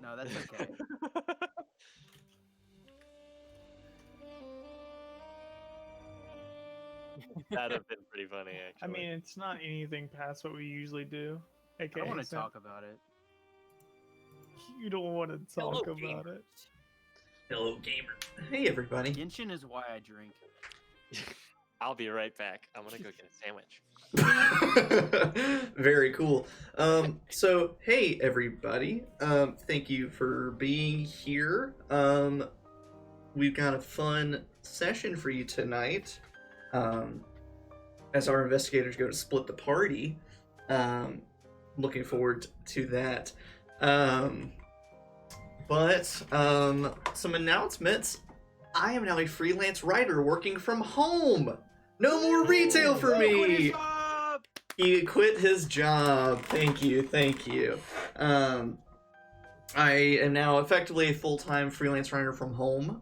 No, that's okay. That'd have been pretty funny, actually. I mean, it's not anything past what we usually do. I don't want to talk about it. You don't want to talk Hello, about it. Hello, gamer. Hey, everybody. Genshin is why I drink. I'll be right back. I'm gonna go get a sandwich. Very cool. So, hey, everybody. Thank you for being here. We've got a fun session for you tonight. As our investigators go to split the party. Looking forward to that. But some announcements. I am now a freelance writer working from home. No more retail for me. He quit his job. Thank you, thank you. I am now effectively a full-time freelance writer from home,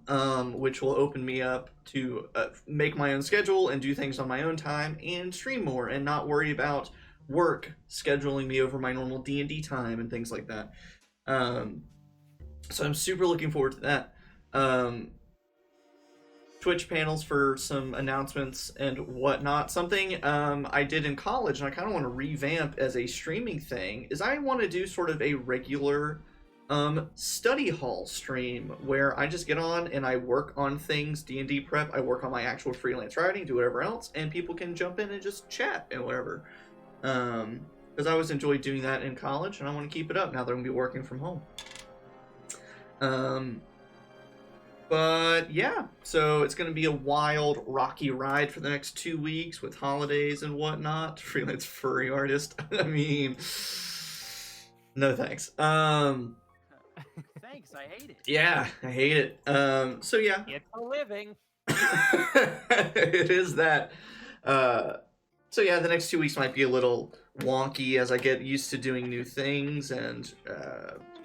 which will open me up to make my own schedule and do things on my own time and stream more and not worry about work scheduling me over my normal D&D time and things like that. So I'm super looking forward to that. Twitch panels for some announcements and whatnot. Something I did in college and I kind of want to revamp as a streaming thing is I want to do sort of a regular study hall stream where I just get on and I work on things, D&D prep, I work on my actual freelance writing, do whatever else, and people can jump in and just chat and whatever. Because I always enjoyed doing that in college and I want to keep it up now that I'm going to be working from home. But yeah, so it's going to be a wild, rocky ride for the next 2 weeks with holidays and whatnot. Freelance furry artist. I mean, no thanks. Thanks, I hate it. Yeah, I hate it. So yeah. It's a living. It is that. So yeah, the next 2 weeks might be a little wonky as I get used to doing new things and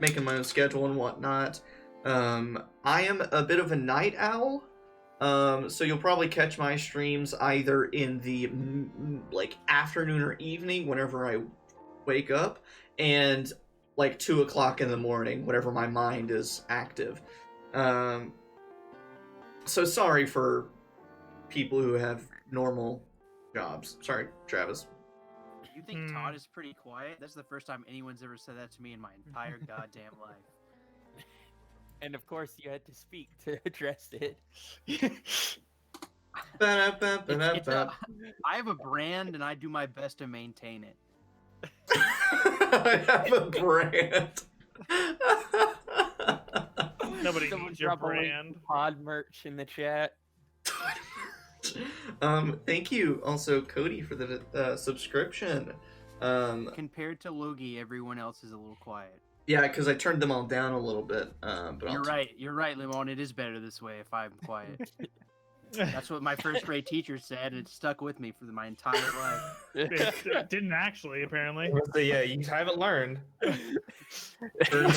making my own schedule and whatnot. I am a bit of a night owl, so you'll probably catch my streams either in the like afternoon or evening whenever I wake up, and like 2 o'clock in the morning whenever my mind is active. So sorry for people who have normal jobs. Sorry, Travis. You think Todd is pretty quiet? That's the first time anyone's ever said that to me in my entire goddamn life. And of course, you had to speak to address it. I have a brand, and I do my best to maintain it. I have a brand. Nobody Someone needs your drop a link brand. to Pod merch in the chat. Thank you also, Cody, for the subscription. Compared to Logie, everyone else is a little quiet. Yeah, because I turned them all down a little bit. But You're right, Limon. It is better this way if I'm quiet. That's what my first grade teacher said, and it stuck with me for my entire life. It didn't actually, apparently. Yeah, you haven't learned.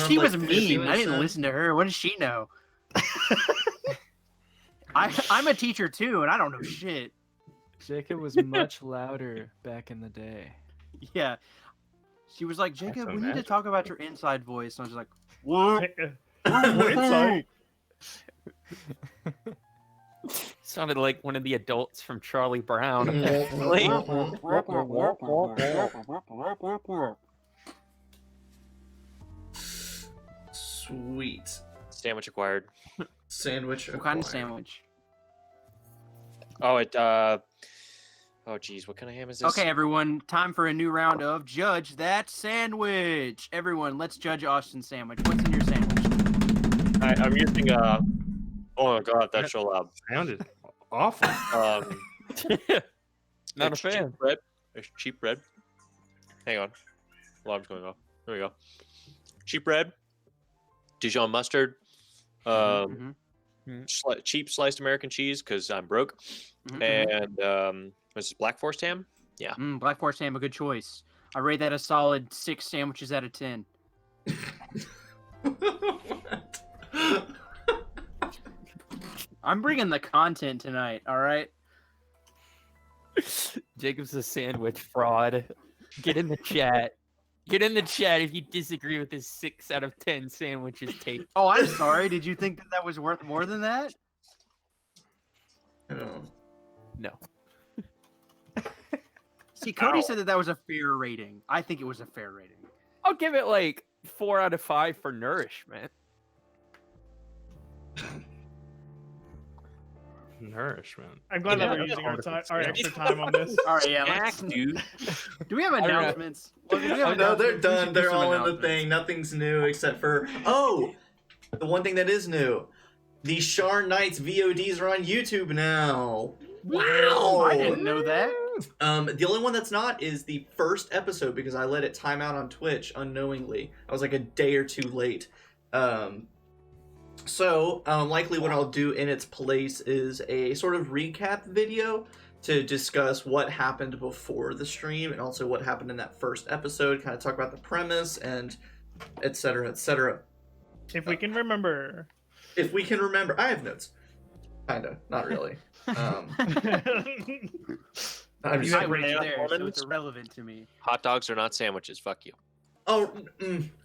She was mean. I didn't listen to her. What does she know? I'm a teacher too, and I don't know shit. Jacob was much louder back in the day. Yeah. She was like, Jacob, so we need to magic. talk about your inside voice. And I was like, what? Inside. Sounded like one of the adults from Charlie Brown. apparently. Sweet. Sandwich acquired. Sandwich. What kind of acquired. sandwich? Oh, oh, geez, what kind of ham is this? Okay, everyone, time for a new round of Judge That Sandwich. Everyone, let's judge Austin's sandwich. What's in your sandwich? I'm using oh my god, that shall Sounded awful. Not a it's fan. Cheap bread. It's cheap bread. Hang on, alarm's going off. There we go. Cheap bread, Dijon mustard, cheap sliced American cheese because I'm broke, and was it Black Forest ham? Yeah. Black Forest ham, a good choice. I rate that a solid 6 sandwiches out of 10. I'm bringing the content tonight, all right? Jacob's a sandwich fraud. Get in the chat. Get in the chat if you disagree with this 6 out of 10 sandwiches take. Oh, I'm sorry. Did you think that was worth more than that? Oh. No. See, Cody said that was a fair rating. I think it was a fair rating. I'll give it like 4 out of 5 for nourishment. Nourishment. I'm glad that Yeah, we're using our yeah. extra time on this. All right, yeah. Snack, dude. Do we have don't know. announcements? Well, do we have No, they're announcements? We done. should do They're some all in the announcements. thing. Nothing's new except for the one thing that is new. The Sharn Nights VODs are on YouTube now. Wow! I didn't know that. The only one that's not is the first episode because I let it time out on Twitch unknowingly. I was like a day or two late. So likely what I'll do in its place is a sort of recap video to discuss what happened before the stream and also what happened in that first episode, kind of talk about the premise and etc. etc. If we can remember. If we can remember. I have notes. Kinda, not really. I'm I just, was Yeah, there, so moments. it's irrelevant to me. Hot dogs are not sandwiches. Fuck you.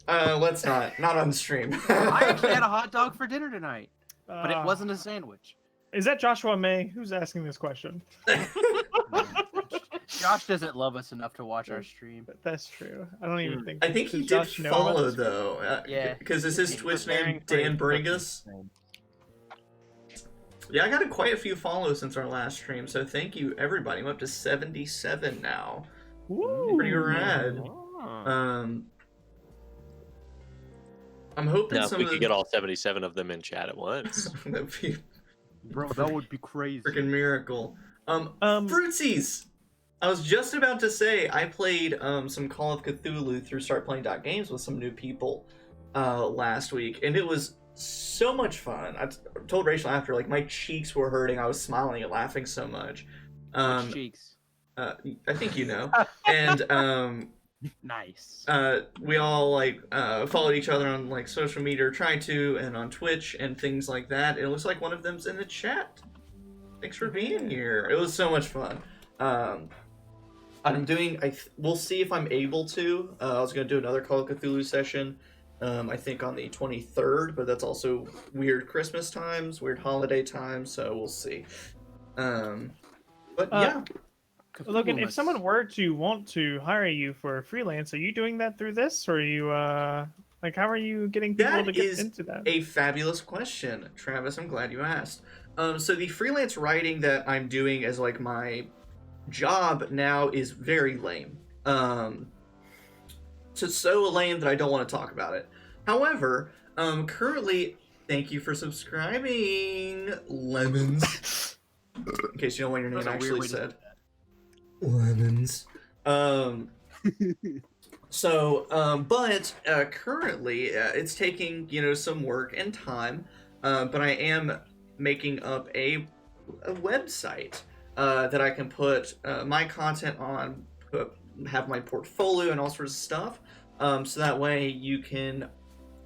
let's not on stream. I actually had a hot dog for dinner tonight, but it Uh, wasn't a sandwich. Is that Joshua May? Who's asking this question? Josh doesn't love us enough to watch our stream. But that's true. I don't even think. I think he does did Josh know about follow this? though. Yeah. Because is his He's Twitch preparing name for his Dan cooking Bringus? stream. Yeah, I got quite a few follows since our last stream, so thank you everybody. I'm up to 77 now. Woo! Pretty rad. Oh. I'm hoping Now, if some we of could get all 77 of them in chat at once. that'd be Bro, that would be crazy. freaking miracle. Fruitsies! I was just about to say I played some Call of Cthulhu through StartPlaying.games with some new people last week, and it was so much fun. I told Rachel after, like, my cheeks were hurting. I was smiling and laughing so much. Which cheeks. I think you know. And Nice. we all like followed each other on like social media, or tried to, and on Twitch and things like that. It looks like one of them's in the chat. Thanks for being here. It was so much fun. I'm doing. We'll see if I'm able to. I was gonna do another Call of Cthulhu session. I think on the 23rd, but that's also weird Christmas times, weird holiday times, so we'll see. But yeah. Logan, if Cthulhu someone were to want to hire you for freelance, are you doing that through this, or are you like how are you getting people That to get is into that? a fabulous question, Travis. I'm glad you asked. So the freelance writing that I'm doing as like my job now is very lame. So lame that I don't want to talk about it. However, currently, thank you for subscribing, Lemons. In case you don't know what your name That's a weird actually way to said. say that. Lemons. But currently it's taking, some work and time, but I am making up a website that I can put my content on, have my portfolio and all sorts of stuff, so that way you can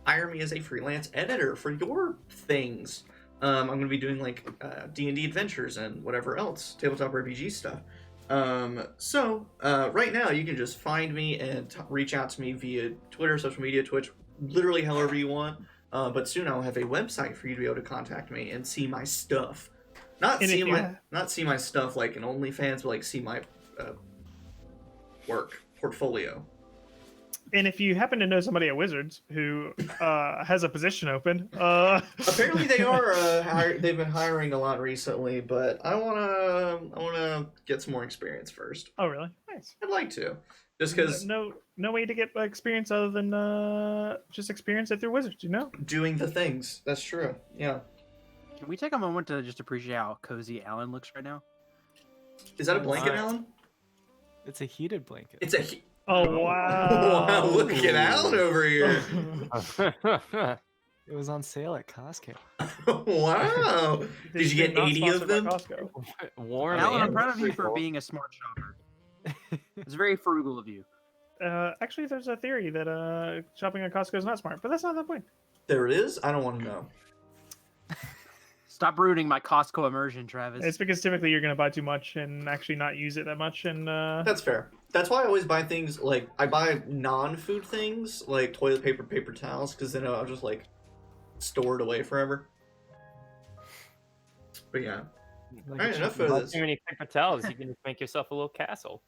hire me as a freelance editor for your things. I'm going to be doing like D&D adventures and whatever else, tabletop RPG stuff. So right now you can just find me and reach out to me via Twitter, social media, Twitch, literally however you want. But soon I'll have a website for you to be able to contact me and see my stuff. Not And see if my you- not see my stuff like an OnlyFans, but like see my work portfolio. And if you happen to know somebody at Wizards who has a position open, Apparently they are they've been hiring a lot recently, but I wanna get some more experience first. Oh, really? Nice. I'd like to, just because No way to get experience other than just experience it through Wizards, doing the things. That's true. Yeah. Can we take a moment to just appreciate how cozy Alan looks right now? Is that a blanket, Alright. Alan? It's a heated blanket. It's a. Oh, wow. Wow! Look at Alan over here. It was on sale at Costco. Wow! Did you get Not 80 sponsored of by them? Costco. Warm Alan, I'm and proud of you for frugal. being a smart shopper. It's very frugal of you. Actually, there's a theory that shopping at Costco is not smart, but that's not the point. There it is. I don't want to know. Stop ruining my Costco immersion, Travis. It's because typically you're going to buy too much and actually not use it that much, and That's fair. That's why I always buy things like I buy non-food things like toilet paper, paper towels, because then I'll just like store it away forever. But yeah, Like all right, a enough chicken. of Not this. too many paper towels. You can just make yourself a little castle.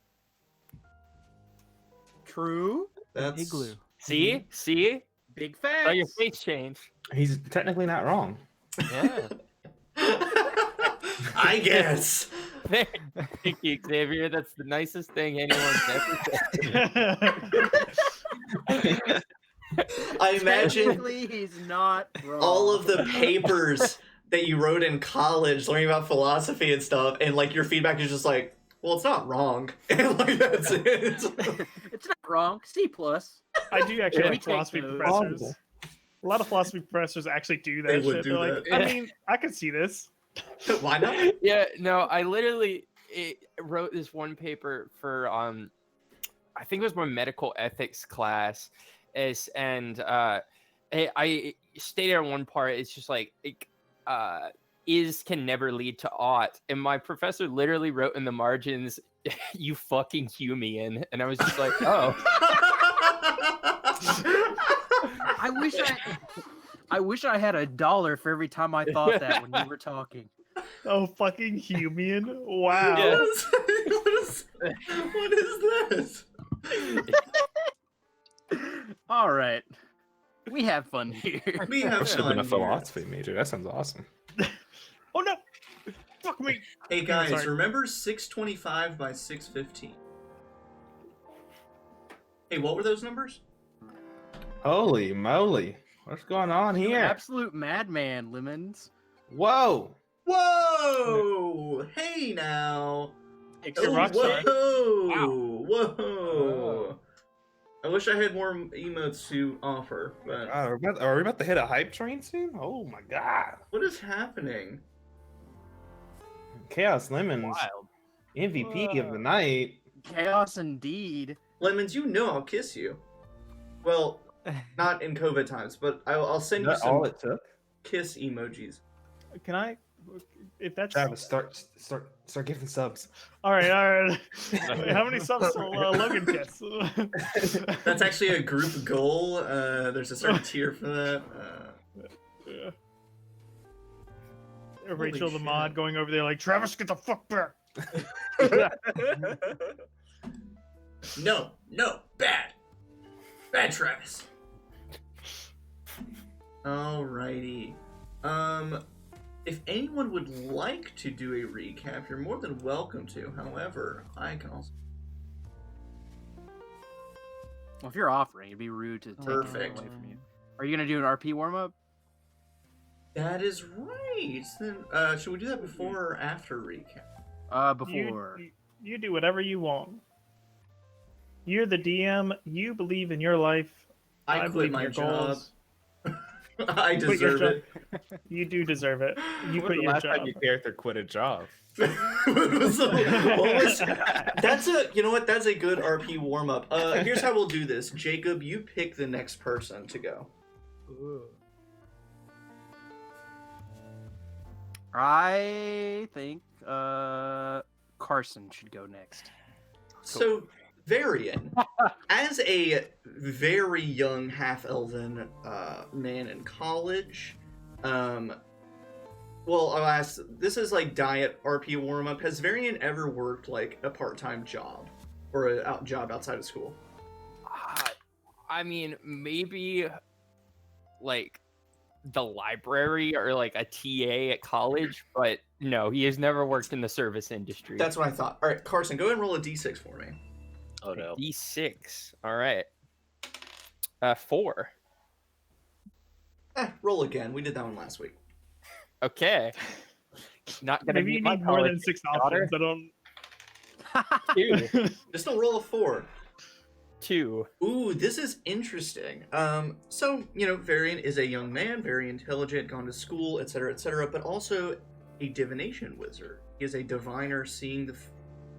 True. That's Igloo. See? See? Big Saw your facts. face change. He's technically not wrong. Yeah. I guess. Thank you, Xavier. That's the nicest thing anyone's ever said. I imagine Technically, he's not wrong. all of the papers that you wrote in college learning about philosophy and stuff, and like your feedback is just like, well, it's not wrong. And like that's it. It's not wrong. C plus. I do actually Yeah, we like take philosophy those. professors. A lot of philosophy professors actually do that They would shit. do They're like, that. I mean, I could see this. Why not? Yeah, no, I literally wrote this one paper for I think it was my medical ethics class, and I stated on one part it's just like is can never lead to ought, and my professor literally wrote in the margins, "You fucking Humian," and I was just like, oh. I wish I had $1 for every time I thought that when you were talking. Oh, fucking Humian. Wow. Yeah. What is this? All right. We have fun here. We have Should have been a fun. philosophy major. That sounds awesome. Oh no! Fuck me! Hey guys, Sorry. remember 625 by 615? Hey, what were those numbers? Holy moly. What's going on You here? absolute madman, Lemons. Whoa. Whoa! Hey now! Extra Oh, rock star. whoa! Whoa! I wish I had more emotes to offer, but Are we about to hit a hype train soon? Oh my god. what is happening? Chaos Lemons, Wild. MVP of the night. Chaos indeed. Lemons, you know I'll kiss you. Well, not in COVID times, but I'll Is send you that some all it took? kiss emojis. Can I? If that's Travis, start giving subs. all right. Wait, how many subs will Logan gets? That's actually a group goal. There's a certain tier for that. Yeah. Rachel the shit. mod going over there like, Travis, get the fuck back. No, bad Travis. Alrighty. If anyone would like to do a recap, you're more than welcome to. However, I can also. Well, if you're offering, it'd be rude to take Perfect. it away from you. Are you gonna do an RP warm up? That is right. Then, should we do that before or after recap? Before. You do whatever you want. You're the DM. You believe in your life. I believe quit in my your job. goals. I Quit your deserve it. You do deserve it. You When quit was the your last job. time your character quit a job? That's a, you know what? That's a good RP warm up. Here's how we'll do this. Jacob, you pick the next person to go. I think Carson should go next. So, Varian, as a very young half-elven man in college, well, I'll ask, this is like diet RP warm-up. Has Varian ever worked like a part-time job or a job outside of school? I mean, maybe like the library or like a TA at college, but no, he has never worked in the service industry. That's what I thought. All right, Carson, go ahead and roll a d6 for me. Oh no. D6. All right. 4. Roll again. We did that one last week. Okay. Not gonna Maybe be you my need more than college 6 daughter. options. I don't. 2. Just don't roll a 4. 2. Ooh, this is interesting. So, Varian is a young man, very intelligent, gone to school, etc., but also a divination wizard. He is a diviner, seeing the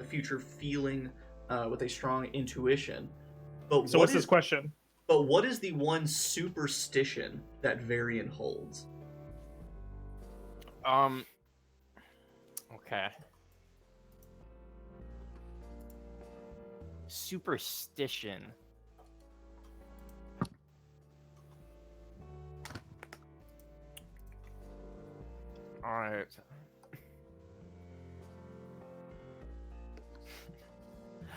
future, feeling with a strong intuition. But So what's this question? But what is the one superstition that Varian holds? Okay. superstition. All right.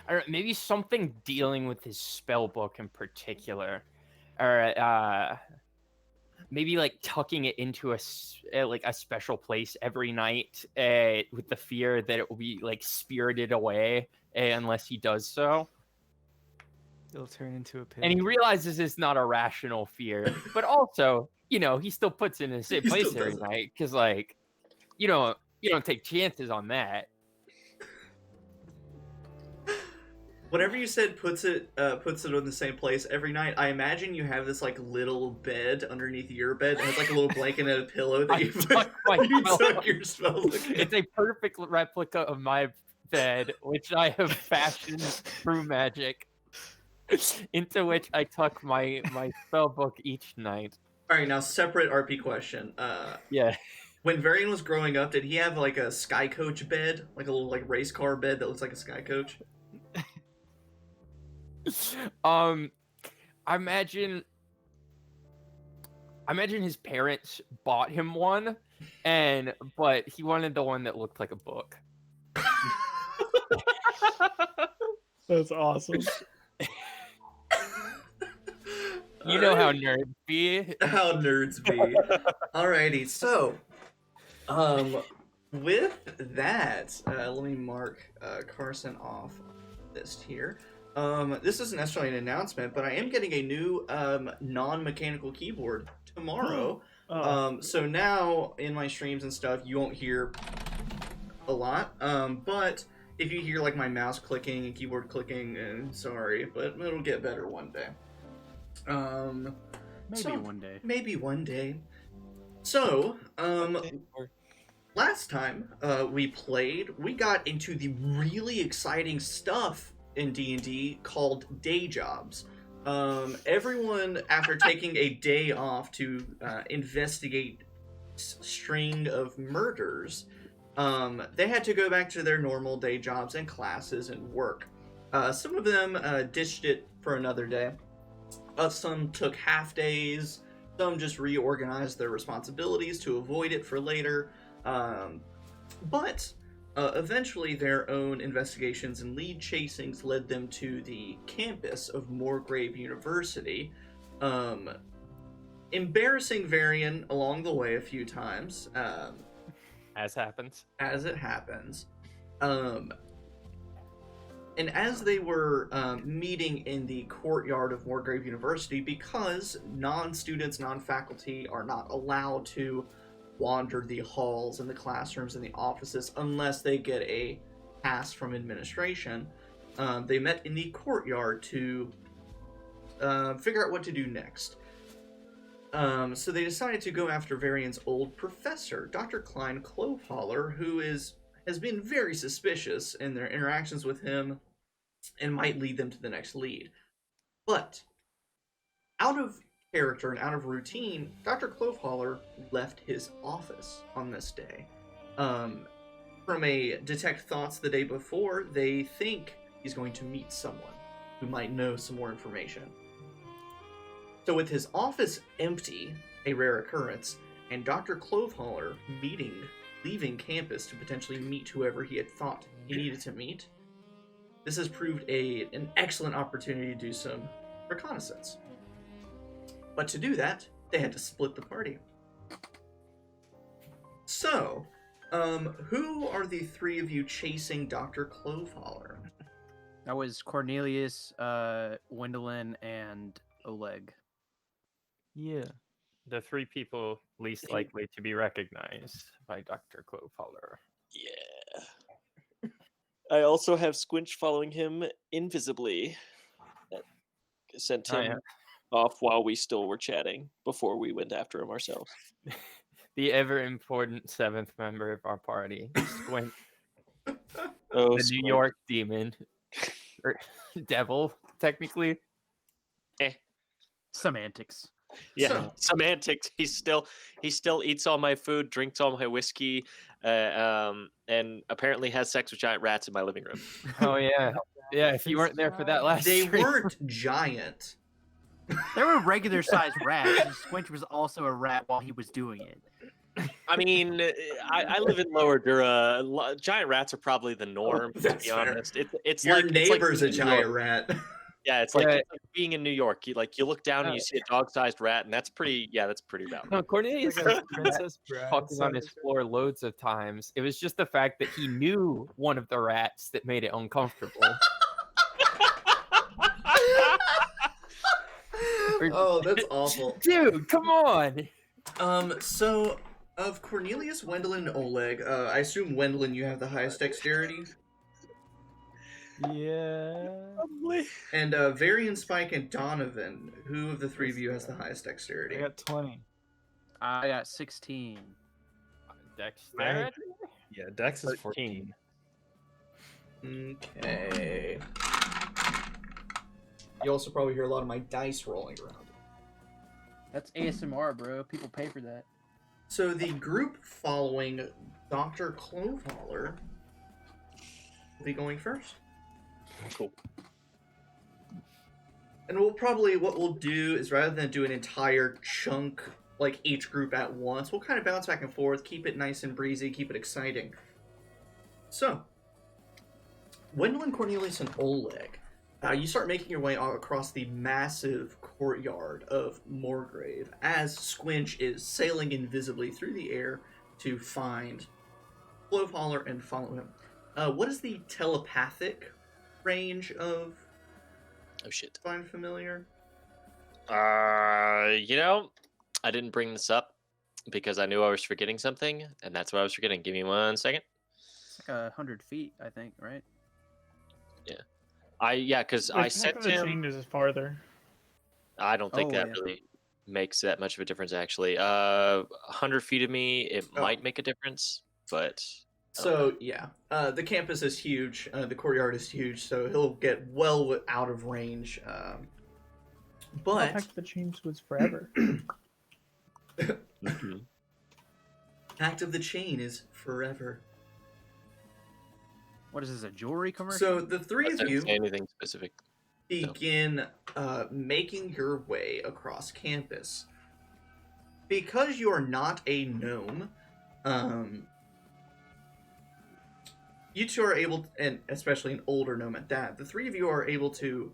I don't know, maybe something dealing with his spell book in particular, or maybe like tucking it into like a special place every night, with the fear that it will be like spirited away unless he does so. It'll turn into a pig. And he realizes it's not a rational fear, but also, he still puts it in a safe He place still every does it. night because, like, you don't take chances on that. Whenever you said puts it in the same place every night, I imagine you have this like little bed underneath your bed that has like a little blanket and a pillow that I you tuck my you spell tuck book. your spell book in. It's a perfect replica of my bed, which I have fashioned through magic, into which I tuck my spell book each night. All right, now separate RP question. Yeah. When Varian was growing up, did he have like a sky coach bed, like a little like race car bed that looks like a sky coach? I imagine his parents bought him one, but he wanted the one that looked like a book. That's awesome. You know how nerds be. How nerds be. Alrighty, so with that, let me mark Carson off list here. This isn't necessarily an announcement, but I am getting a new non-mechanical keyboard tomorrow. So now in my streams and stuff, you won't hear a lot. But if you hear like my mouse clicking and keyboard clicking, sorry, but it'll get better one day. Maybe one day. Maybe one day. So, last time we played, we got into the really exciting stuff in D&D called day jobs. Everyone, after taking a day off to investigate string of murders, they had to go back to their normal day jobs and classes and work. Some of them ditched it for another day. Some took half days. Some just reorganized their responsibilities to avoid it for later. But eventually their own investigations and lead chasings led them to the campus of Morgrave University. Embarrassing Varian along the way a few times. As happens. As it happens. And as they were meeting in the courtyard of Morgrave University, because non-students, non-faculty are not allowed to wander the halls and the classrooms and the offices unless they get a pass from administration, they met in the courtyard to figure out what to do next. So they decided to go after Varian's old professor, Dr. Klein Cloveholler, who has been very suspicious in their interactions with him and might lead them to the next lead. But out of character and out of routine, Dr. Cloveholler left his office on this day. From a detect thoughts the day before, they think he's going to meet someone who might know some more information. So with his office empty, a rare occurrence, and Dr. Cloveholler leaving campus to potentially meet whoever he had thought he needed to meet, this has proved an excellent opportunity to do some reconnaissance. But to do that, they had to split the party. So, who are the three of you chasing Dr. Cloveholler? That was Cornelius, Wendelin, and Oleg. Yeah. The three people least likely to be recognized by Dr. Cloveholler. Yeah. I also have Squinch following him invisibly. That sent him off while we still were chatting before we went after him ourselves. The ever important seventh member of our party, Squint, Oh, the New York demon, or devil, technically. Semantics. Yeah, semantics. He still eats all my food, drinks all my whiskey, and apparently has sex with giant rats in my living room. Oh yeah. Yeah, if you weren't there for that last They stream. weren't giant. There were regular sized rats. And Squinch was also a rat while he was doing it. I mean, I live in Lower Dura. Giant rats are probably the norm, to that's be fair. honest. It's Your like it's like neighbor's a being in New York. giant rat. Yeah, it's like being in New York. You look down and you see a dog-sized rat, and that's pretty about. No, Cornelius Like a has princess bride talking on his size. floor loads of times. It was just the fact that he knew one of the rats that made it uncomfortable. Oh, that's awful. Dude, come on. So of Cornelius, Wendelin, and Oleg, I assume Wendelin, you have the highest dexterity, Yeah. and Varian, Spike, and Donovan. Who of the three of you has the highest I dexterity? got 20. I got 16. Dexterity? Yeah, Dex is 14. Okay. You also probably hear a lot of my dice rolling around. That's ASMR, bro. People pay for that. So the group following Dr. Clovehaller will be going first. Cool. And what we'll do is, rather than do an entire chunk, like each group at once, we'll kind of bounce back and forth, keep it nice and breezy, keep it exciting. So, Wendelin, Cornelius, and Oleg, you start making your way across the massive courtyard of Morgrave as Squinch is sailing invisibly through the air to find Clovehaller and follow him. What is the telepathic range of Oh shit. Find Familiar? I didn't bring this up because I knew I was forgetting something, and that's what I was forgetting. Give me 1 second. It's like 100 feet, I think, right? Because I With said half to of the him. chain is farther. I don't think Oh, that yeah. really makes that much of a difference, actually. 100 feet of me, it Oh. might make a difference, but So, yeah. The campus is huge. The courtyard is huge, so he'll get well out of range. But Pact of the Chains was forever. Act of the Chain is forever. What is this, a jewelry commercial? So the three I of didn't you say anything specific. begin making your way across campus. Because you are not a gnome, you two are able, and especially an older gnome at that, the three of you are able to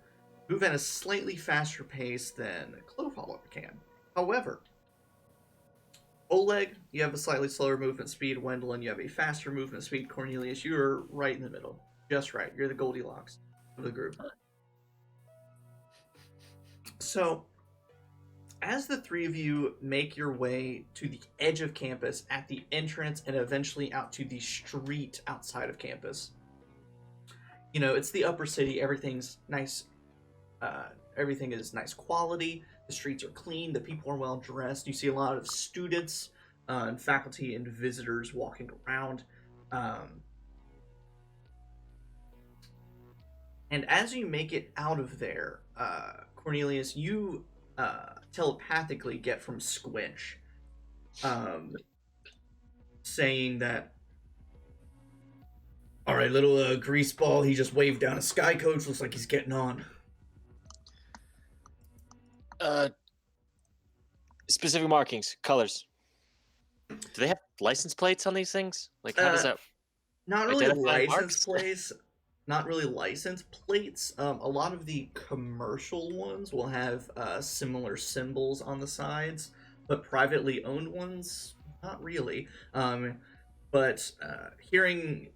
move at a slightly faster pace than Clovehaller can. However, Oleg, you have a slightly slower movement speed. Wendelin, you have a faster movement speed. Cornelius, you're right in the middle. Just right. You're the Goldilocks of the group. So, as the three of you make your way to the edge of campus, at the entrance, and eventually out to the street outside of campus, it's the upper city. Everything's nice. Everything is nice quality. The streets are clean. The people are well dressed. You see a lot of students and faculty and visitors walking around. And as you make it out of there, Cornelius, you telepathically get from Squinch saying that, all right, little greaseball, he just waved down a sky coach. Looks like he's getting on. Specific markings, colors. Do they have license plates on these things? Like, how does that? Not really identify license marks? plates. Not really license plates. A lot of the commercial ones will have similar symbols on the sides, but privately owned ones, not really. But hearing,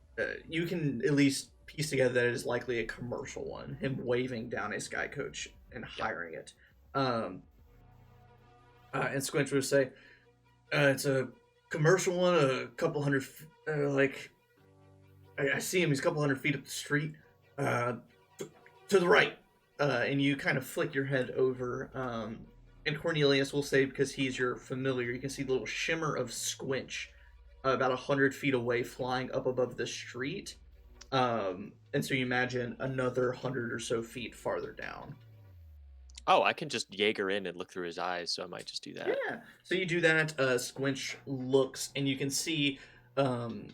you can at least piece together that it is likely a commercial one. Him waving down a sky coach and hiring it. And Squinch would say, it's a commercial one, a couple hundred, I see him, he's a couple hundred feet up the street, to the right. And you kind of flick your head over, and Cornelius will say, because he's your familiar, you can see the little shimmer of Squinch about 100 feet away, flying up above the street. And so you imagine another 100 or so feet farther down. Oh, I can just Jaeger in and look through his eyes, so I might just do that. Yeah. So you do that. Squinch looks, and you can see maybe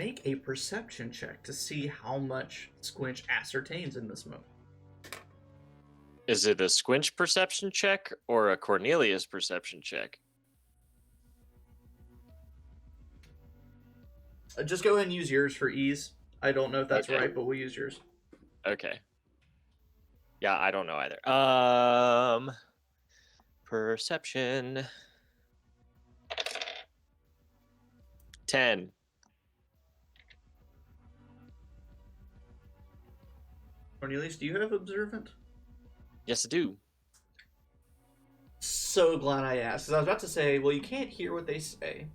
make a perception check to see how much Squinch ascertains in this moment. Is it a Squinch perception check or a Cornelius perception check? Just go ahead and use yours for ease. I don't know if that's Okay. right, but we'll use yours. Okay. Yeah, I don't know either. Perception. 10. Cornelius, do you have observant? Yes, I do. So glad I asked. 'Cause I was about to say, well, you can't hear what they say,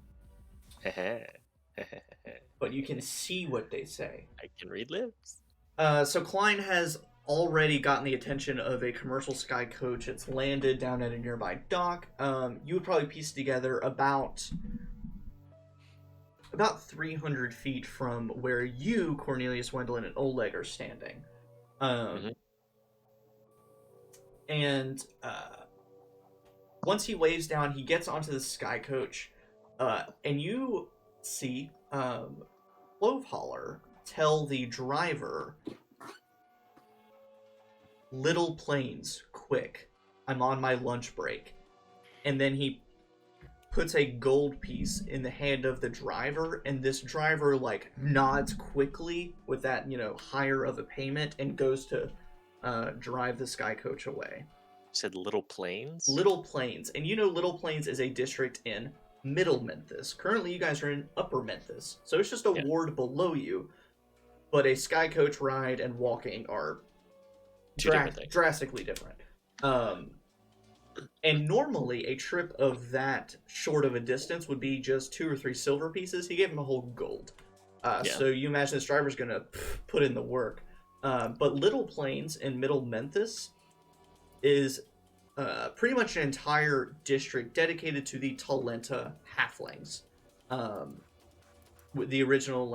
but you can see what they say. I can read lips. So Klein has already gotten the attention of a commercial sky coach. It's landed down at a nearby dock. You would probably piece together about 300 feet from where you, Cornelius, Wendell, and Oleg are standing. And once he waves down, he gets onto the sky coach, and you see Cloveholler tell the driver, "Little planes, quick. I'm on my lunch break." And then he puts a gold piece in the hand of the driver, and this driver like nods quickly with that, higher of a payment, and goes to drive the sky coach away. Said Little Plains? Little Plains. And Little Plains is a district in Middle Memphis. Currently, you guys are in Upper Memphis. So it's just a ward below you. But a sky coach ride and walking are drastically different. And normally, a trip of that short of a distance would be just 2 or 3 silver pieces. He gave him a whole gold. So you imagine this driver's going to put in the work. But Little Plains in Middle Memphis is pretty much an entire district dedicated to the Talenta halflings. With the original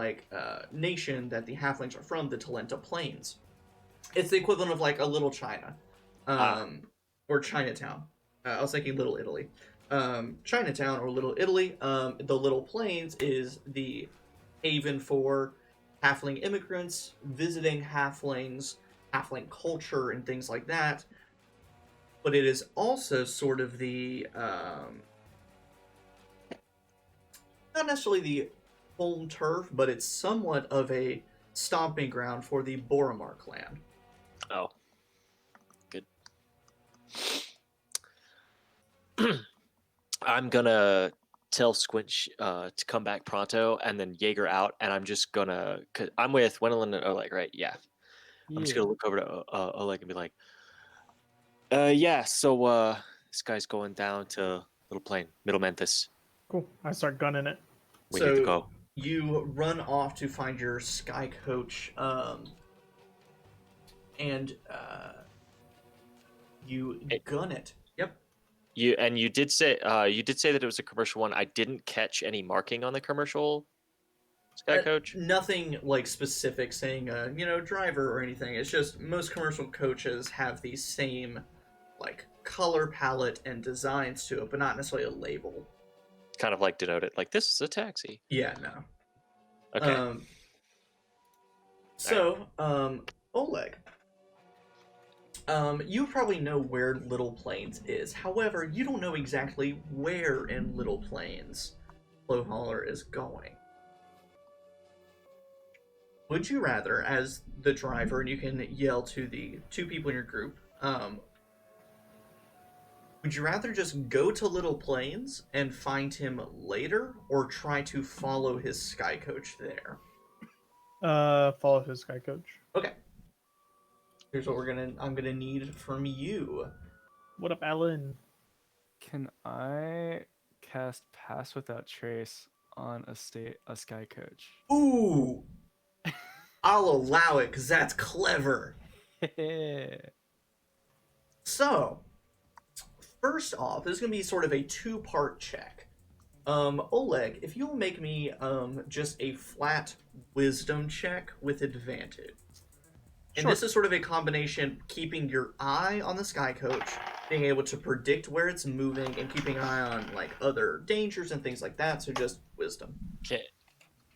nation that the halflings are from, the Talenta Plains. It's the equivalent of like a Little China, or Chinatown. I was thinking Little Italy. Chinatown or Little Italy. The Little Plains is the haven for halfling immigrants visiting halflings, halfling culture, and things like that. But it is also sort of the not necessarily the home turf, but it's somewhat of a stomping ground for the Boromar clan. Oh. Good. I'm gonna tell Squinch to come back pronto, and then Jaeger out, and I'm just gonna... Cause I'm with Gwendolyn and Oleg, right? Yeah. I'm just gonna look over to Oleg and be like, so this guy's going down to Middle Memphis. Cool. I start gunning it. We need to go. You run off to find your sky coach, and you gun it. Yep. You did say that it was a commercial one. I didn't catch any marking on the commercial sky coach. Nothing like specific saying driver or anything. It's just most commercial coaches have the same like color palette and designs to it, but not necessarily a label. Kind of like denote it like this is a taxi. Yeah, no. Okay. Oleg, you probably know where Little Plains is. However, you don't know exactly where in Little Plains Cloveholler is going. Would you rather, as the driver, and you can yell to the 2 people in your group, would you rather just go to Little Plains and find him later, or try to follow his sky coach there? Follow his sky coach. Okay. Here's what I'm gonna need from you. What up, Alan? Can I cast Pass Without Trace on a sky coach? Ooh! I'll allow it, because that's clever. So, first off, this is going to be sort of a 2-part check. Oleg, if you'll make me just a flat wisdom check with advantage. And this is sort of a combination keeping your eye on the sky coach, being able to predict where it's moving, and keeping an eye on like other dangers and things like that, so just wisdom. Okay.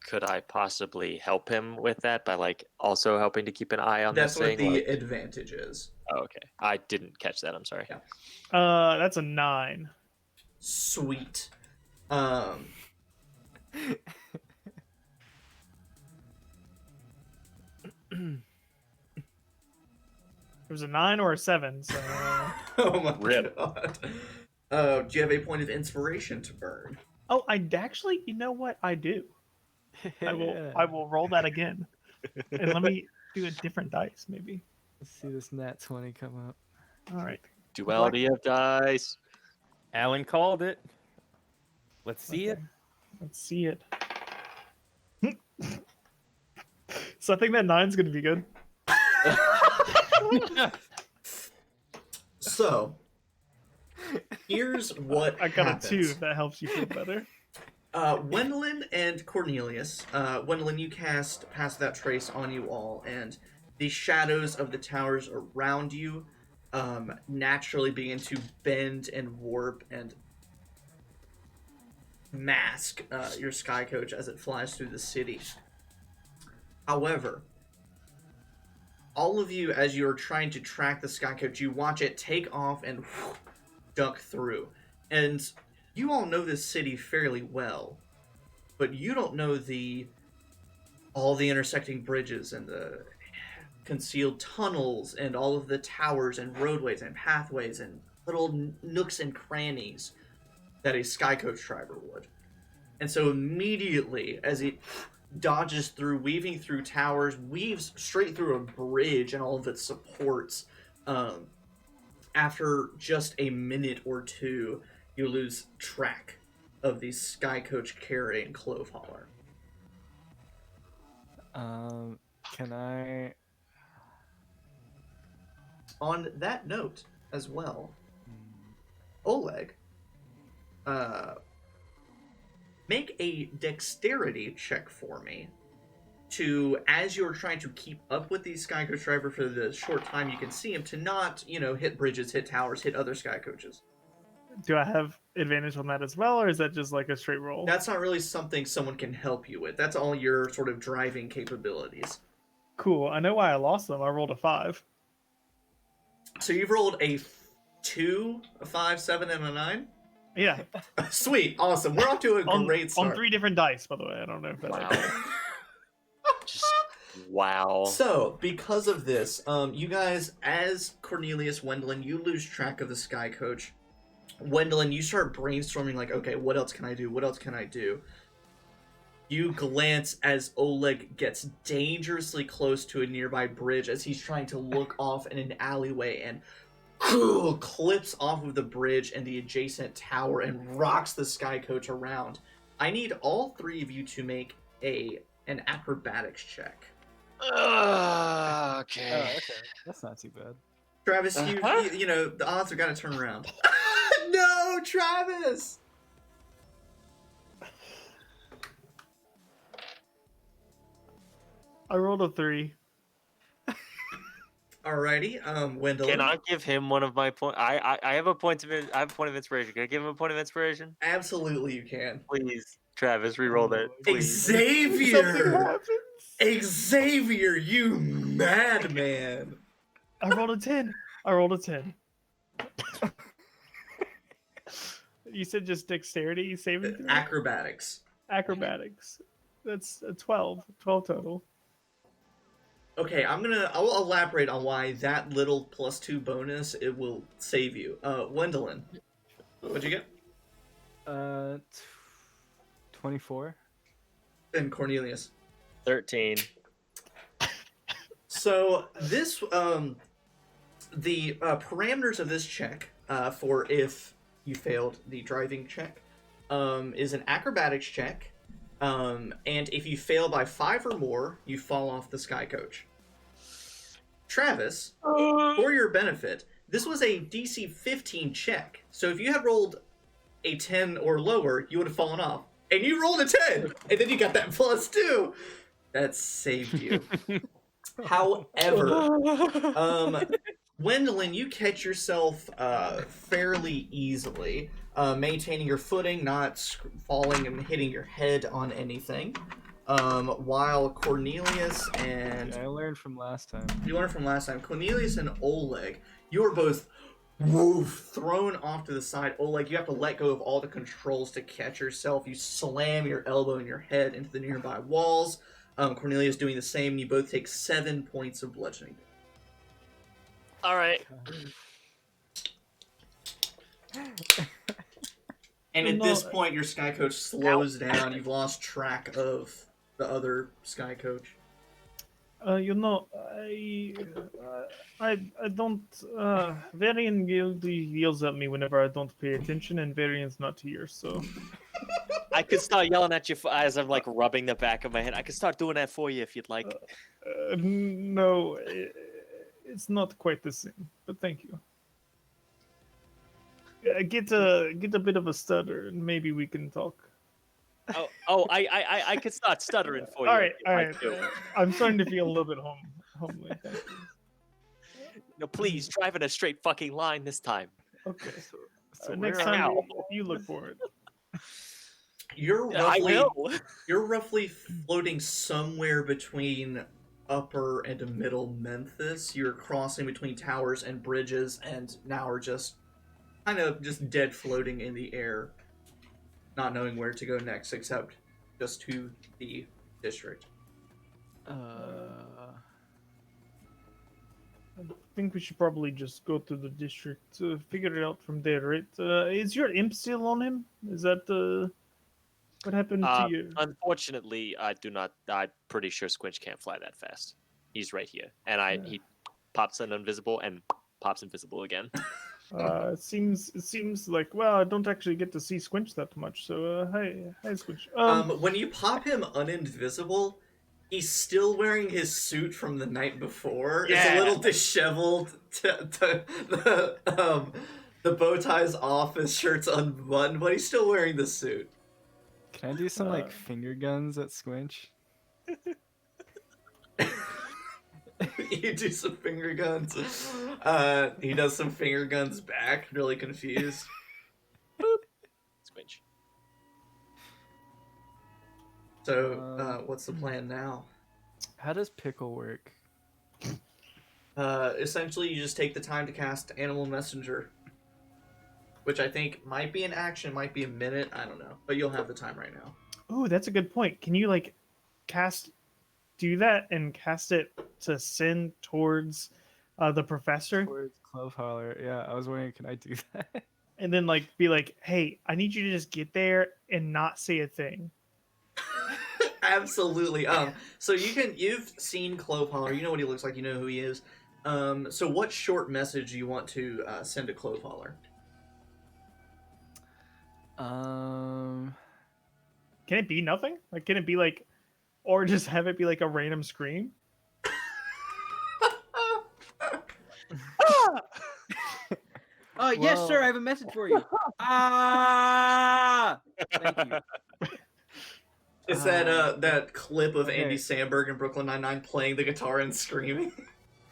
could I possibly help him with that by like also helping to keep an eye on That's this what thing? the Like... advantage is. Oh, okay. I didn't catch that. I'm sorry. Yeah. That's a 9. Sweet. It was a 9 or a 7, so... Oh my Rip. god. Do you have a point of inspiration to burn? Oh, I actually, you know what? I do. I will roll that again. And let me do a different dice, maybe. Let's see this nat 20 come up. All right. Duality of dice. Alan called it. Let's see it. Okay. Let's see it. So I think that 9's going to be good. So, here's what I got happens. a 2, if that helps you feel better. Wendolyn and Cornelius. Wendolyn, you cast Pass Without Trace on you all, and the shadows of the towers around you naturally begin to bend and warp and mask your sky coach as it flies through the city. However, all of you, as you're trying to track the sky coach, you watch it take off and duck through. And you all know this city fairly well, but you don't know all the intersecting bridges and the concealed tunnels and all of the towers and roadways and pathways and little nooks and crannies that a sky coach driver would. And so immediately, as it dodges through, weaving through towers, weaves straight through a bridge and all of its supports, after just a minute or two, you lose track of the sky coach carrying Clove Holler. Can I... On that note, as well, Oleg, make a dexterity check for me to, as you're trying to keep up with the sky coach driver for the short time you can see him, to not, hit bridges, hit towers, hit other sky coaches. Do I have advantage on that as well, or is that just like a straight roll? That's not really something someone can help you with. That's all your sort of driving capabilities. Cool. I know why I lost them. I rolled a 5. So you've rolled a 2, a 5, 7, and a 9? Yeah. Sweet. Awesome. We're off to a great start. On 3 different dice, by the way. I don't know if that... Wow. Just wow. So, because of this, you guys, as Cornelius, Wendolyn, you lose track of the sky coach. Wendolyn, you start brainstorming like, okay, what else can I do? What else can I do? You glance as Oleg gets dangerously close to a nearby bridge as he's trying to look off in an alleyway and clips off of the bridge and the adjacent tower and rocks the sky coach around. I need all 3 of you to make an acrobatics check. Okay. Oh, okay. That's not too bad. Travis, you know, the odds are gonna turn around. No, Travis! I rolled a 3. Alrighty, Wendell. Can I give him one of my points? I have a point of inspiration. Can I give him a point of inspiration? Absolutely, you can. Please, Travis, re-roll that. Please. Xavier! Xavier, you madman! I rolled a 10. I rolled a 10. You said just dexterity saving throw? Acrobatics. Acrobatics. That's a 12. 12 total. Okay, I'll elaborate on why that little +2 bonus, it will save you. Wendolyn, what'd you get? 24. And Cornelius. 13. So this, the parameters of this check, for if you failed the driving check, is an acrobatics check, and if you fail by 5 or more, you fall off the sky coach. Travis, for your benefit, this was a DC 15 check, so if you had rolled a 10 or lower, you would have fallen off. And you rolled a 10, and then you got that +2. That saved you. However, Wendolyn, you catch yourself fairly easily, maintaining your footing, not falling and hitting your head on anything. while Cornelius and I learned from last time. Cornelius and Oleg, you are both thrown off to the side. Oleg, you have to let go of all the controls to catch yourself. You slam your elbow and your head into the nearby walls. Cornelius doing the same, and you both take 7 points of bludgeoning. All right. And at this point, your Sky Coach slows down. You've lost track of the other Sky Coach. I don't. Varian yells at me whenever I don't pay attention, and Varian's not here, so. I could start yelling at you as I'm like rubbing the back of my head. I could start doing that for you if you'd like. No, it's not quite the same, but thank you. Get a bit of a stutter, and maybe we can talk. I could start stuttering for you. All right. I'm starting to feel a little bit homely. Thank you. No, please drive in a straight fucking line this time. Okay. So Next where time are you look for it. You're I will. roughly floating somewhere between upper and middle Memphis. You're crossing between towers and bridges, and now are just kind of just dead floating in the air, not knowing where to go next except just to the district. I think we should probably just go to the district to figure it out from there, right? Is your imp still on him? Is that what happened to you? Unfortunately, I do not. I'm pretty sure Squinch can't fly that fast. He's right here, and he pops in invisible and pops invisible again. It seems like, well, I don't actually get to see Squinch that much. So hi Squinch. When you pop him uninvisible, he's still wearing his suit from the night before. Yeah. It's a little disheveled. The bow tie's off, his shirt's unbuttoned, but he's still wearing the suit. Can I do some like finger guns at Squinch? You do some finger guns. He does some finger guns back, really confused. Boop. Squinch. So, what's the plan now? How does pickle work? Essentially, you just take the time to cast Animal Messenger, which I think might be an action, might be a minute, I don't know, but you'll have the time right now. Oh, that's a good point. Can you like do that and cast it to send towards the professor? Towards Cloveholler. Yeah, I was wondering, can I do that? And then like be like, hey, I need you to just get there and not say a thing. Absolutely. So you've seen Cloveholler, you know what he looks like, you know who he is. So what short message do you want to send to Cloveholler? Um, Can it be nothing? Like, can it be like, or just have it be like a random scream? Oh, yes, sir. I have a message for you. Ah! Thank you. Is that that clip of okay. Andy Samberg in Brooklyn Nine-Nine playing the guitar and screaming?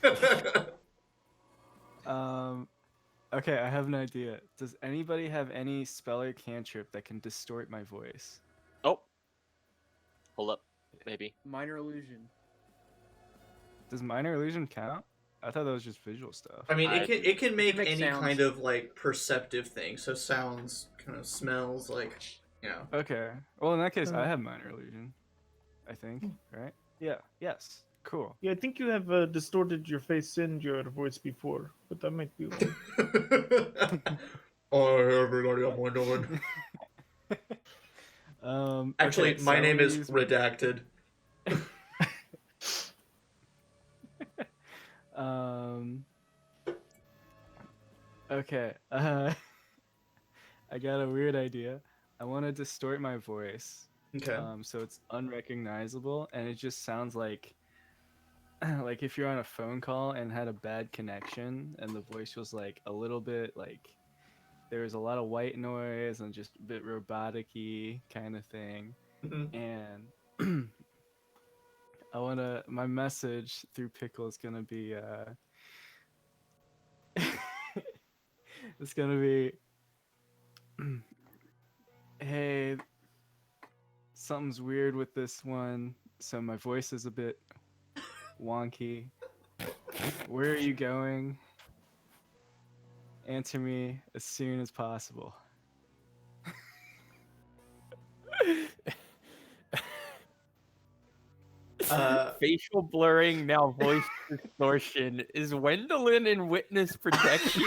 Okay, I have an idea. Does anybody have any spell or cantrip that can distort my voice? Oh. Hold up. Maybe. Minor illusion. Does minor illusion count? I thought that was just visual stuff. I mean, it can make make any sounds. kind of like perceptive thing. So sounds, kind of smells, like, you know. Okay. Well, in that case, I have minor illusion. I think, right? Yeah. Yes. Cool. Yeah, I think you have distorted your face and your voice before, but that might be. Oh, hey everybody, I'm Wendell. Actually, okay, my so name is use- Redacted. Okay. I got a weird idea. I want to distort my voice. Okay. So it's unrecognizable, and it just sounds like like if you're on a phone call and had a bad connection, and the voice was like a little bit like there was a lot of white noise and just a bit robotic-y kind of thing. Mhm. And my message through Pickle is gonna be it's gonna be hey, something's weird with this one, so my voice is a bit wonky. Where are you going? Answer me as soon as possible. Facial blurring, now voice distortion. Is Wendelin in witness protection?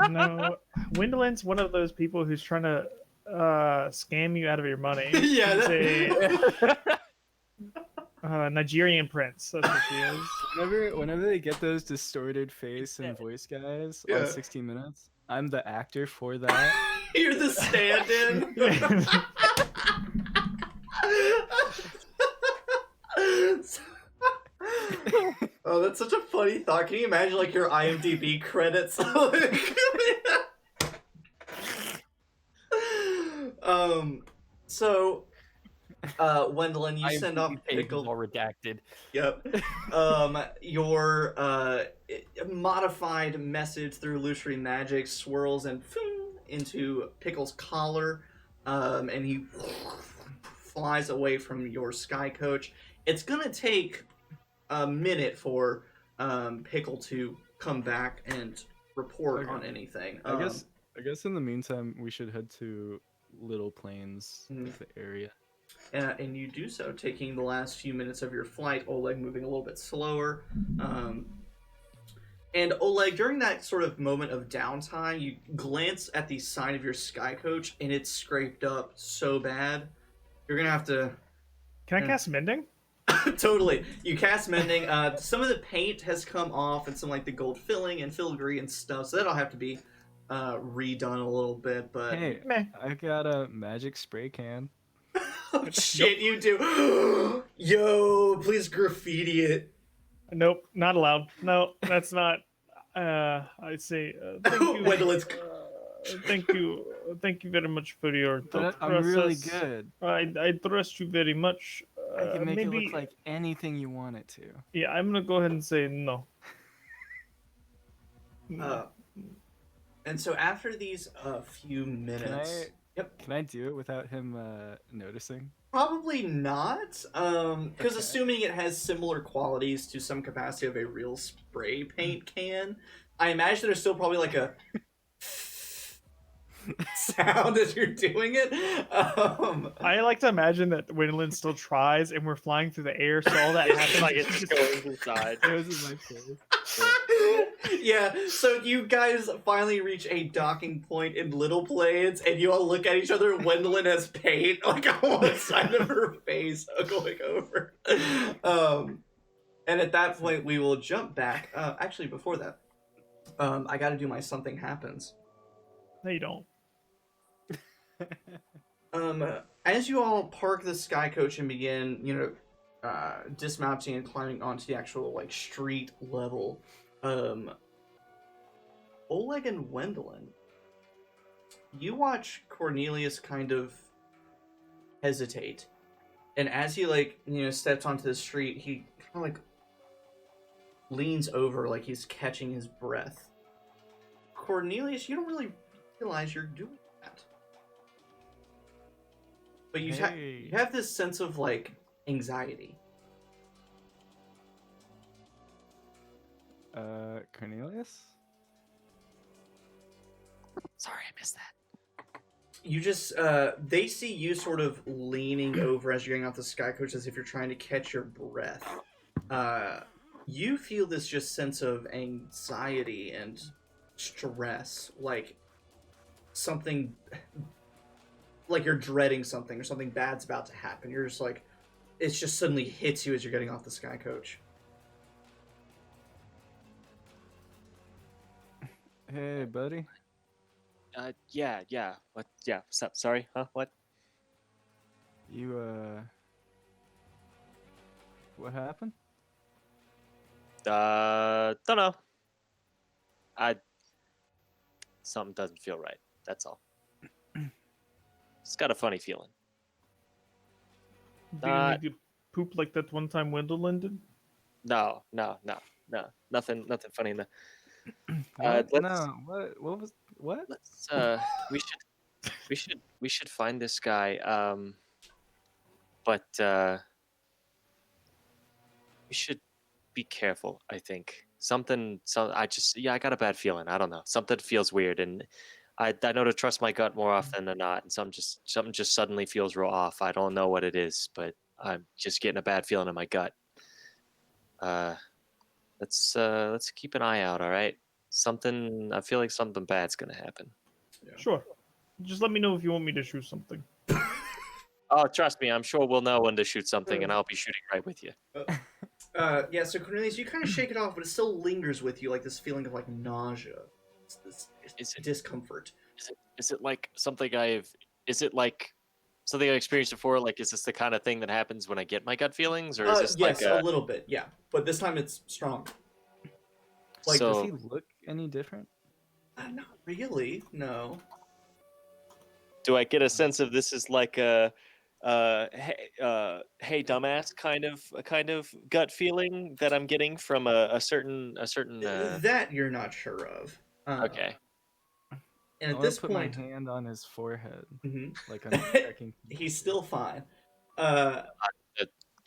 No, Wendelin's one of those people who's trying to scam you out of your money. Yeah, She's that- a Nigerian prince. That's what she is. Whenever they get those distorted face and voice guys Yeah. on 60 Minutes, I'm the actor for that. You're the stand-in. Oh, that's such a funny thought. Can you imagine like your IMDb credits? So Wendelin, you send off Pickle. All redacted. Yep. Your modified message through illusory magic swirls and into Pickle's collar, and he flies away from your sky coach. It's gonna take a minute for Pickle to come back and report on anything. I guess in the meantime we should head to Little Plains, the area. And you do so, taking the last few minutes of your flight. Oleg moving a little bit slower. And Oleg, during that sort of moment of downtime, you glance at the side of your sky coach, and it's scraped up so bad. You're gonna have to. Can I cast Mending? Totally. You cast Mending. Some of the paint has come off, and some like the gold filling and filigree and stuff. So that'll have to be redone a little bit. But Hey, I got a magic spray can. oh, shit, you do. Yo, please graffiti it. Nope, not allowed. No, that's not. I say thank you. Wendelin's. Thank you very much for your thought I'm really process. good. I trust you very much. I can make maybe, it look like anything you want it to. Yeah, I'm gonna go ahead and say no. And so after these few minutes, Can I do it without him noticing? probably not, because assuming it has similar qualities to some capacity of a real spray paint can, I imagine there's still probably like a sound as you're doing it. I like to imagine that Gwendolyn still tries, and we're flying through the air, so all that happens. Like it's just going inside. It was in my face. Yeah, so you guys finally reach a docking point in Little Plains, and you all look at each other. Gwendolyn has paint like on one side of her face going over. And at that point, we will jump back. Actually, before that, I got to do my something happens. No, you don't. As you all park the sky coach and begin, dismounting and climbing onto the actual like street level, Oleg and Wendelin, you watch Cornelius kind of hesitate, and as he steps onto the street, he kind of leans over like he's catching his breath. Cornelius, you don't really realize you're doing that, but you have this sense of anxiety. Cornelius? Sorry, I missed that. You just, they see you sort of leaning over as you're getting off the sky coach as if you're trying to catch your breath. You feel this just sense of anxiety and stress, like something, like you're dreading something or something bad's about to happen. You're just like, it just suddenly hits you as you're getting off the sky coach. Hey, buddy. Yeah. What? Yeah. What's up? Sorry. Huh? What? You, what happened? Don't know. Something doesn't feel right. That's all. It's got a funny feeling. Do you need to poop like that one time Wendelin did? No. Nothing funny in the. What? No. What was? What? Let's. We should find this guy. but we should be careful. I think I got a bad feeling. I don't know. Something feels weird, and I know to trust my gut more often than not. And something just suddenly feels real off. I don't know what it is, but I'm just getting a bad feeling in my gut. Let's keep an eye out. All right. I feel like something bad's gonna happen. Yeah. Sure. Just let me know if you want me to shoot something. Oh, trust me. I'm sure we'll know when to shoot something, and I'll be shooting right with you. Yeah, so Cornelius, you kind of shake it off, but it still lingers with you, like this feeling of like nausea. It's discomfort. Is it like something is it like something I experienced before? Like, is this the kind of thing that happens when I get my gut feelings, or is this yes, like a little bit, yeah. But this time it's strong. Like, Does so? he look any different? Not really, no. Do I get a sense of this is like a hey dumbass kind of gut feeling that I'm getting from a certain That you're not sure of. Okay. And I at wanna this put point, my hand on his forehead, Mhm. like I'm checking. he's still fine. I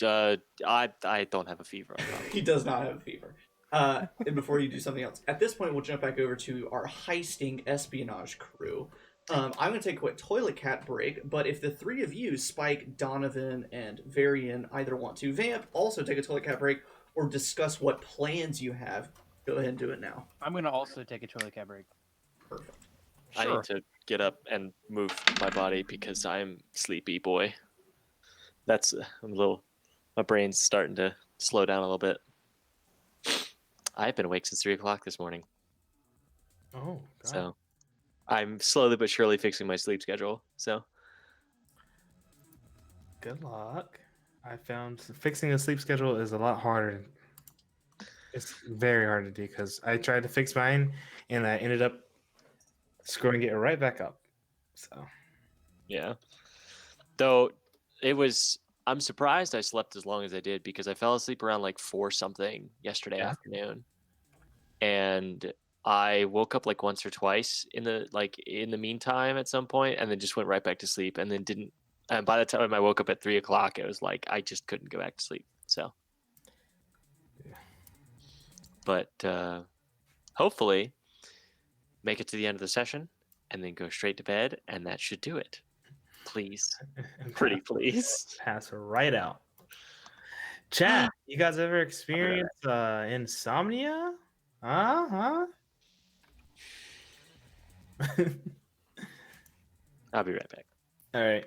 don't have a fever. I promise. He does not have a fever. And before you do something else, at this point, we'll jump back over to our heisting espionage crew. I'm going to take a quick toilet cat break, but if the three of you, Spike, Donovan, and Varian, either want to vamp, also take a toilet cat break, or discuss what plans you have, go ahead and do it now. I'm gonna also take a toilet cat break. Perfect. I need to get up and move my body because I'm sleepy boy. That's my brain's starting to slow down a little bit. I've been awake since 3 o'clock this morning. Oh, God. So I'm slowly but surely fixing my sleep schedule. So Good luck. I found fixing a sleep schedule is a lot harder. It's very hard to do because I tried to fix mine and I ended up screwing it right back up. So yeah. Though I'm surprised I slept as long as I did because I fell asleep around like 4 something yesterday afternoon. And I woke up like once or twice in the meantime at some point, and then just went right back to sleep, and then didn't. And by the time I woke up at 3 o'clock, it was like I just couldn't go back to sleep. So, but hopefully, make it to the end of the session, and then go straight to bed, and that should do it. Please, pretty please, pass right out. Chat, you guys ever experienced insomnia? Huh? I'll be right back. All right.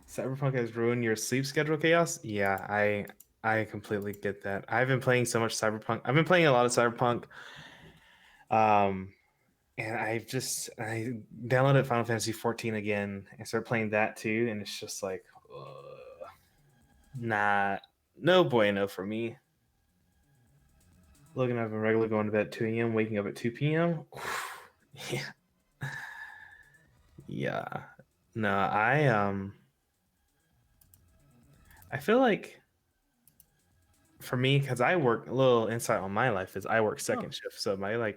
Cyberpunk has ruined your sleep schedule, Chaos? Yeah, I completely get that. I've been playing so much Cyberpunk. I've been playing a lot of Cyberpunk. And I downloaded Final Fantasy 14 again and started playing that too, and it's just like no bueno for me. Logan, I've been regularly going to bed at 2 a.m., waking up at 2 p.m. Yeah. No, I feel like for me, because I work, a little insight on my life is I work second shift, so my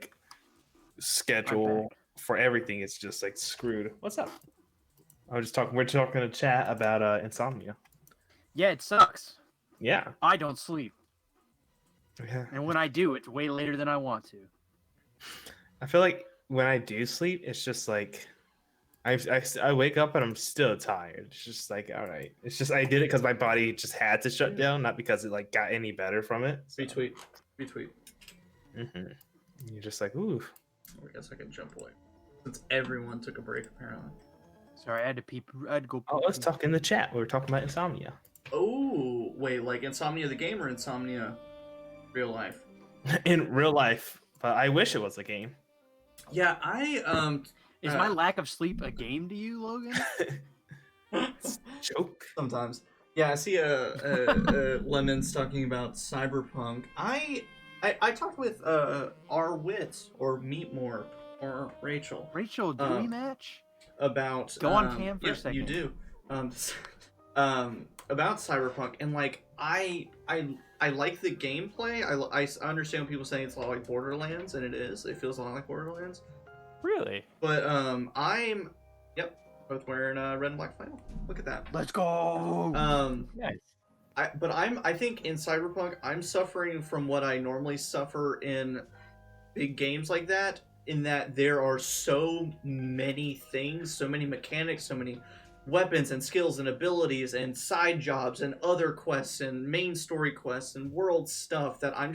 schedule for everything is just like screwed. What's up? We're talking to chat about insomnia. Yeah, it sucks. Yeah. I don't sleep. Yeah. And when I do, it's way later than I want to. I feel like when I do sleep, it's just like I wake up and I'm still tired. It's just like, all right. It's just I did it because my body just had to shut down, not because it like got any better from it. So. Retweet. Mm-hmm. You're just like, ooh. I guess I can jump away since everyone took a break apparently. Sorry, I had to peep. I had to go. Oh, let's talk in the chat. We were talking about insomnia. Oh, wait, like Insomnia the game or Insomnia real life? In real life, but I wish it was a game. Yeah, Is my lack of sleep a game to you, Logan? Joke. Sometimes. Yeah, I see Lemons talking about Cyberpunk. I talked with our wits or Meatmore or Rachel. Rachel, do we match? About go on cam for a second. You do. About Cyberpunk, and like I like the gameplay. I understand when people saying it's a lot like Borderlands, and it is. It feels a lot like Borderlands. Really? But Both wearing red and black flannel. Look at that. Let's go. Nice. I think in Cyberpunk, I'm suffering from what I normally suffer in big games like that, in that there are so many things, so many mechanics, so many weapons and skills and abilities and side jobs and other quests and main story quests and world stuff that I'm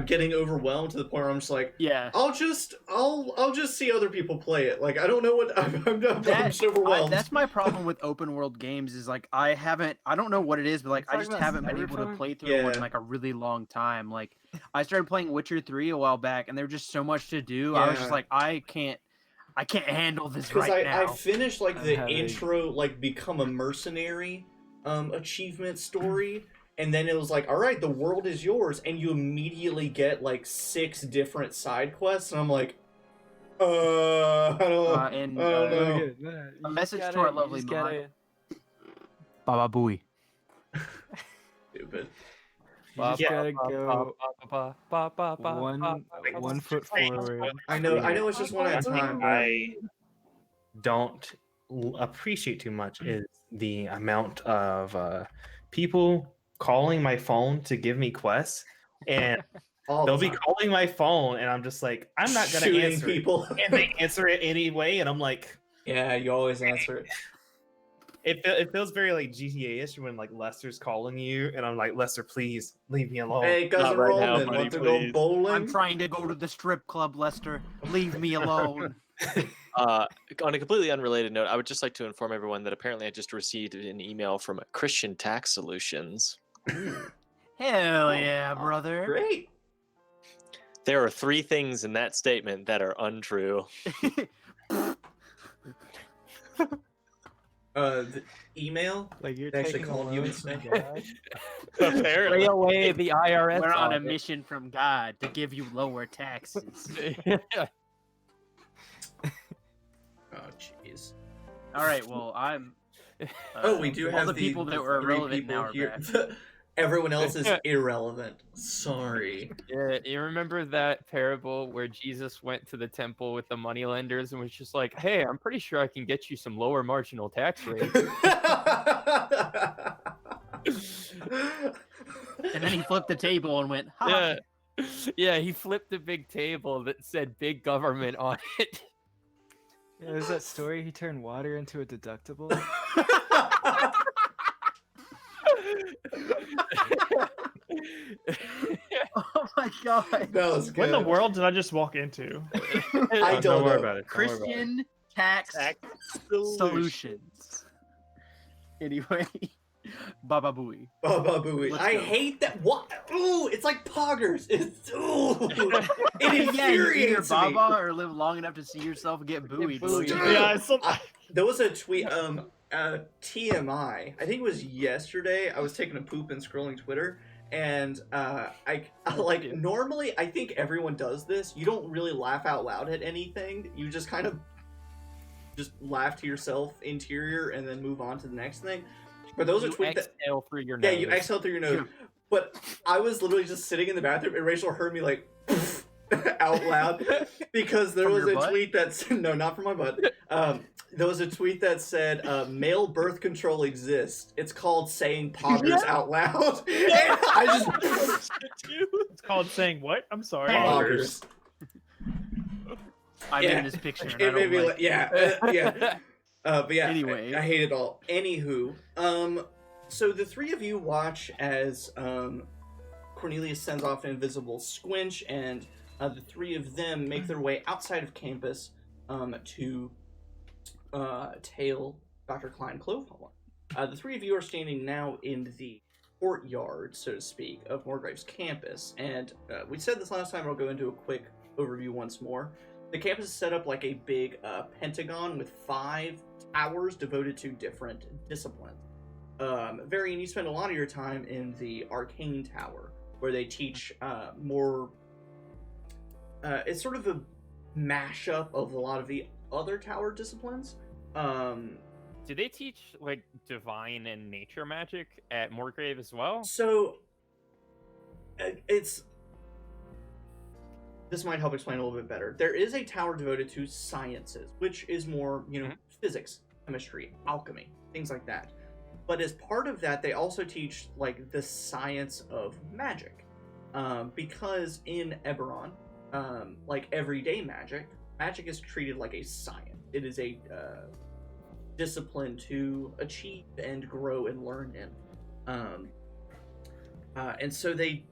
getting overwhelmed to the point where I'm just like, Yeah. I'll just see other people play it. Like, I don't know what I'm just overwhelmed. That's my problem with open world games is like I don't know what it is, but like I Talking just about haven't been able to Cyberpunk? play through one in Yeah. like a really long time. Like I started playing Witcher 3 a while back and there was just so much to do. I was just Yeah. like I can't handle this Because right I now. finished like I'm the having- intro, like become a mercenary achievement story, and then it was like, all right, the world is yours, and you immediately get like 6 different side quests, and I'm like, I don't And know. a message to our lovely mod. Baba Booey. Stupid. You just gotta go One one foot forward. I know it's just one at a time. But... I don't appreciate too much is the amount of people calling my phone to give me quests, and all they'll the be time. calling my phone, and I'm just like, I'm not gonna Shooting answer people. it. And they answer it anyway, and I'm like, Yeah, you always answer it. it feels very like GTA-ish when like Lester's calling you, and I'm like, Lester, please leave me alone. Hey, cousin right now, Roman, buddy, want to please. go bowling? I'm trying to go to the strip club, Lester. Leave me alone. On a completely unrelated note, I would just like to inform everyone that apparently I just received an email from Christian Tax Solutions. Hell yeah, brother. Great. There are 3 things in that statement that are untrue. The email. Like you're They actually taking called you loans instead. from God. Apparently. Lay away the IRS. We're on a audit. mission from God to give you lower taxes. Oh, jeez. All right, well, I'm. Oh, we do all have the people that were 3 irrelevant people now are here. back. Everyone else is irrelevant. Sorry. Yeah, you remember that parable where Jesus went to the temple with the moneylenders and was just like, "Hey, I'm pretty sure I can get you some lower marginal tax rate." And then he flipped the table and went, ha. Yeah, he flipped a big table that said "big government" on it. Yeah, there's that story he turned water into a deductible. Oh my god. That was What in the good. world did I just walk into? I Don't don't worry know. about it. Don't worry about it. Christian Tax Solutions. Anyway, Baba Booey. Baba Booey. Let's I go. hate that. What? Ooh, it's like poggers. It's it Yeah, you either infuriates me. Baba or live long enough to see yourself get buoyed. buoyed. Yeah, it's some... There was a tweet. TMI. I think it was yesterday. I was taking a poop and scrolling Twitter, and I like normally. I think everyone does this. You don't really laugh out loud at anything. You just kind of just laugh to yourself interior and then move on to the next thing. But those are You tweets that exhale through your yeah, nose. you exhale through your nose. But I was literally just sitting in the bathroom and Rachel heard me like out loud because there From was your a butt? tweet that's no, not from my butt. There was a tweet that said male birth control exists. It's called saying poggers out loud. And I just It's called saying what? I'm sorry. poggers. I'm Yeah. in this picture. And It I made don't me like like yeah. But yeah, Anyway. I hate it all. Anywho, so the 3 of you watch as Cornelius sends off an invisible squinch, and the 3 of them make their way outside of campus to tail Dr. Klein Clovehall. The 3 of you are standing now in the courtyard, so to speak, of Morgrave's campus, and we said this last time. I'll go into a quick overview once more. The campus is set up like a big pentagon with 5 towers devoted to different disciplines. Varian, you spend a lot of your time in the Arcane Tower, where they teach more... it's sort of a mashup of a lot of the other tower disciplines. Do they teach like divine and nature magic at Morgrave as well? So, it's... This might help explain a little bit better. There is a tower devoted to sciences, which is more, physics. chemistry, alchemy, things like that. But as part of that, they also teach like the science of magic, because in Eberron, like everyday magic is treated like a science. It is a discipline to achieve and grow and learn in. And so they,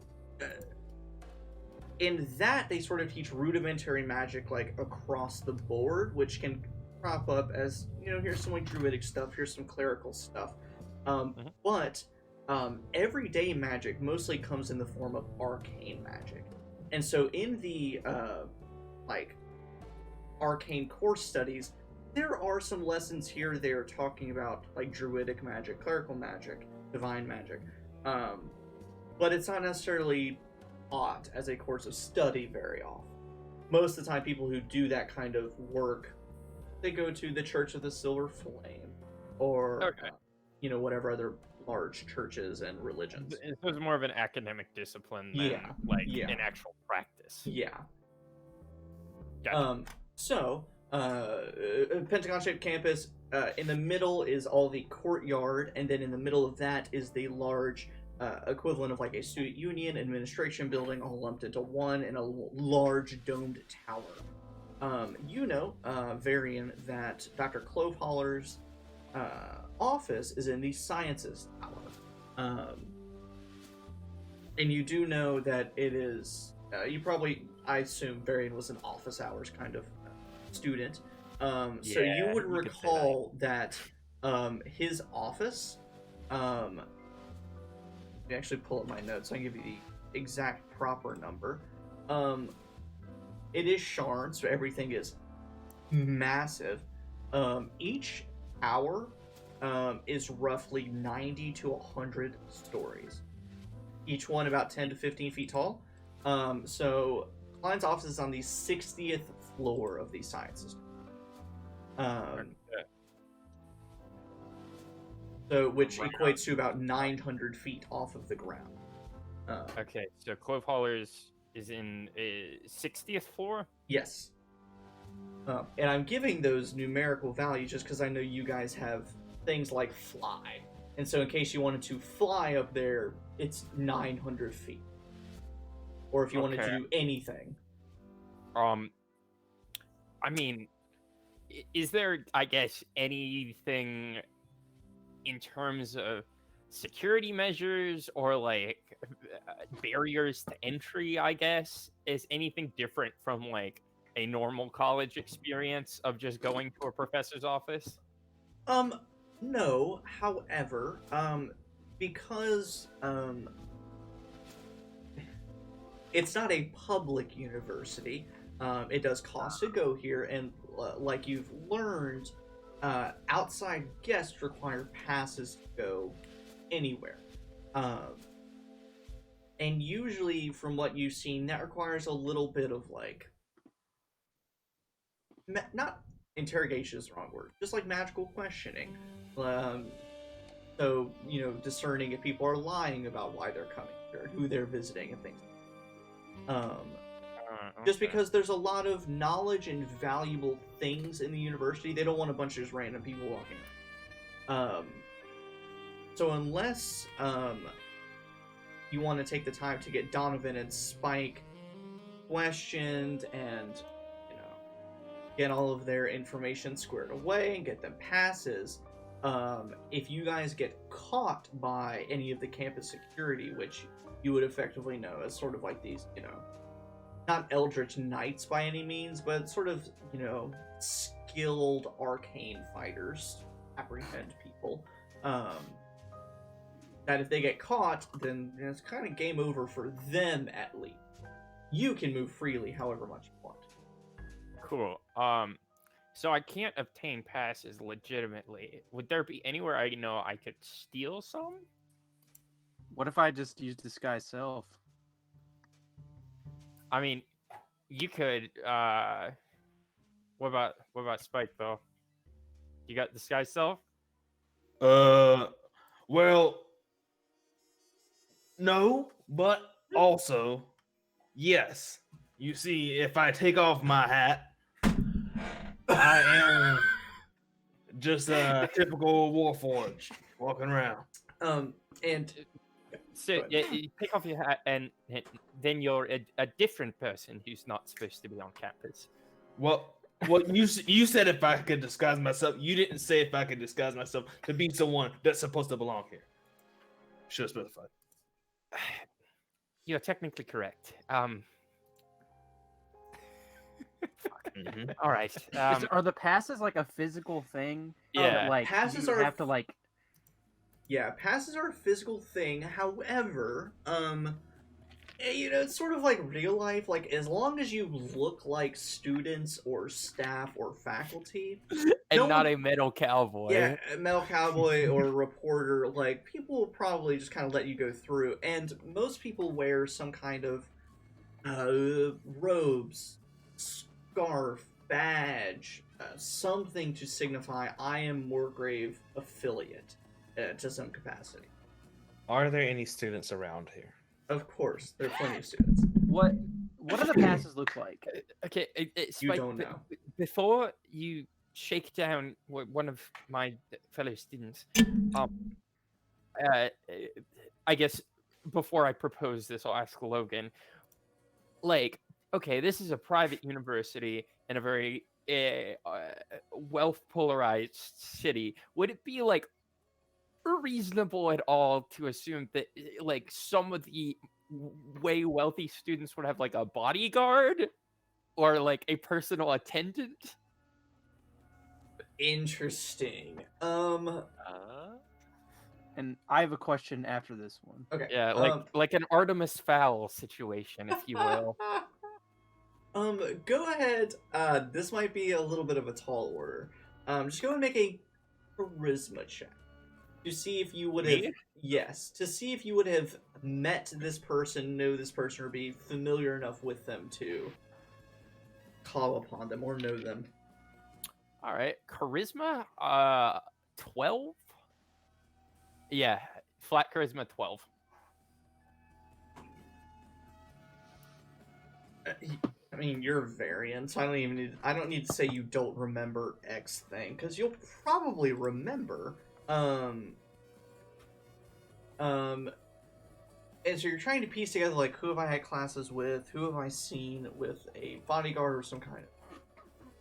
in that, they sort of teach rudimentary magic like across the board, which can crop up as, you know, here's some like druidic stuff, here's some clerical stuff. But everyday magic mostly comes in the form of arcane magic. And so in the like arcane course studies, there are some lessons here or there talking about like druidic magic, clerical magic, divine magic. But it's not necessarily taught as a course of study very often. Most of the time, people who do that kind of work, they go to the Church of the Silver Flame, or you know, whatever other large churches and religions. It was more of an academic discipline than an actual practice. Yeah. Gotcha. So, Pentagon-shaped campus, in the middle is all the courtyard, and then in the middle of that is the large equivalent of like a student union administration building, all lumped into one in a large domed tower. You know, Varian, that Dr. Clovehaller's office is in the sciences tower. And you do know that it is, I assume Varian was an office hours kind of student. So you would recall that his office, let me actually pull up my notes so I can give you the exact proper number. It is Sharn, so everything is massive. Each tower is roughly 90 to 100 stories. Each one about 10 to 15 feet tall. So Klein's office is on the 60th floor of these sciences. So, which equates to about 900 feet off of the ground. Okay, so Clovehaller's is in 60th floor? Yes. And I'm giving those numerical values just because I know you guys have things like fly. And so in case you wanted to fly up there, it's 900 feet. Or if you wanted to do anything. I mean, is there, I guess, anything in terms of security measures or like barriers to entry, I guess? Is anything different from like a normal college experience of just going to a professor's office? No. However, because it's not a public university, it does cost to go here, and like you've learned, outside guests require passes to go anywhere. And usually, from what you've seen, that requires a little bit of like, not interrogation is the wrong word, just like magical questioning. So, you know, discerning if people are lying about why they're coming here, who they're visiting, and things. Just because there's a lot of knowledge and valuable things in the university, they don't want a bunch of just random people walking around. So unless you want to take the time to get Donovan and Spike questioned and, you know, get all of their information squared away and get them passes, if you guys get caught by any of the campus security, which you would effectively know as sort of like these, you know, not Eldritch Knights by any means, but sort of, you know, skilled arcane fighters apprehend people. That if they get caught, then it's kind of game over for them at least. You can move freely however much you want. Cool. So I can't obtain passes legitimately. Would there be anywhere I know I could steal some? What if I just use disguise self? I mean, you could. What about Spike though? You got disguise self? Well, no, but also yes. You see, if I take off my hat, I am Just a typical Warforged walking around. And So Go ahead. you take off your hat, and then you're a different person who's not supposed to be on campus. Well, you said if I could disguise myself. You didn't say if I could disguise myself to be someone that's supposed to belong here. Should have specified. You're technically correct. Mhm. All right. Are the passes like a physical thing? Yeah. That, like Passes you are- have to like. yeah, passes are a physical thing. However, it's sort of like real life. Like, as long as you look like students or staff or faculty, and no not one- a metal cowboy. yeah, a metal cowboy or a reporter, like, people will probably just kind of let you go through. And most people wear some kind of robes, scarf, badge, something to signify I am Morgrave affiliate to some capacity. Are there any students around here? Of course, there are plenty of students. What do the passes look like? Okay, You Spike, don't know. Before you shake down one of my fellow students, I guess before I propose this, I'll ask Logan. Like, okay, this is a private university in a very wealth polarized city. Would it be like reasonable at all to assume that like some of the way wealthy students would have like a bodyguard or like a personal attendant? Interesting. And I have a question after this one. Okay. Yeah, like an Artemis Fowl situation, if you will. Go ahead. This might be a little bit of a tall order. Just go and make a charisma check to see if you would have. Me? Yes, to see if you would have met this person, know this person, or be familiar enough with them to call upon them or know them. All right, charisma, 12. Yeah, flat charisma 12. I mean, you're a variant, so I don't need to say you don't remember X thing, because you'll probably remember. And so you're trying to piece together, like, who have I had classes with, who have I seen with a bodyguard or some kind of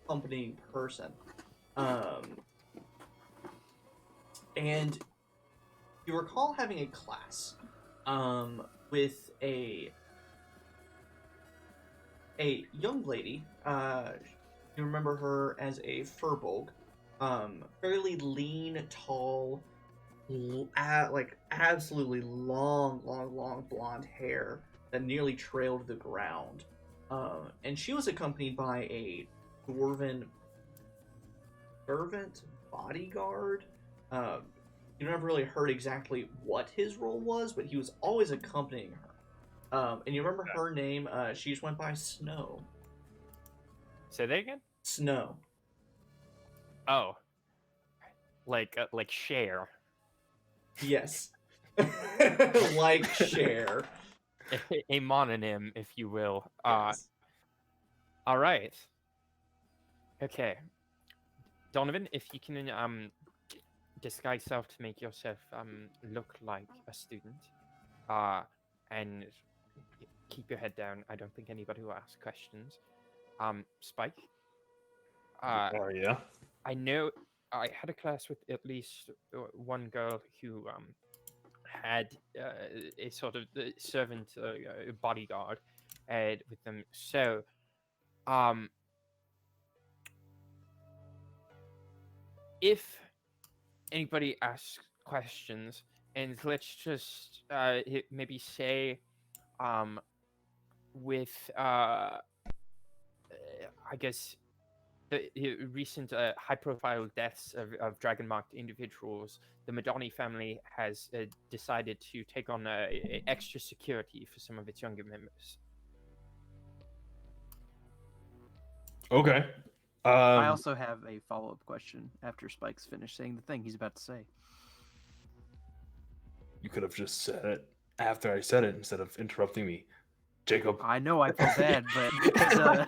accompanying person. And you recall having a class, with a young lady. You remember her as a furbolg, fairly lean, tall, like absolutely long blonde hair that nearly trailed the ground. And she was accompanied by a dwarven servant bodyguard. You never really heard exactly what his role was, but he was always accompanying her. And you remember her name? She just went by Snow. Say that again? Snow. Oh, like Cher. Yes. Like Cher. A mononym, if you will. Yes. All right. Okay, Donovan, if you can disguise yourself to make yourself look like a student, and keep your head down. I don't think anybody will ask questions. Spike. Oh yeah. I know I had a class with at least one girl who had a sort of servant bodyguard with them. So, if anybody asks questions, and let's just maybe say, with I guess the recent high-profile deaths of dragon-marked individuals, the Madani family has decided to take on extra security for some of its younger members. Okay. I also have a follow-up question after Spike's finished saying the thing he's about to say. You could have just said it after I said it instead of interrupting me, Jacob. I know I feel bad, but because,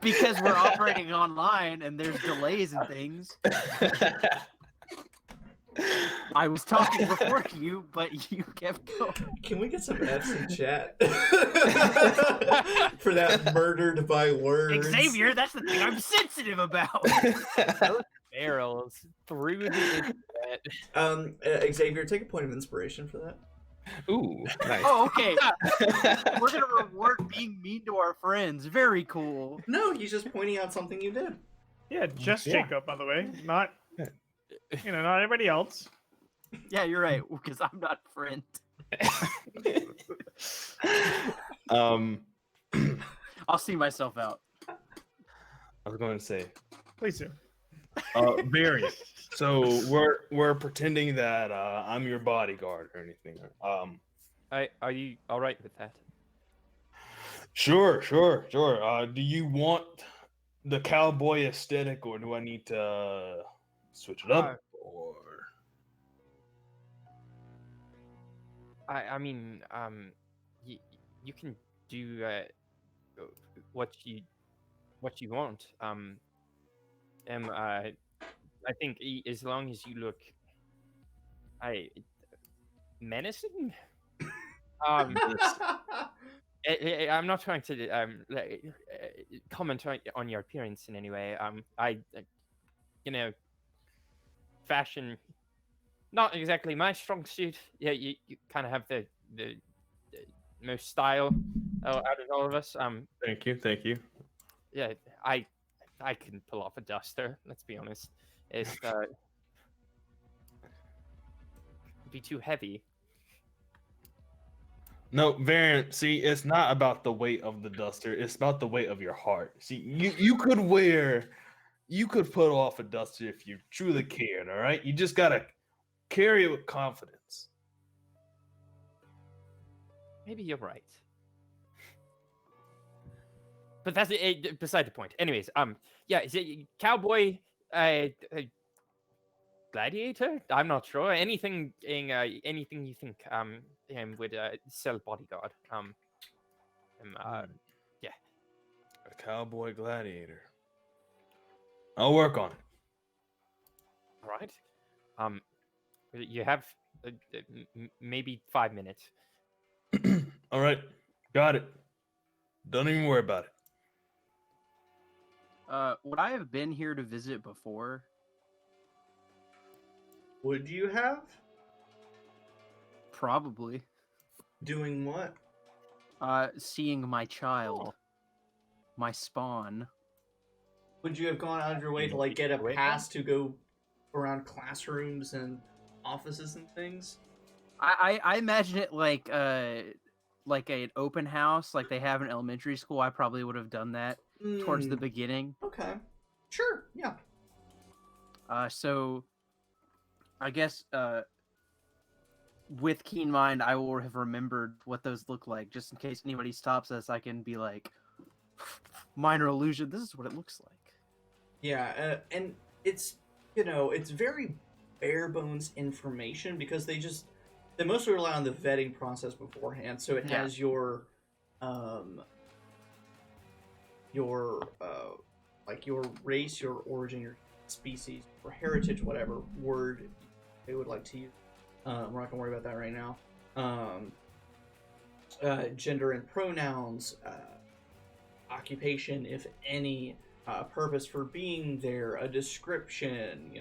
Because we're operating online and there's delays and things. I was talking before you, but you kept going. Can we get some F's in chat for that murdered by words? Xavier, that's the thing I'm sensitive about. Barrels through the internet. Xavier, take a point of inspiration for that. Ooh, nice. Oh, okay. We're gonna reward being mean to our friends. Very cool. No, he's just pointing out something you did. Yeah, just Yeah. Jacob, by the way. Not, not everybody else. Yeah, you're right, because I'm not a friend. I'll see myself out. I was going to say, Please do. Barry. So we're pretending that I'm your bodyguard or anything. Are you all right with that? Sure. Do you want the cowboy aesthetic, or do I need to switch it up? Or I mean, you can do what you want. I think as long as you look, menacing. I'm not trying to comment on your appearance in any way. Fashion, not exactly my strong suit. Yeah, you kind of have the most style out of all of us. thank you. Yeah, I can pull off a duster. Let's be honest. It's be too heavy. No, Variant, see, it's not about the weight of the duster, it's about the weight of your heart. See, you could put off a duster if you truly cared, all right? You just gotta carry it with confidence. Maybe you're right. But that's beside the point. Anyways, yeah, is it cowboy, gladiator? I'm not sure. Anything you think would sell bodyguard. Yeah. A cowboy gladiator. I'll work on it. All right. You have maybe 5 minutes. All right, got it. Don't even worry about it. Would I have been here to visit before? Would you have? Probably. Doing what? Seeing my child. My spawn. Would you have gone out of your way to like get a pass to go around classrooms and offices and things? I imagine it like an open house like they have in elementary school. I probably would have done that towards the beginning. Okay. Sure, yeah. So I guess with keen mind I will have remembered what those look like, just in case anybody stops us. I can be like, minor illusion, this is what it looks like. Yeah, and it's, it's very bare bones information because they mostly rely on the vetting process beforehand. So it has your like your race, your origin, your species, or heritage, whatever word they would like to use. We're not gonna worry about that right now. Gender and pronouns, occupation, if any, purpose for being there, a description,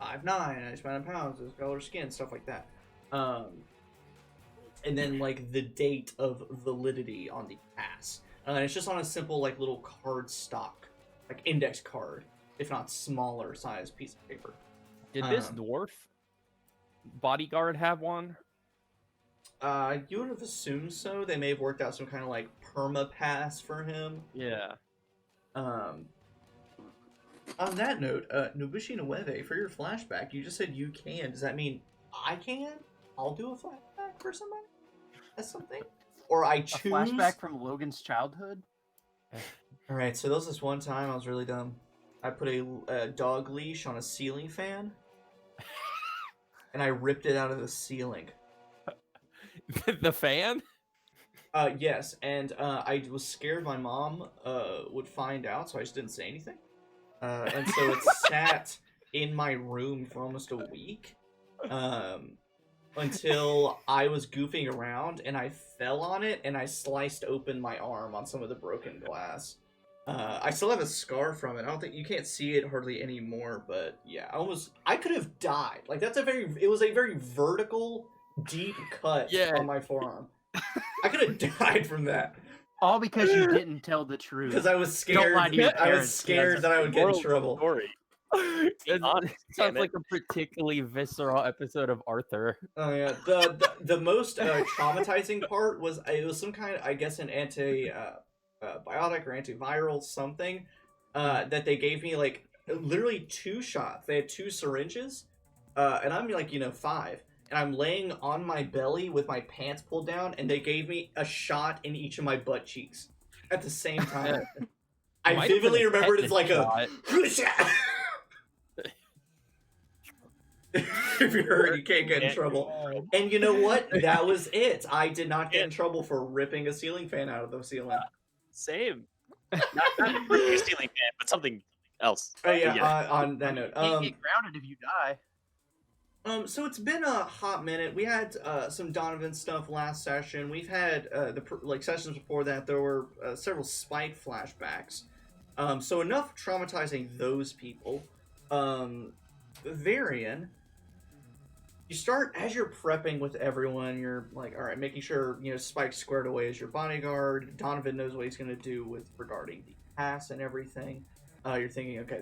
5'9", 95 pounds, this color skin, stuff like that. And then like the date of validity on the pass. And it's just on a simple like little card stock, like index card, if not smaller size piece of paper. Did this dwarf bodyguard have one? You would have assumed so. They may have worked out some kind of like perma pass for him. Yeah. On that note, Nobushi Nueve, for your flashback, you just said you can. Does that mean I can? I'll do a flashback for somebody? That's something? Or I choose? A flashback from Logan's childhood? Alright, so there was this one time I was really dumb. I put a dog leash on a ceiling fan, and I ripped it out of the ceiling. The fan? Yes, and I was scared my mom would find out, so I just didn't say anything. And so it sat in my room for almost a week, until I was goofing around and I fell on it and I sliced open my arm on some of the broken glass. I still have a scar from it. I don't think you can't see it hardly anymore, but yeah, I could have died. Like it was a very vertical, deep cut on my forearm. I could have died from that. All because you didn't tell the truth. Because I was scared. I was scared that I would get in trouble. Story. It sounds like a particularly visceral episode of Arthur. Oh yeah, the most traumatizing part was it was some kind of, I guess, an antibiotic or antiviral something that they gave me, like literally 2 shots. They had 2 syringes, and I'm like 5, and I'm laying on my belly with my pants pulled down, and they gave me a shot in each of my butt cheeks at the same time. I vividly remember it's like a. If you're hurt, you can't get in trouble. And you know what? That was it. I did not get in trouble for ripping a ceiling fan out of the ceiling. Same. Not ripping a ceiling fan, but something else. Oh yeah. On that note, you can't get grounded if you die. So it's been a hot minute. We had some Donovan stuff last session. We've had sessions before that. There were several Spike flashbacks. So enough traumatizing those people. Varian, you start as you're prepping with everyone. You're like, all right, making sure Spike's squared away as your bodyguard. Donovan knows what he's going to do regarding the pass and everything. You're thinking, okay,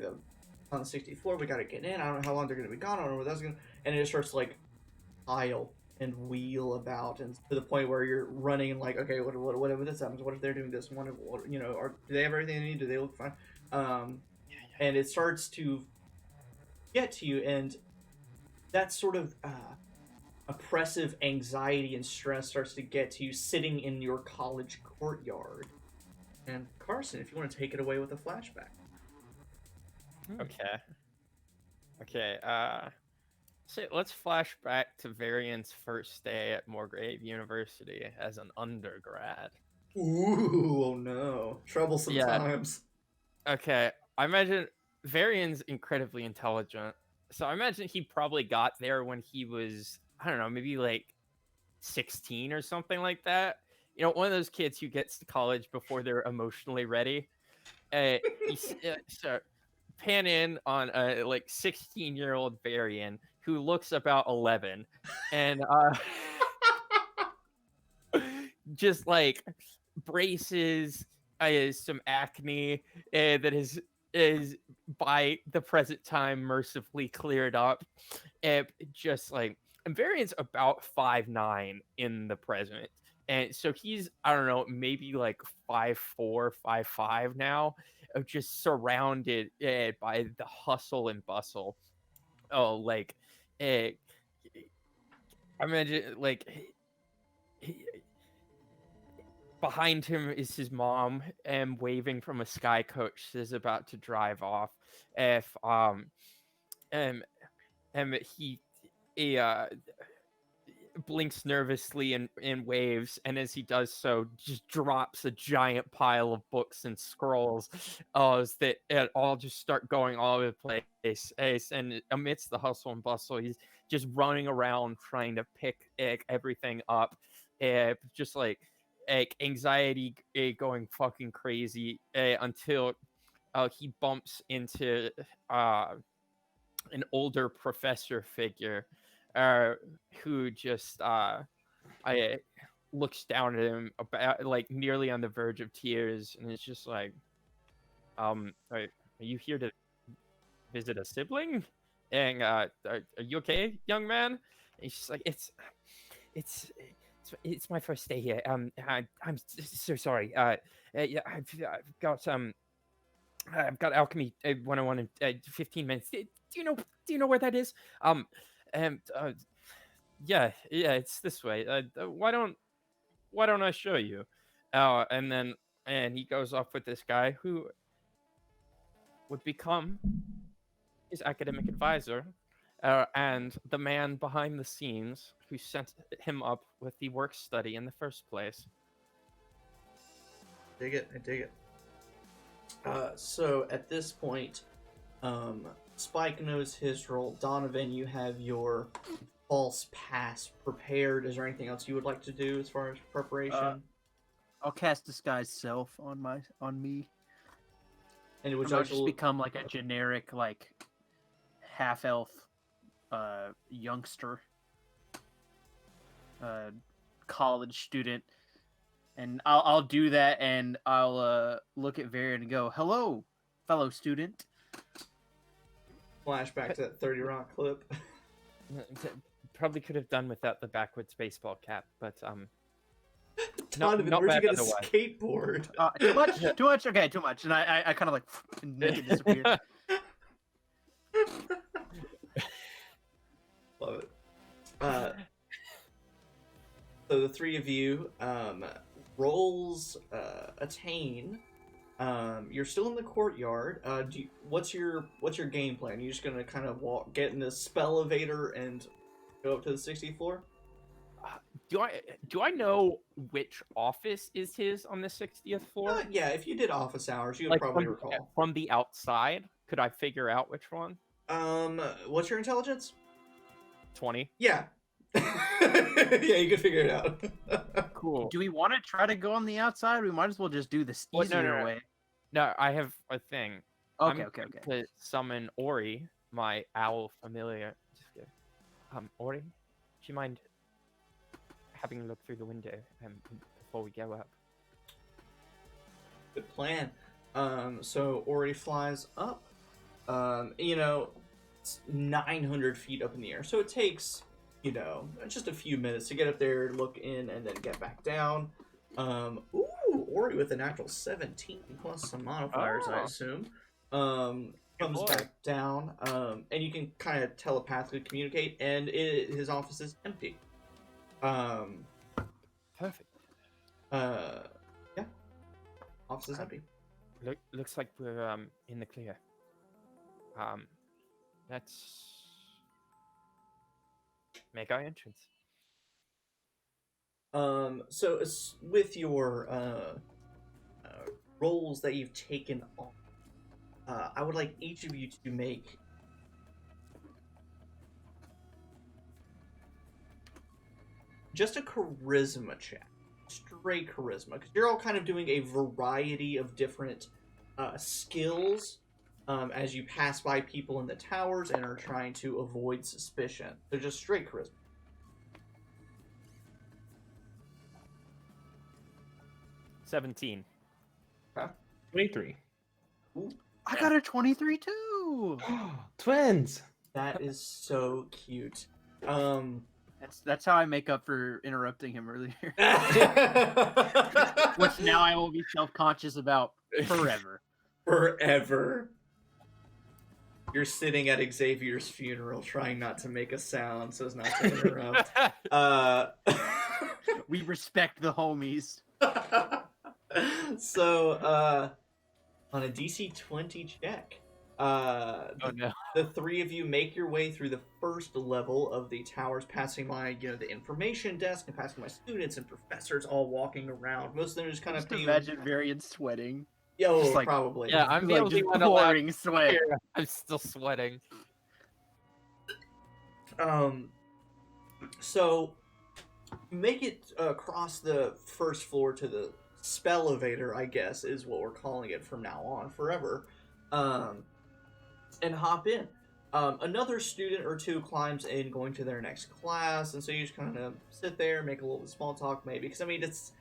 on the 60th floor, we got to get in. I don't know how long they're going to be gone. I don't know what that's going to... And it starts to, like, pile and wheel about, and to the point where you're running and like, okay, what if this happens? What if they're doing this? What do they have everything they need? Do they look fine? And it starts to get to you, and that sort of oppressive anxiety and stress starts to get to you sitting in your college courtyard. And Carson, if you want to take it away with a flashback. Okay. So let's flash back to Varian's first day at Morgrave University as an undergrad. Ooh, oh no. Troublesome times. Okay, I imagine Varian's incredibly intelligent. So I imagine he probably got there when he was, I don't know, maybe like 16 or something like that. One of those kids who gets to college before they're emotionally ready. So pan in on a 16-year-old Varian who looks about 11, and just like braces, some acne that is by the present time mercifully cleared up, and Varian's about 5'9" in the present. And so he's, I don't know, maybe like 5'4", 5'5" now, of just surrounded by the hustle and bustle. I imagine behind him is his mom, and waving from a sky coach is about to drive off. He blinks nervously and waves, and as he does so, just drops a giant pile of books and scrolls that all just start going all over the place. And amidst the hustle and bustle, he's just running around trying to pick everything up, just like anxiety going fucking crazy, until he bumps into an older professor figure who just looks down at him, about nearly on the verge of tears, and it's just like, are you here to visit a sibling? And are you okay, young man? And he's just like, it's my first day here. I'm so sorry. Yeah, I've got alchemy 101 in 15 minutes. Do you know where that is? Yeah, it's this way. Why don't I show you? And he goes off with this guy who would become his academic advisor, and the man behind the scenes who sent him up with the work study in the first place. Dig it. I dig it. So at this point, Spike knows his role. Donovan, you have your false pass prepared. Is there anything else you would like to do as far as preparation? I'll cast disguise self on me. And would And you I'll like just to become like a generic like half elf youngster, college student, and I'll do that, and I'll look at Varian and go, "Hello, fellow student." flashback to that 30 Rock clip? Probably could have done without the backwards baseball cap, but Donovan, not where'd you bad get a otherwise. skateboard? Too much, too much. Okay, too much, and I kind of like make it disappear. Love it. So the three of you, rolls attain. You're still in the courtyard. What's your game plan? You just gonna kind of get in the spell elevator and go up to the 60th floor? Do I know which office is his on the 60th floor? Yeah, if you did office hours, you would Like probably from, recall. from the outside, could I figure out which one? What's your intelligence? 20. Yeah. Yeah, you can figure it out. Cool. Do we want to try to go on the outside? We might as well just do this Well, easier no. way. No, I have a thing. Okay, I'm okay. going to summon Ori, my owl familiar. Ori, do you mind having a look through the window before we go up? Good plan. So Ori flies up. It's 900 feet up in the air, so it takes, just a few minutes to get up there, look in, and then get back down. Ori with a natural 17 plus some modifiers, I assume. Comes back down, and you can kind of telepathically communicate, and his office is empty. Perfect. Yeah. Office is empty. Looks like we're in the clear. Let's make our entrance. So with your roles that you've taken on, I would like each of you to make just a charisma check. Straight charisma, because you're all kind of doing a variety of different skills as you pass by people in the towers and are trying to avoid suspicion. So just straight charisma. 17. 23. Ooh, I got a 23 too. Twins. that is so cute. That's how I make up for interrupting him earlier. Which now I will be self-conscious about forever. Forever. You're sitting at Xavier's funeral trying not to make a sound so as not to interrupt. We respect the homies. So, on a DC 20 check, Oh no. the three of you make your way through the first level of the towers, passing by, the information desk and passing by students and professors all walking around. Most of them just kind of Just imagine Varian sweating. Yo, just like- probably. Yeah, I'm the Like only just one allowed pouring sweat. here. I'm still sweating. So you make it across the first floor to the spell elevator, I guess, is what we're calling it from now on, forever. And hop in. Another student or two climbs in, going to their next class, and so you just kind of sit there, make a little bit of small talk, maybe, because it's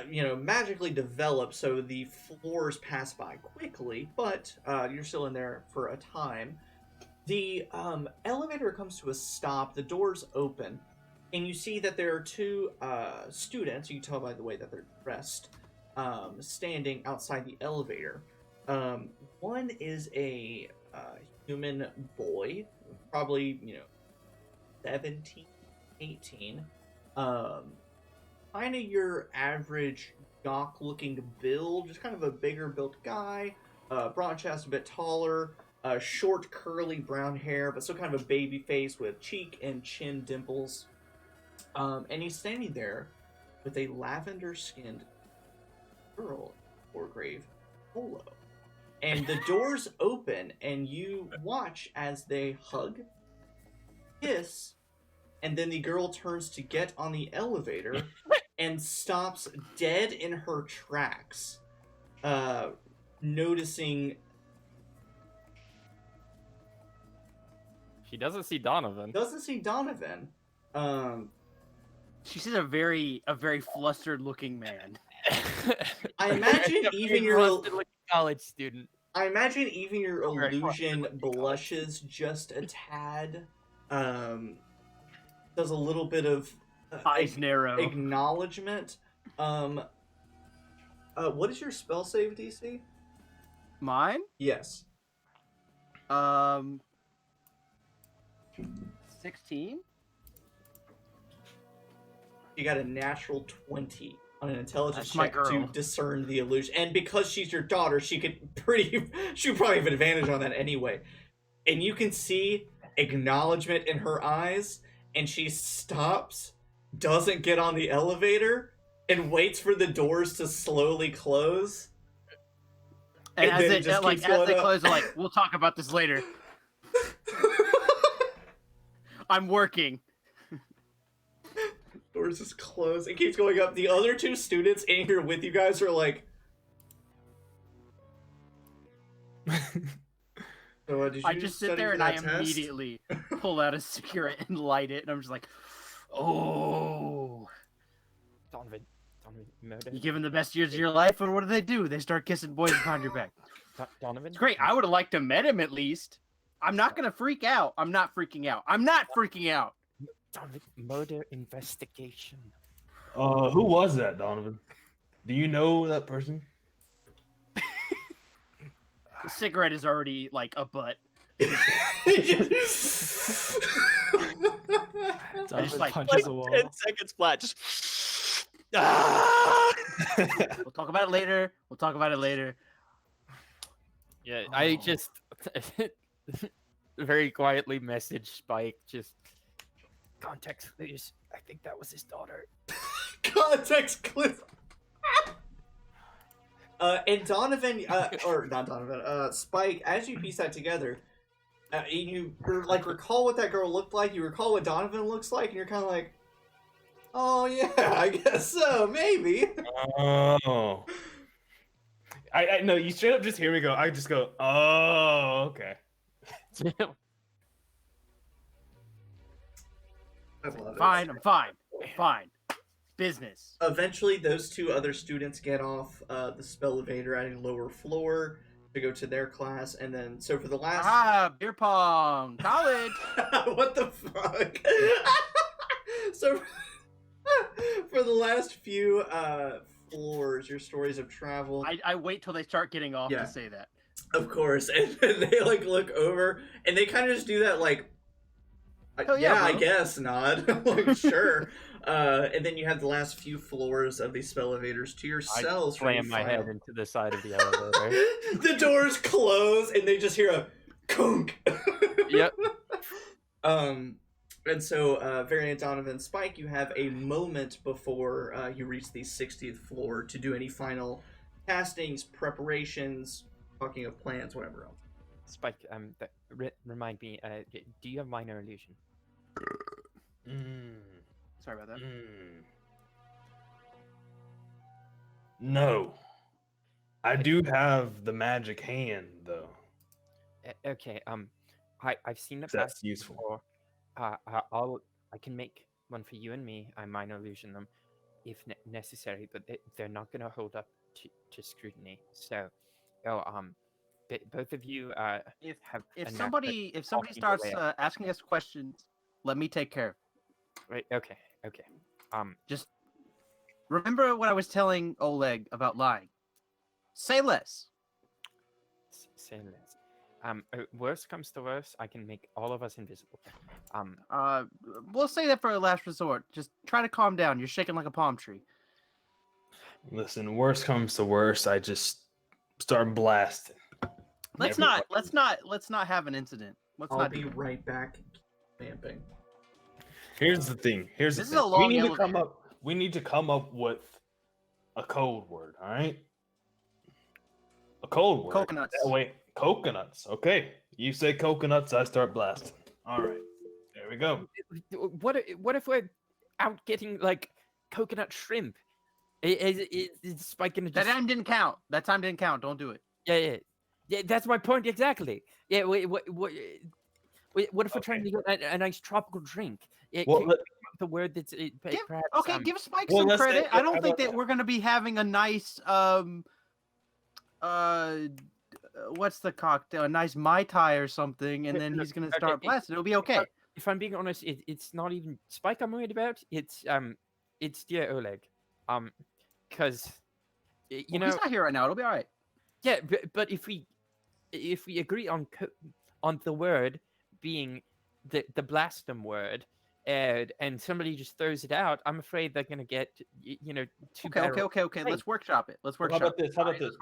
magically developed, so the floors pass by quickly, but you're still in there for a time. The elevator comes to a stop, the doors open, and you see that there are two students, you can tell by the way that they're dressed, standing outside the elevator. One is a human boy, probably, 17, 18. Kind of your average jock-looking build, just kind of a bigger built guy, broad chest, a bit taller, short curly brown hair, but still kind of a baby face with cheek and chin dimples. And he's standing there with a lavender-skinned girl, Morgrave Polo. And the doors open, and you watch as they hug, kiss, and then the girl turns to get on the elevator and stops dead in her tracks, noticing. She doesn't see Donovan. She sees a very flustered looking man. I imagine even your college student. I imagine even your illusion blushes just a tad. Does a little bit of eyes narrow acknowledgement. What is your spell save DC? Mine? Yes. 16. You got a natural 20 on an intelligence That's my check girl. to discern the illusion, and because she's your daughter, she would probably have an advantage on that anyway. And you can see acknowledgement in her eyes, and she stops, doesn't get on the elevator, and waits for the doors to slowly close. And as then they close, they're like, we'll talk about this later. I'm working. Doors just close. It keeps going up. The other two students in here with you guys are like. So, did you I just sit there and I immediately pull out a cigarette and light it, and I'm just like, oh. Donovan, murder. You give them the best years of your life, and what do? They start kissing boys behind your back. Donovan? It's great. I would have liked to met him at least. I'm not gonna freak out. I'm not freaking out. Donovan, murder investigation. Who was that, Donovan? Do you know that person? The cigarette is already like a butt. Donovan just, like, punches a wall. 10 seconds flat. Just. We'll talk about it later. Yeah, Oh. I just very quietly messaged Spike, just context please. I think that was his daughter. Context clues. And Donovan, or not Donovan, Spike, as you piece that together, you recall what that girl looked like, you recall what Donovan looks like, and you're kind of like, oh yeah, I guess so, maybe. Oh. I no, you straight up just hear me go. I just go, oh, okay. I love it. Fine. I'm fine. Business. Eventually, those two other students get off the spell-evader at a lower floor to go to their class, and then so for the last beer pong, college. what the fuck? So for the last few floors, your stories of travel. I wait till they start getting off Yeah. to say that. Of course, and they like look over, and they kind of just do that like. Hell yeah, I bro. guess not. Like, sure. And then you have the last few floors of these spell elevators to yourselves. I slam my head into the side of the elevator. The doors close, and they just hear a kunk. Yep. And so, Variant Donovan Spike, you have a moment before you reach the 60th floor to do any final castings, preparations, talking of plans, whatever else. Spike, remind me, do you have minor illusion? Sorry about that. No. I do have the magic hand, though. Okay, I've seen the That's past useful. before. I can make one for you and me. I minor illusion them if necessary, but they're not gonna hold up to scrutiny. So, both of you If somebody starts asking us questions, let me take care of it. Right. Okay. Just remember what I was telling Oleg about lying. Say less. Say less. Worst comes to worst, I can make all of us invisible. We'll say that for a last resort. Just try to calm down. You're shaking like a palm tree. Listen, worst comes to worst, I just start blasting. Let's not have an incident. I'll be right back. Vamping. Here's the thing. This is a long we need elevator. to come up with a code word, all right? A cold word. Coconuts. That way, coconuts. Okay. You say coconuts, I start blasting. All right. There we go. What if we're out getting like coconut shrimp? Is Spike gonna That just? time didn't count. That time didn't count. Don't do it. Yeah. That's my point exactly. Yeah. What if we're trying to get a nice tropical drink? Well, The word that's perhaps. Give Spike well, some let's say- credit. I don't how think about that we're gonna be having a nice what's the cocktail? A nice Mai Tai or something, and then he's gonna start blasting. It'll be okay. If I'm being honest, it's not even Spike I'm worried about. It's dear Oleg, because you know he's not here right now. It'll be all right. yeah, but if we agree on the word being the blasphemy word, and somebody just throws it out, I'm afraid they're gonna get too Okay. Let's workshop it. Let's workshop. How about this? How about this?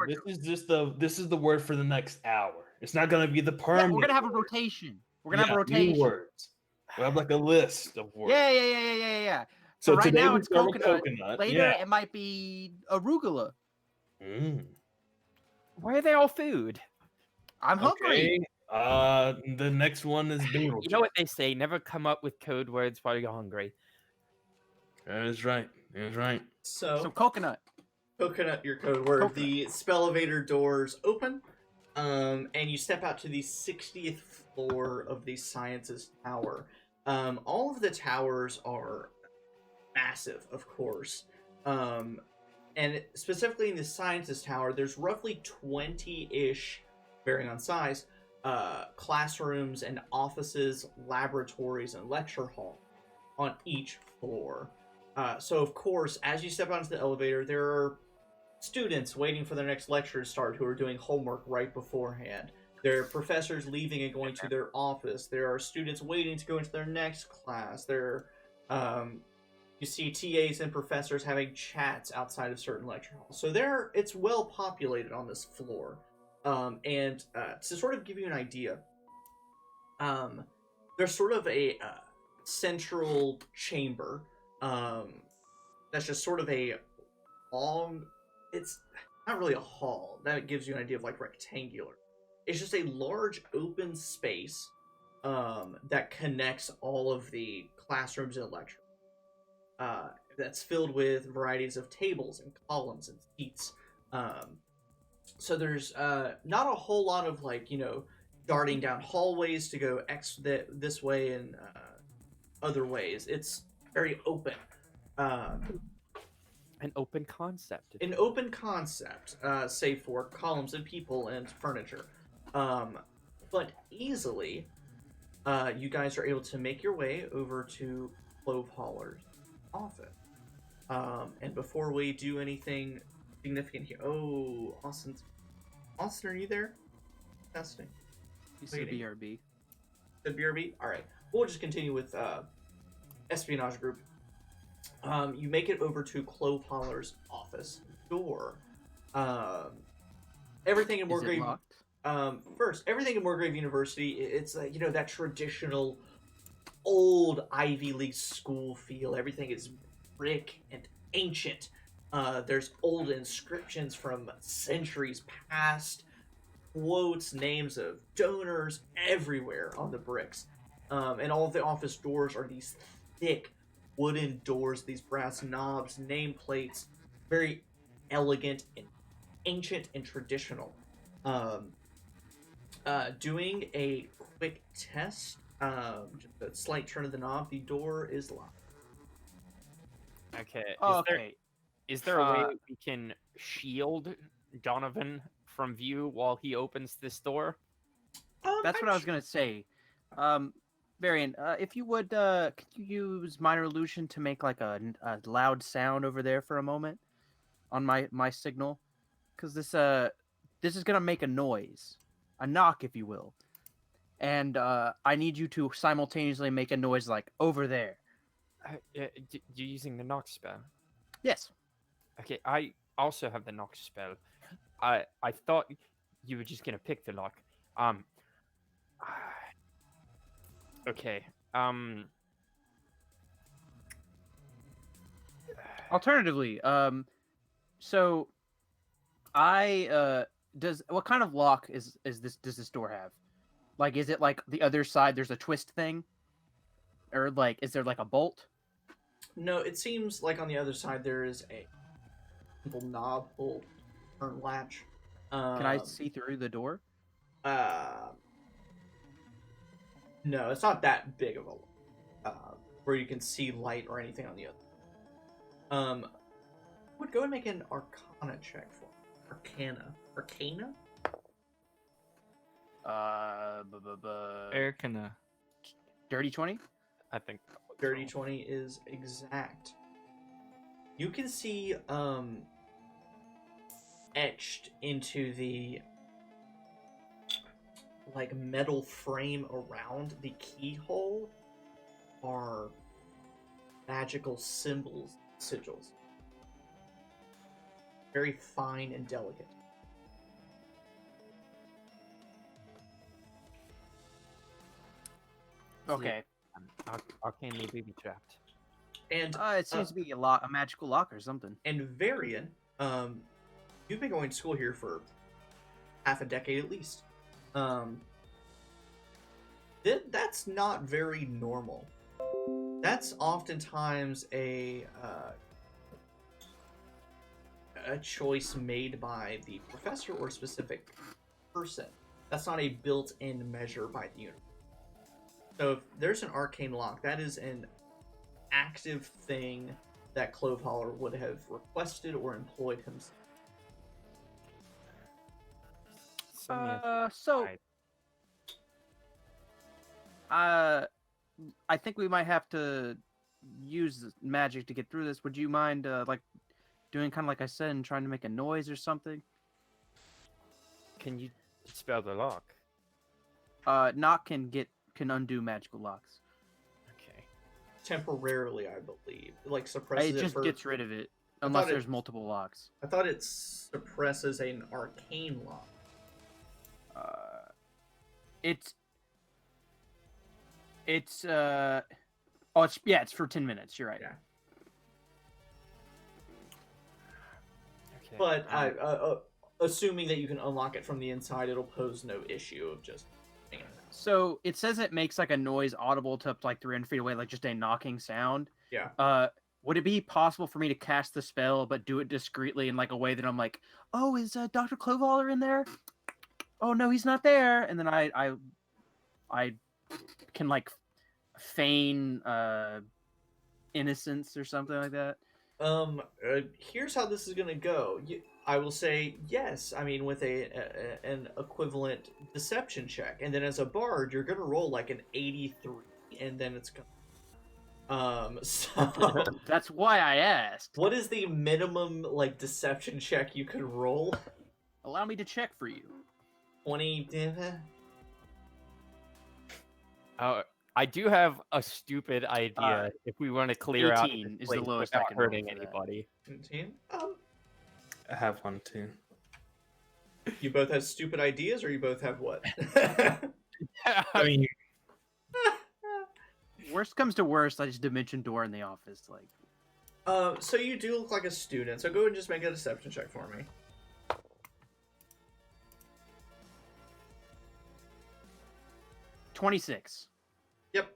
This is the word for the next hour. It's not gonna be the permanent. We're gonna have a rotation. We're gonna have a rotation. New words. We have like a list of words. Yeah. So right today now we it's start with coconut. Later it might be arugula. Why are they all food? I'm hungry. The next one is Beetlejuice. You know what they say? Never come up with code words while you're hungry. That is right. So coconut. Coconut, your code word. Coconut. The spell-elevator doors open, and you step out to the 60th floor of the Sciences Tower. All of the towers are massive, of course. And specifically in the Sciences Tower, there's roughly 20-ish, varying on size, classrooms and offices, laboratories, and lecture hall on each floor. So, of course, as you step onto the elevator, there are students waiting for their next lecture to start who are doing homework right beforehand. There are professors leaving and going to their office. There are students waiting to go into their next class. You see TAs and professors having chats outside of certain lecture halls. So it's well populated on this floor. And to sort of give you an idea, there's sort of a central chamber that's just sort of a long... It's not really a hall. That gives you an idea of like rectangular. It's just a large open space that connects all of the classrooms and lecture. That's filled with varieties of tables and columns and seats. So there's not a whole lot of darting down hallways to go this way and other ways. It's very open. An open concept. An open concept, save for columns and people and furniture. But easily, you guys are able to make your way over to Clove Haller's office. And before we do anything significant here... Oh, Austin, are you there? Testing. He's the BRB. The BRB? Alright. We'll just continue with espionage group. You make it over to Clove Haller's office door. Everything in Morgrave... First, everything in Morgrave University, it's that traditional old Ivy League school feel. Everything is brick and ancient. There's old inscriptions from centuries past, quotes, names of donors everywhere on the bricks. And all of the office doors are these thick wooden doors, these brass knobs, nameplates, very elegant and ancient and traditional. Doing a quick test, just a slight turn of the knob, the door is locked. Okay. Okay. Is there a way that we can shield Donovan from view while he opens this door? That's what I was gonna say. Varian, if you would, could you use minor illusion to make like a loud sound over there for a moment on my signal? Because this is gonna make a noise, a knock, if you will, and I need you to simultaneously make a noise like over there. You're using the knock spell. Yes. Okay, I also have the knock spell. I thought you were just gonna pick the lock. Okay. Alternatively, so I what kind of lock is this? Does this door have? Like, is it like the other side? There's a twist thing, or like, is there like a bolt? No, it seems like on the other side there is a simple knob pull turn latch. Can I see through the door? No, it's not that big of a where you can see light or anything on the other. Would go and make an Arcana check for Arcana. Erkana. Dirty 20. I think Dirty 20 is exact. You can see etched into the like metal frame around the keyhole are magical symbols, sigils. Very fine and delicate. Okay. Arcane may be trapped. And It seems to be a magical lock or something. and Varian, you've been going to school here for half a decade at least. That's not very normal. That's oftentimes a choice made by the professor or specific person. That's not a built-in measure by the unit. So if there's an arcane lock, that is an active thing that Cloveholler would have requested or employed himself. I think we might have to use magic to get through this. Would you mind, like, doing kind of like I said and trying to make a noise or something? Can you spell the lock? Knock can undo magical locks. Okay. Temporarily, I believe. Like suppresses It just for... gets rid of it I unless thought there's multiple locks. I thought it suppresses an arcane lock. It's for 10 minutes. You're right. Yeah. Okay. But assuming that you can unlock it from the inside, it'll pose no issue of just hanging out. So it says it makes like a noise audible to up to like 300 feet away, like just a knocking sound. Yeah. Would it be possible for me to cast the spell but do it discreetly in like a way that I'm like, oh, is Dr. Cloveholler in there? Oh no, he's not there. And then I can like feign innocence or something like that. Here's how this is gonna go. I will say yes. I mean, with an equivalent deception check, and then as a bard, you're gonna roll like an 83, and then it's gonna. So That's why I asked. what is the minimum like deception check you could roll? Allow me to check for you. 20. I do have a stupid idea. If we want to clear out 18 this is the place lowest I without can roll hurting for that. anybody. 17. I have one too. You both have stupid ideas, or you both have what? I mean, Worst comes to worst, I just dimension door in the office. Like, So you do look like a student. So go ahead and just make a deception check for me. 26. Yep.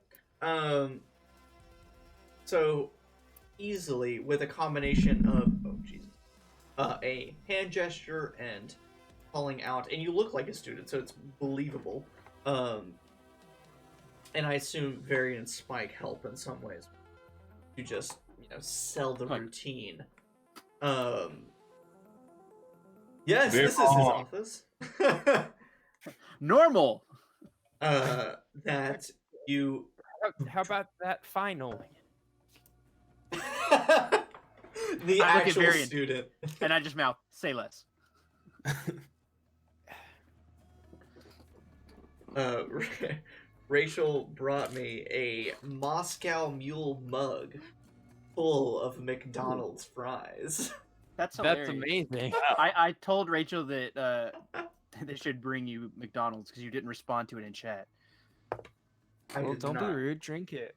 So easily with a combination of a hand gesture and calling out, and you look like a student, so it's believable. And I assume Varian and Spike help in some ways. You just sell the routine. Yes, this is his office. Normal. That you. How about that final? The I look at actual Varian. student. And I just mouth, say less. Rachel brought me a Moscow Mule mug full of McDonald's fries. That's hilarious. That's amazing. I told Rachel that they should bring you McDonald's because you didn't respond to it in chat. I Well, did don't be not. rude. Drink it.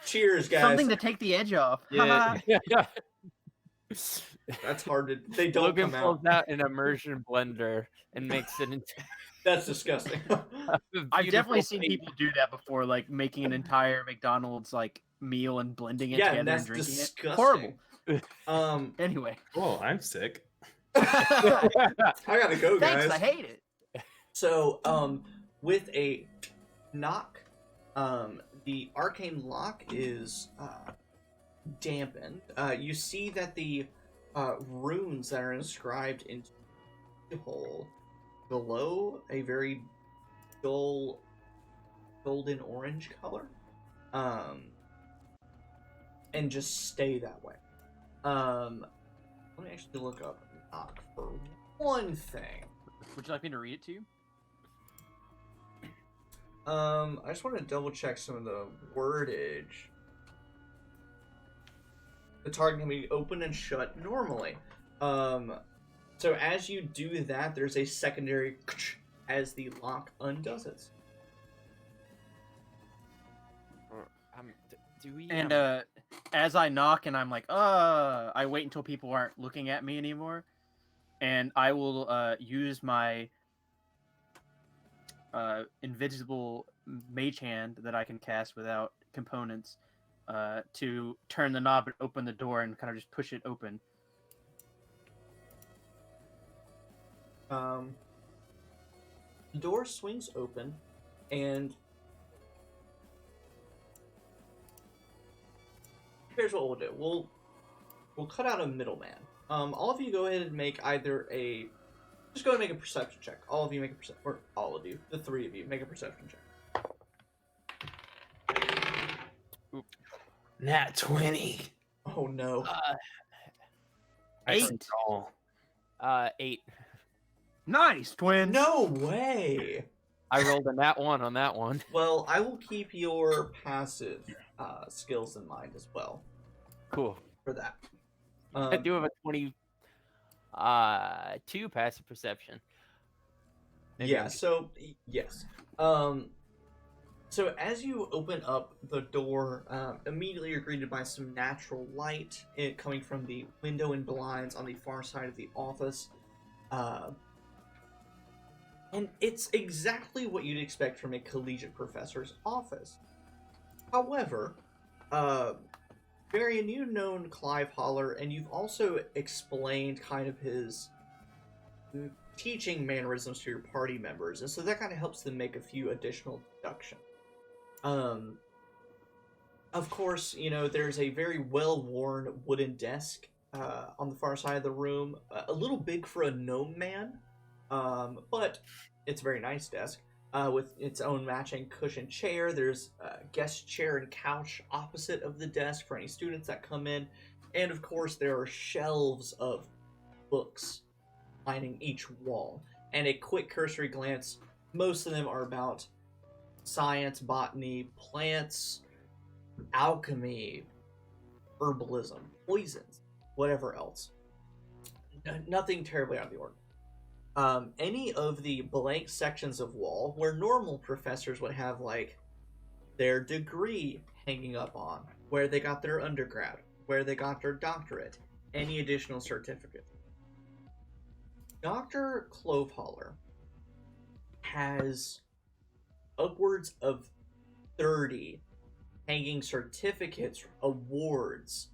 Cheers, guys. Something to take the edge off. Yeah. That's hard to. They don't Logan come pulls out. out an immersion blender and makes it into. That's disgusting. I've definitely beautiful seen thing. people do that before, like making an entire McDonald's like meal and blending it Yeah, together and that's and drinking disgusting. it. Horrible. Anyway, Oh, I'm sick. I gotta go, guys. Thanks, I hate it. So, with a knock, the arcane lock is dampened. You see that the runes that are inscribed into the hole glow a very dull golden orange color, and just stay that way. Let me actually look up knock for one thing. Would you like me to read it to you? I just want to double check some of the wordage. The target can be open and shut normally. So as you do that, there's a secondary as the lock undoes it. Do we? And as I knock and I'm like, I wait until people aren't looking at me anymore, and I will use my invisible mage hand that I can cast without components to turn the knob and open the door and kind of just push it open. The door swings open, and here's what we'll do. We'll cut out a middleman. All of you go ahead and make either a... Just go ahead and make a perception check. All of you make a perception... Or all of you. The three of you make a perception check. Nat 20. Oh, no. I 8. stall. 8. Nice, twins! No way! I rolled a nat 1 on that one. Well, I will keep your passive skills in mind as well Cool. for that. I do have a 22 passive perception. Maybe Yeah, I'm- so, yes. So as you open up the door, immediately you're greeted by some natural light coming from the window and blinds on the far side of the office. And it's exactly what you'd expect from a collegiate professor's office. However, Varian, you've known Clive Holler, and you've also explained kind of his teaching mannerisms to your party members, and so that kind of helps them make a few additional deductions. Of course, you know, there's a very well-worn wooden desk on the far side of the room, a little big for a gnome man, but it's a very nice desk, with its own matching cushion chair. There's a guest chair and couch opposite of the desk for any students that come in, and of course there are shelves of books lining each wall. And a quick cursory glance, most of them are about science, botany, plants, alchemy, herbalism, poisons, whatever else. Nothing terribly out of the ordinary. Any of the blank sections of wall where normal professors would have, like, their degree hanging up on, where they got their undergrad, where they got their doctorate, any additional certificate. Dr. Cloveholler has upwards of 30 hanging certificates, awards,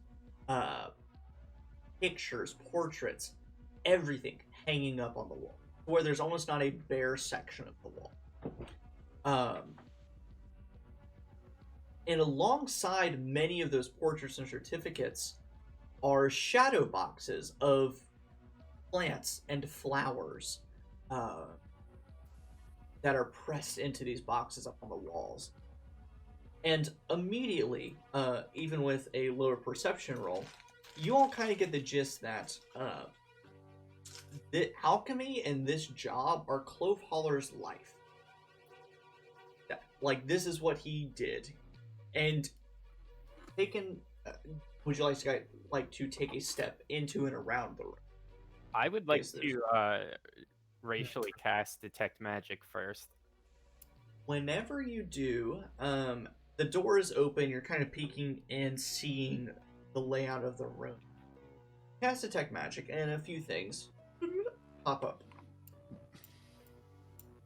pictures, portraits, everything hanging up on the wall, where there's almost not a bare section of the wall. And alongside many of those portraits and certificates are shadow boxes of plants and flowers that are pressed into these boxes up on the walls. And immediately, even with a lower perception roll, you all kind of get the gist that the alchemy and this job are Cloveholler's life. Like, this is what he did. And taken, would you like to take a step into and around the room? I would like Yes, there's- to racially cast detect magic first. Whenever you do, the door is open, you're kind of peeking and seeing the layout of the room. cast detect magic, and a few things pop up.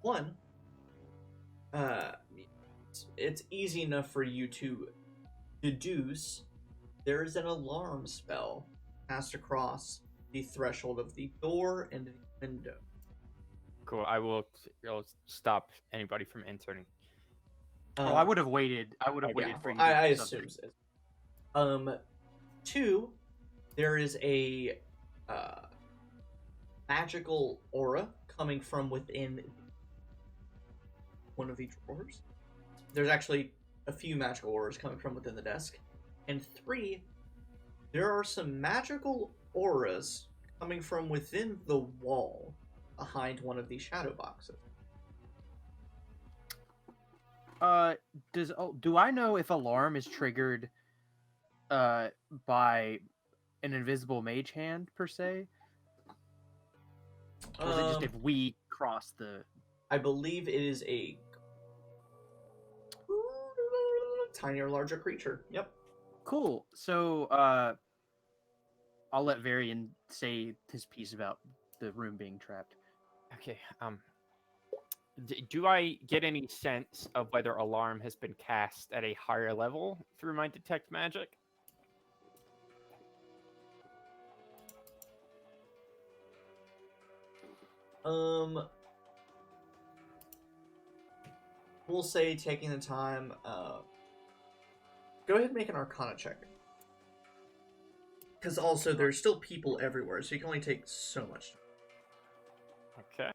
One, it's easy enough for you to deduce there is an alarm spell cast across the threshold of the door and the window. Cool. I'll stop anybody from entering. I would have waited. I would have waited for you. To I do something. assume. Two, there is a magical aura coming from within one of the drawers. There's actually a few magical auras coming from within the desk. And three, there are some magical auras coming from within the wall behind one of the shadow boxes. Do I know if alarm is triggered by an invisible mage hand per se? Or is it just if we cross the... I believe it is a tiny or larger creature. Yep. Cool. So, I'll let Varian say his piece about the room being trapped. Okay. Do I get any sense of whether alarm has been cast at a higher level through my detect magic? We'll say taking the time. Go ahead and make an Arcana check. Because also there's still people everywhere, so you can only take so much. Okay.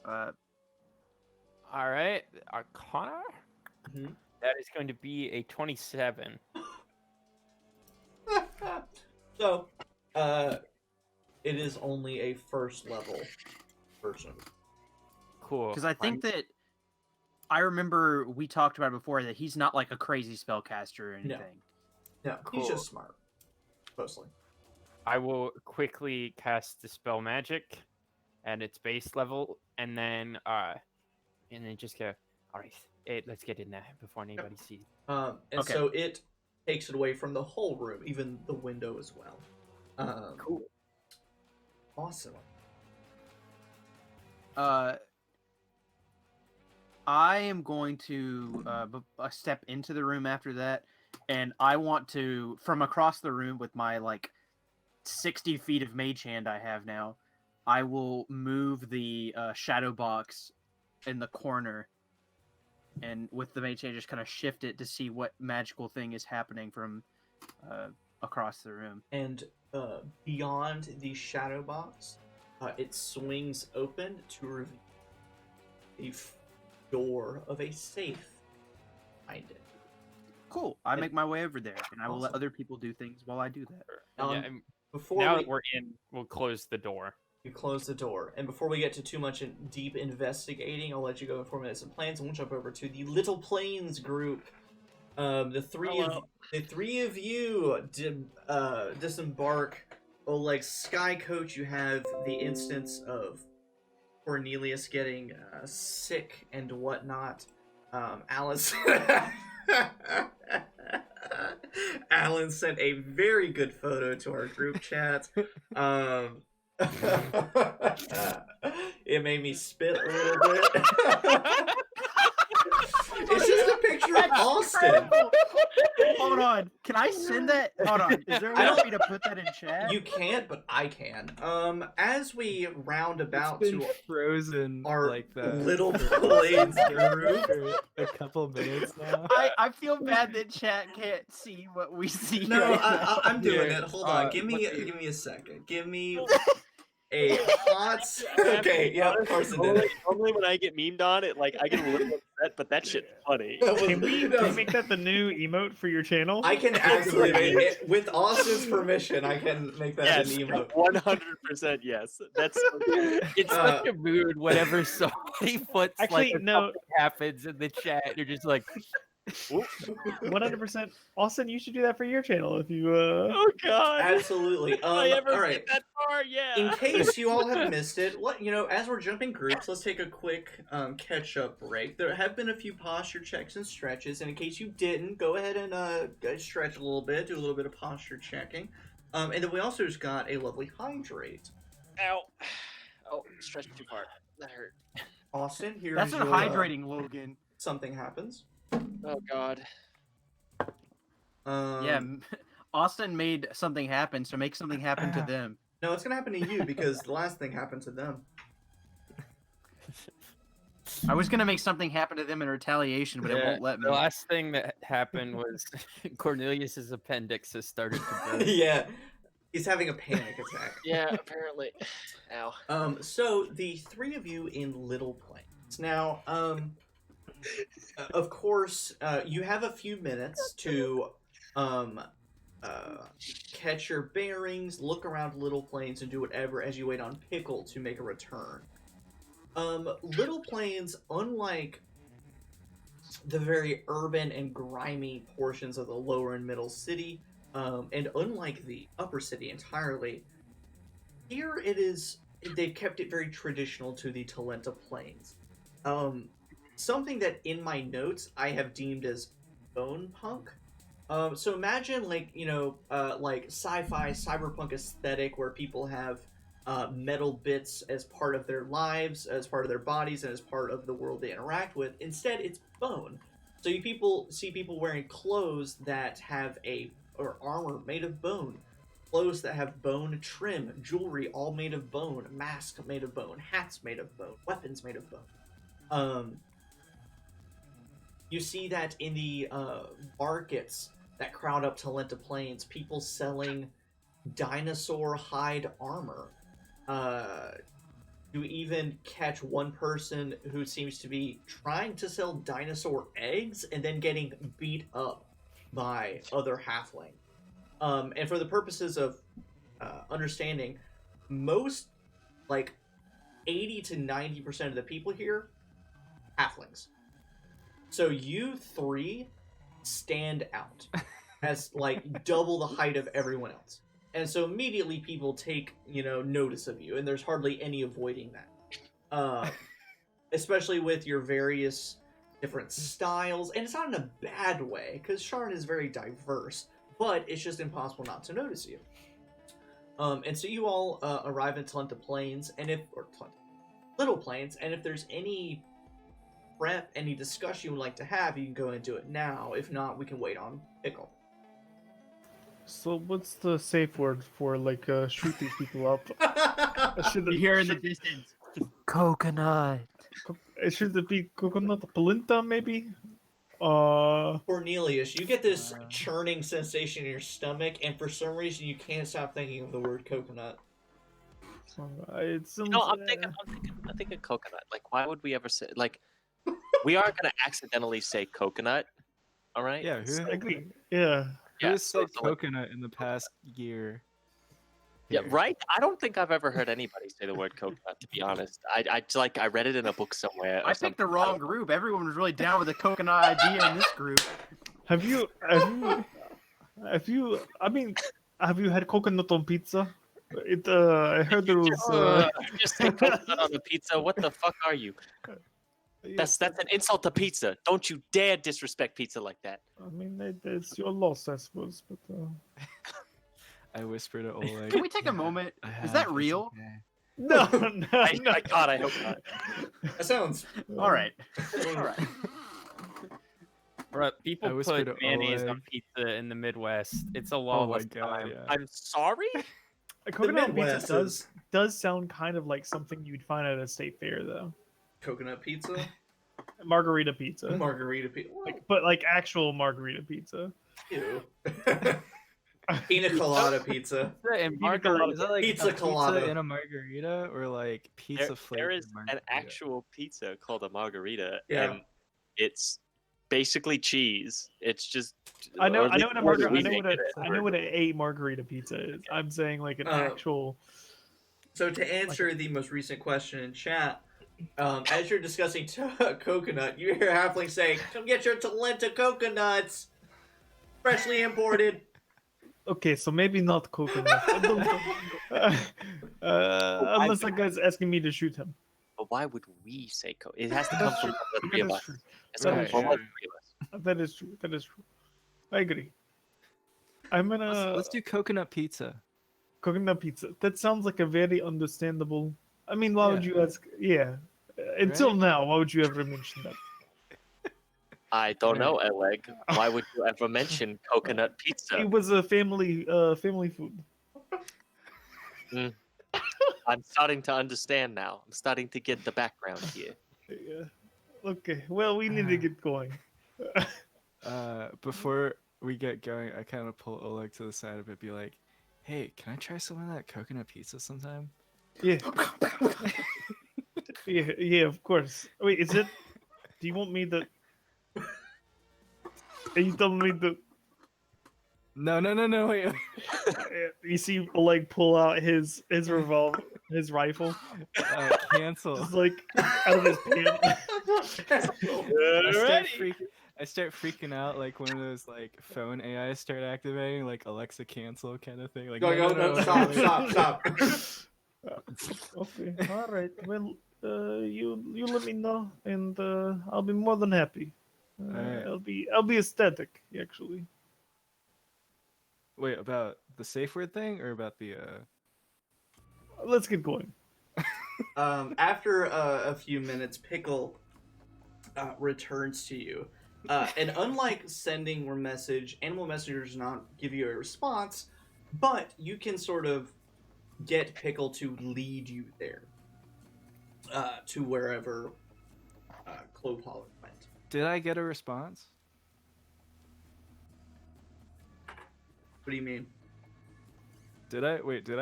All right, Arcana. Mhm. That is going to be a 27. So, it is only a first level version. Cool. Because I think that I remember we talked about it before that he's not like a crazy spellcaster or anything. No, he's Cool. just smart. Mostly. I will quickly cast Dispel Magic at its base level, and then just go. All right, let's get in there before anybody sees. And Okay. so it takes it away from the whole room, even the window as well. Cool. Awesome. I am going to step into the room after that, and I want to, from across the room with my like 60 feet of mage hand I have now, I will move the shadow box in the corner, and with the mage hand just kind of shift it to see what magical thing is happening from across the room. And beyond the shadow box, it swings open to reveal a door of a safe behind it. Cool. I make my way over there, and I will let Awesome. other people do things while I do that. Yeah, and Before now we, that we're in, we'll close the door. you close the door, and before we get to too much deep investigating, I'll let you go in 4 minutes of plans, and we'll jump over to the Little Plains group. The three of you disembark. Oleg Sky Coach, you have the instance of Cornelius getting sick and whatnot. Alice Alan sent a very good photo to our group chat. It made me spit a little bit. It's just a picture of Austin. Hold on. Can I send that? Hold on. Is there a way for me to put that in chat? You can't, but I can. As we round about It's been to frozen our like that. Little Plains group. For a couple minutes now. I feel bad that chat can't see what we see. No, right now. I'm doing Here, it. Hold on. Give me a second. Give me a hot. Okay, yeah, Carson did it. Normally when I get memed on it, like I get a little upset, but that shit's funny. Can we make that the new emote for your channel? I can absolutely make it with Austin's permission. I can make that Yes, an emote. 100% yes. That's It's such a mood whenever somebody puts Actually, like no. something happens in the chat. You're just like, 100%. Austin, you should do that for your channel if you. Oh God! Absolutely. If I ever all right. get that far, yeah. In case you all have missed it, as we're jumping groups, let's take a quick catch-up break. There have been a few posture checks and stretches, and in case you didn't, go ahead and stretch a little bit, do a little bit of posture checking. And then we also just got a lovely hydrate. Ow! Oh, stretched too far. That hurt. Austin, here's That's your, not hydrating, Logan. something happens. Oh God. Yeah, Austin made something happen, so make something happen to them. No, it's gonna happen to you because the last thing happened to them. I was gonna make something happen to them in retaliation, but it won't let me. The last thing that happened was Cornelius's appendix has started to burn. Yeah, he's having a panic attack. Yeah, apparently. Ow. So the three of you in Little Plains. Now, of course, you have a few minutes to catch your bearings, look around Little Plains, and do whatever as you wait on Pickle to make a return. Little Plains, unlike the very urban and grimy portions of the lower and middle city, and unlike the upper city entirely, here they've kept it very traditional to the Talenta Plains. Something that in my notes I have deemed as bone punk. So imagine like sci-fi cyberpunk aesthetic where people have metal bits as part of their lives, as part of their bodies, and as part of the world they interact with. Instead, it's bone. So you see people wearing clothes that have or armor made of bone, clothes that have bone trim, jewelry all made of bone, masks made of bone, hats made of bone, weapons made of bone. You see that in the markets that crowd up Talenta Plains, people selling dinosaur hide armor. You even catch one person who seems to be trying to sell dinosaur eggs and then getting beat up by other halfling. And for the purposes of understanding, most, like 80 to 90% of the people here, halflings. So you three stand out as like double the height of everyone else. And so immediately people take, notice of you, and there's hardly any avoiding that. Especially with your various different styles, and it's not in a bad way, because Sharn is very diverse, but it's just impossible not to notice you. And so you all arrive in Talenta Plains, Little Plains, and if there's any prep, any discussion you would like to have, you can go and do it now. If not, we can wait on Pickle. So what's the safe word for shoot these people up? You hear in the distance, coconut. Should it be coconut polenta maybe? Cornelius, you get this churning sensation in your stomach, and for some reason you can't stop thinking of the word coconut. It sounds, I'm thinking coconut. Like, why would we ever say we are gonna accidentally say coconut? All right. Yeah. Who, agree. Yeah. who has said so, coconut in the past year? Yeah, right. I don't think I've ever heard anybody say the word coconut. To be honest, I read it in a book somewhere. I picked the wrong group. Everyone was really down with the coconut idea in this group. Have you had coconut on pizza? I heard there was. You just say coconut on the pizza. What the fuck are you? That's an insult to pizza. Don't you dare disrespect pizza like that. I mean, it's your loss, I suppose. But I whispered to Oleg. Can we take a moment? Is that real? no. God, I hope not. That sounds All right. All right. Bro, people I whispered put to mayonnaise Oleg. on pizza in the Midwest. It's a Oh lawless my god! time. Yeah. I'm sorry. Coconut pizza Midwest does sound kind of like something you'd find at a state fair, though. coconut pizza, Margarita pizza, margarita pizza. but like actual margarita pizza. Ew. Pina colada pizza. And margarita, is that like Pizza a colada. pizza in a margarita or like pizza There flavored is an margarita? actual pizza called a margarita, Yeah. and it's basically cheese. It's just I know or at what a least margarita. we I know make what it a as I know what a margarita pizza is. I'm saying like an actual. So to answer the most recent question in chat, As you're discussing coconut, you hear Halfling say, "Come get your Talenta coconuts, freshly imported." Okay, so maybe not coconut. I don't know. Unless that guy's asking me to shoot him. But why would we say It has to come That's from true. the three That of is us. true. It's That coming is from all true. three of us. That is true. That is true. I agree. I'm gonna Let's do coconut pizza. coconut pizza. That sounds like a very understandable. I mean, why would Yeah. you ask? Yeah. Until Right? now, why would you ever mention that? I don't know, Right. Oleg. Why would you ever mention coconut pizza? It was a family food. I'm starting to understand now. I'm starting to get the background here. Yeah. Okay. Well, we need to get going. Before we get going, I kind of pull Oleg to the side a bit, be like, "Hey, can I try some of that coconut pizza sometime?" Yeah. Yeah, of course. Wait, is it? Do you want me to? Are you telling me to? No, wait. You see, like pull out his revolver, his rifle, Cancel. just like out of his pants. I start freaking out like one of those like phone AIs start activating, like Alexa cancel kind of thing. Like, No, stop. Okay, all right. Well, you let me know, and I'll be more than happy. Alright. I'll be ecstatic, actually. Wait, about the safe word thing or about the Let's get going. After a few minutes, Pickle returns to you. And unlike sending a message, Animal Messenger does not give you a response, but you can sort of get Pickle to lead you there. To wherever Clove Holler went. Did I get a response? What do you mean? Did I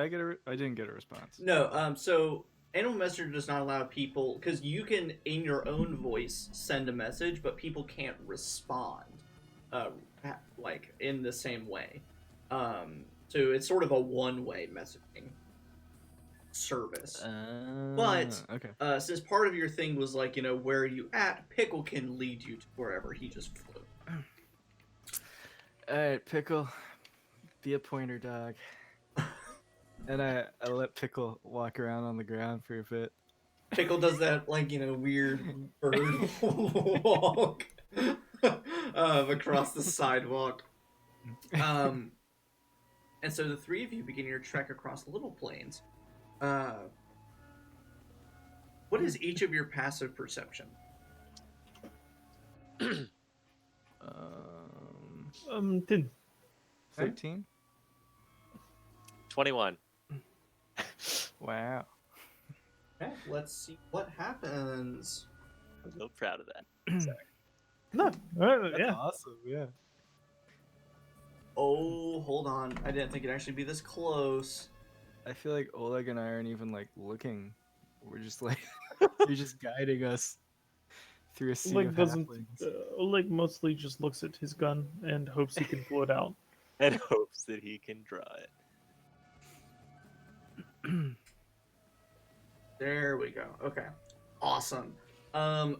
get I didn't get a response. No, so Animal Messenger does not allow people, because you can, in your own voice, send a message, but people can't respond, like, in the same way. So it's sort of a one-way messaging service. But, okay. since part of your thing was, like, where are you at, Pickle can lead you to wherever he just flew. Alright, Pickle. Be a pointer dog. And I let Pickle walk around on the ground for a bit. Pickle does that, like, weird bird walk across the sidewalk. And so the three of you begin your trek across the Little Plains. What is each of your passive perception? 10. 13? 21. Wow. Okay, let's see what happens. I'm so proud of that. No, That's yeah. awesome, yeah. Oh, hold on. I didn't think it'd actually be this close. I feel like Oleg and I aren't even like looking. We're just like you're just guiding us through a sea Oleg of doesn't. halflings. Oleg mostly just looks at his gun and hopes he can pull it out. And hopes that he can draw it. There we go. Okay. Awesome. Damn!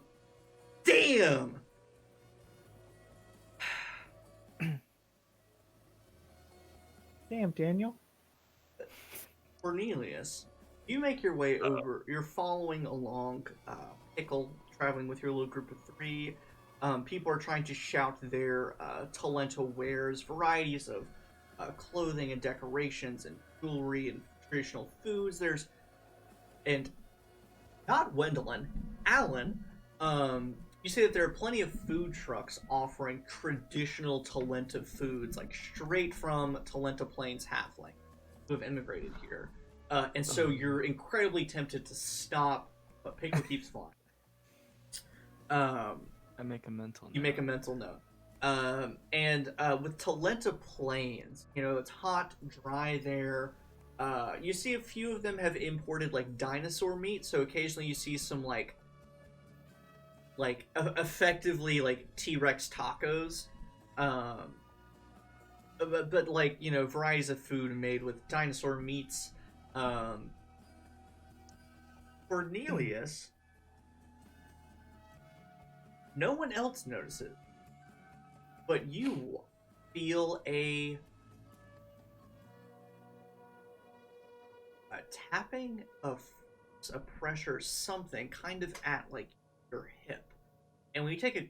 Damn, Daniel. Cornelius, you make your way over. You're following along Pickle, traveling with your little group of three. People are trying to shout their Talenta wares, varieties of clothing and decorations and jewelry and traditional foods. And not Wendelin, Alan. You say that there are plenty of food trucks offering traditional Talenta foods, like straight from Talenta Plains halfling who have immigrated here. And so you're incredibly tempted to stop, but Pickle keeps flying. I make a mental note. You make a mental note. And with Talenta Plains, it's hot, dry there. You see a few of them have imported like dinosaur meat, so occasionally you see some like effectively like T-Rex tacos. But like, varieties of food made with dinosaur meats. Cornelius, No one else notices, but you feel a tapping of a pressure, something kind of at like your hip. And when you take a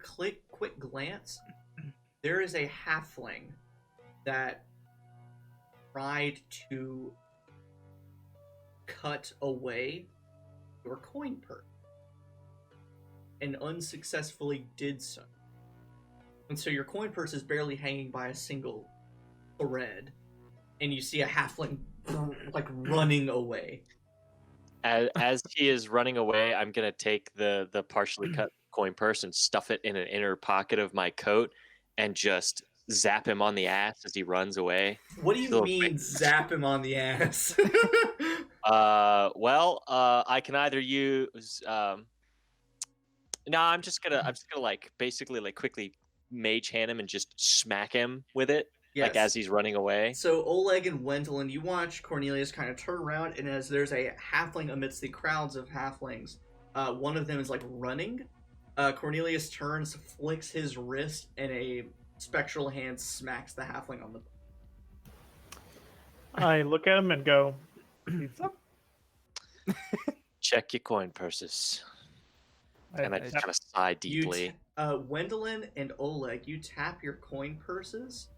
quick glance, there is a halfling that tried to cut away your coin purse and unsuccessfully did so. And so your coin purse is barely hanging by a single thread, and you see a halfling like running away. As he is running away, I'm gonna take the partially cut coin purse and stuff it in an inner pocket of my coat and just zap him on the ass as he runs away. What do you mean zap him on the ass? I can either use no, I'm just gonna like basically like quickly mage hand him and just smack him with it. Yes. Like as he's running away. So Oleg and Wendelin, you watch Cornelius kind of turn around, and as there's a halfling amidst the crowds of halflings, one of them is like running. Cornelius turns, flicks his wrist, and a spectral hand smacks the halfling on the. I look at him and go, "Pizza?" Check your coin purses. And I just kind of sigh deeply. Wendelin and Oleg, you tap your coin purses,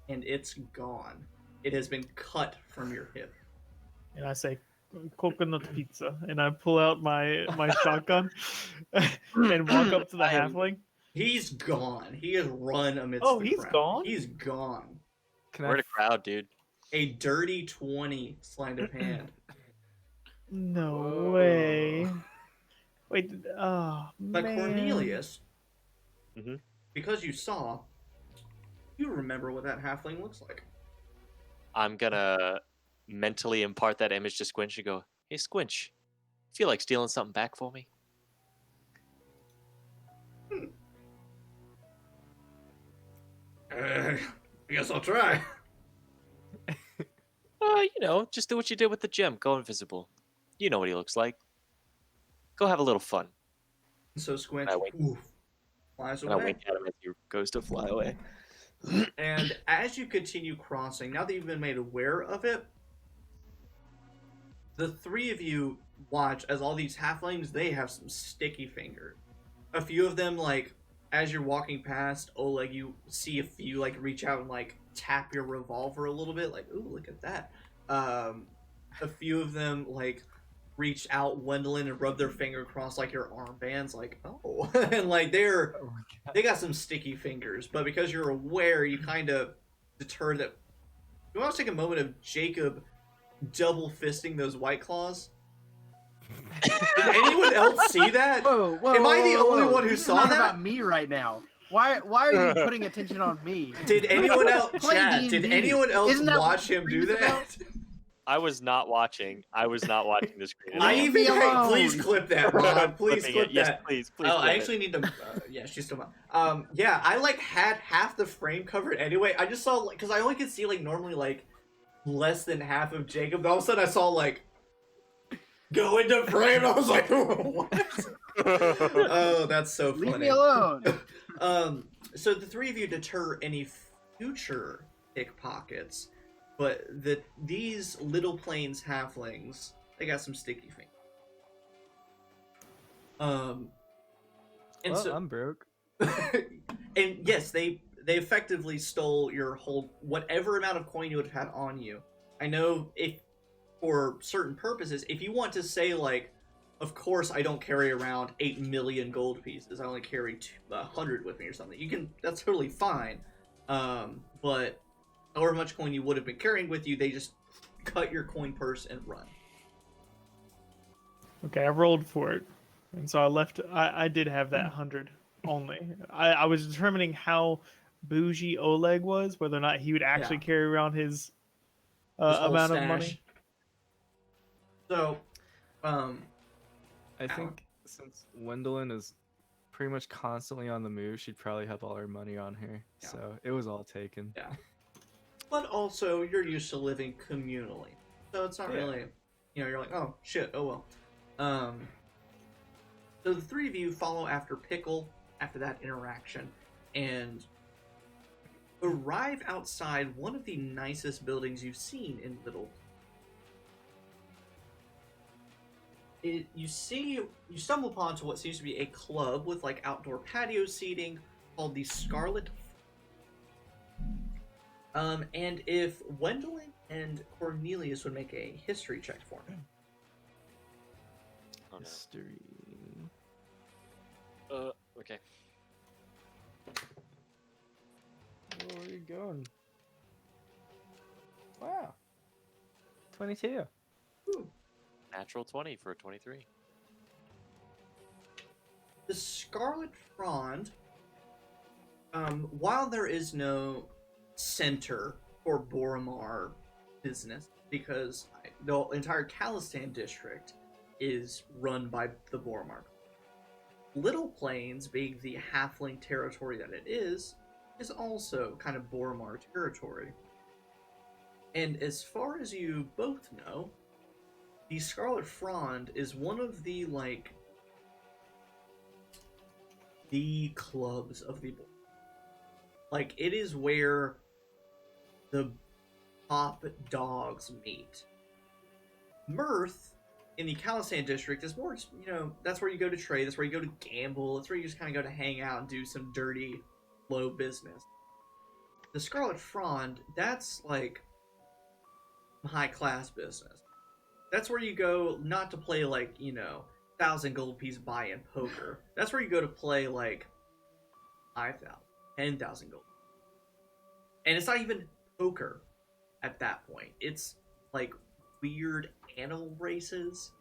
and it's gone. It has been cut from your hip. And I say, "Coconut pizza," and I pull out my shotgun and walk up to the halfling. He's gone. He has run amidst Oh, the he's crowd. gone? He's gone. We're in a crowd, dude. A dirty 20 sleight of hand. No way. Wait, oh, But man. Cornelius, Mhm. because you saw, you remember what that halfling looks like. I'm gonna mentally impart that image to Squinch and go, "Hey, Squinch, feel like stealing something back for me?" I guess I'll try. Just do what you did with the gem. Go invisible. You know what he looks like. Go have a little fun. So Squinch I wink. flies And I away. wink at him as he goes to fly away. And as you continue crossing, now that you've been made aware of it, the three of you watch as all these halflings, they have some sticky fingers. A few of them, like, as you're walking past, Oleg, you see a few, like, reach out and, like, tap your revolver a little bit, like, ooh, look at that. A few of them, like, reach out, Wendelin, and rub their finger across, like, your armbands, like, oh. And, like, they got some sticky fingers, but because you're aware, you kind of deter that. You want to take a moment of Jacob double fisting those White Claws? Did anyone else see that? Whoa, Am I the only one who This is saw not that? about me right now. Why are you putting attention on me? Did anyone else, Play Chad, did D&D. anyone else Isn't that watch what him do it's about? that? I was not watching. the screen. I Leave even me alone. please clip that, Ron. Please Clipping clip it. Yes, that. please. Oh, clip I it. actually need to. Yeah, she's still on. Yeah, I like had half the frame covered anyway. I just saw like because I only could see like normally like less than half of Jacob. All of a sudden, I saw like go into frame. I was like, what? Oh, that's so funny. Leave me alone. So the three of you deter any future pickpockets, but these Little Plains halflings, they got some sticky fingers. And Well, so I'm broke. and yes, they effectively stole your whole whatever amount of coin you would have had on you. I know if for certain purposes, if you want to say like, of course I don't carry around 8 million gold pieces, I only carry 100 with me or something. You can, that's totally fine. But however much coin you would have been carrying with you, they just cut your coin purse and run. Okay, I rolled for it, and so I left. I did have that 100 only. I was determining how bougie Oleg was, whether or not he would actually Yeah. carry around his His whole amount of stash. money. So, I think since Wendelin is pretty much constantly on the move, she'd probably have all her money on her. Yeah. So it was all taken. yeah. But also, you're used to living communally, so it's not Yeah. really, you're like, oh shit, oh well. So the three of you follow after Pickle after that interaction and arrive outside one of the nicest buildings you've seen in Little. You stumble upon to what seems to be a club with like outdoor patio seating called the Scarlet. And if Wendolyn and Cornelius would make a history check for me. Oh, no. History. Okay. Where are you going? Wow. 22. Natural 20 for a 23. The Scarlet Frond, while there is no center for Boromar business, because the entire Khalistan district is run by the Boromar, Little Plains, being the halfling territory that it is also kind of Boromar territory. And as far as you both know, the Scarlet Frond is one of the, like, the clubs of the Boromar. Like, it is where the top dogs meet. Mirth in the Khalistan district is more, that's where you go to trade, that's where you go to gamble, that's where you just kind of go to hang out and do some dirty, low business. The Scarlet Frond, that's like high-class business. That's where you go not to play like, 1,000 gold piece buy-in poker. That's where you go to play like 5,000, 10,000 gold. And it's not even poker at that point. It's like weird animal races,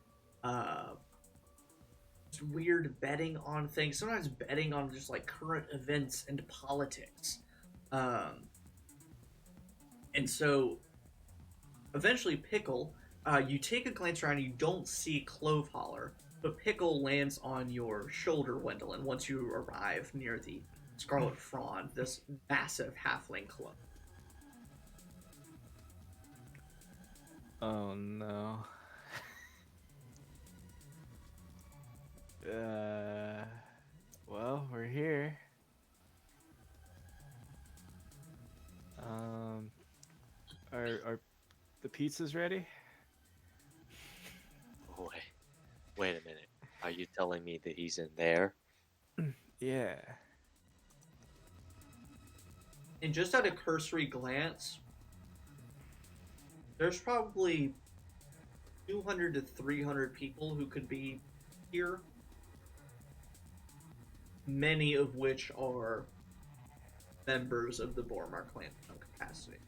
just weird betting on things, sometimes betting on just like current events and politics. And so eventually Pickle, you take a glance around, you don't see Cloveholler, but Pickle lands on your shoulder, Wendolyn, once you arrive near the Scarlet Frond, this massive halfling club. Oh no. Well, we're here. Are the pizzas ready? Wait a minute. Are you telling me that he's in there? Yeah. And just at a cursory glance, there's probably 200 to 300 people who could be here, many of which are members of the Boromar clan in some capacity.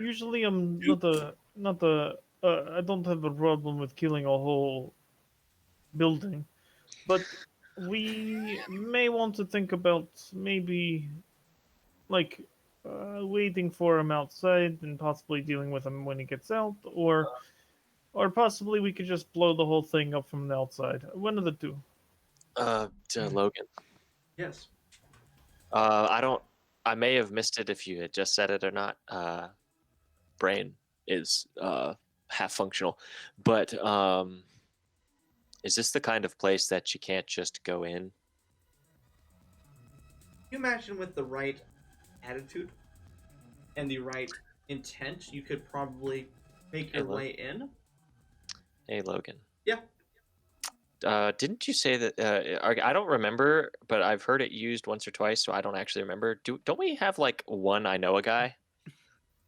Usually I'm I don't have a problem with killing a whole building, but we may want to think about maybe like waiting for him outside and possibly dealing with him when he gets out, or possibly we could just blow the whole thing up from the outside. One of the two. Logan. Yes. I may have missed it if you had just said it or not. Brain is half functional, but is this the kind of place that you can't just go in? You imagine with the right attitude and the right intent, you could probably make your way in. Hey, Logan. Yeah. Didn't you say that? I don't remember, but I've heard it used once or twice, so I don't actually remember. Don't we have like one I know a guy?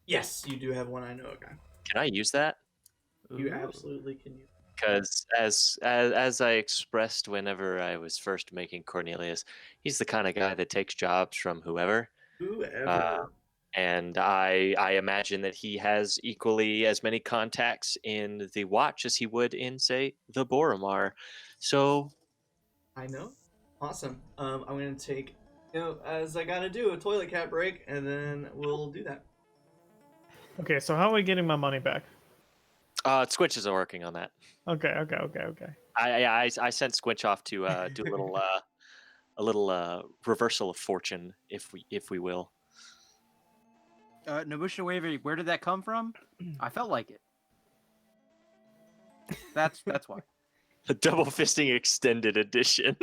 Yes, you do have one I know a guy. Can I use that? You absolutely can use. Because as I expressed whenever I was first making Cornelius, he's the kind of guy that takes jobs from whoever. And I imagine that he has equally as many contacts in the Watch as he would in, say, the Boromar. So I know. Awesome. I'm going to take, as I got to do, a toilet cat break, and then we'll do that. Okay, so how are we getting my money back? Squinch is working on that. Okay. I sent Squinch off to do a little reversal of fortune, if we will. Nobusha Wavery, where did that come from? I felt like it. That's why. The double fisting extended edition.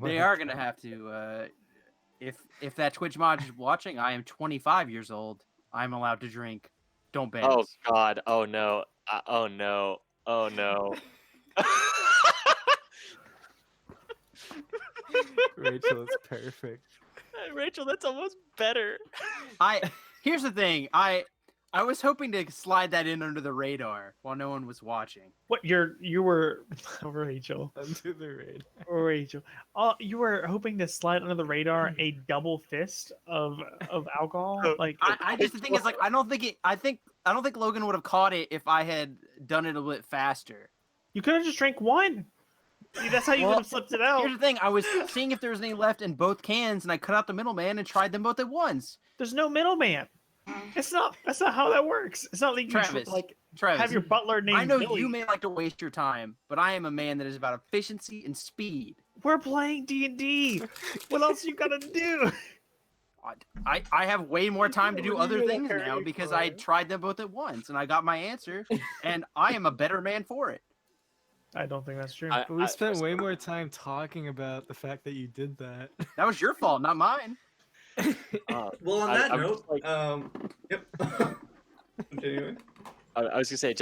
They are gonna have to. If that Twitch mod is watching, I am 25 years old. I'm allowed to drink. Don't ban Oh us. God! Oh no! Oh no! Oh no! Rachel, it's perfect. Rachel, that's almost better. Here's the thing. I was hoping to slide that in under the radar while no one was watching. What you were Rachel? Under the radar. Rachel. You were hoping to slide under the radar a double fist of alcohol. Like I just the thing is like I don't think Logan would have caught it if I had done it a bit faster. you could have just drank one. That's how you would have slipped it out. Here's the thing. I was seeing if there was any left in both cans, and I cut out the middleman and tried them both at once. There's no middleman. That's not how that works. It's not like Travis, Travis, have your butler named I know Billy. you may like to waste your time, but I am a man that is about efficiency and speed. We're playing D&D. What else you gotta do? I have way more time to do What do you other mean things a now hurry because for? I tried them both at once and I got my answer, and I am a better man for it. I don't think that's true. But we spent way more time talking about the fact that you did that. That was your fault, not mine. Well, on that I'm note, just, like- yep. Continuing. I was gonna say,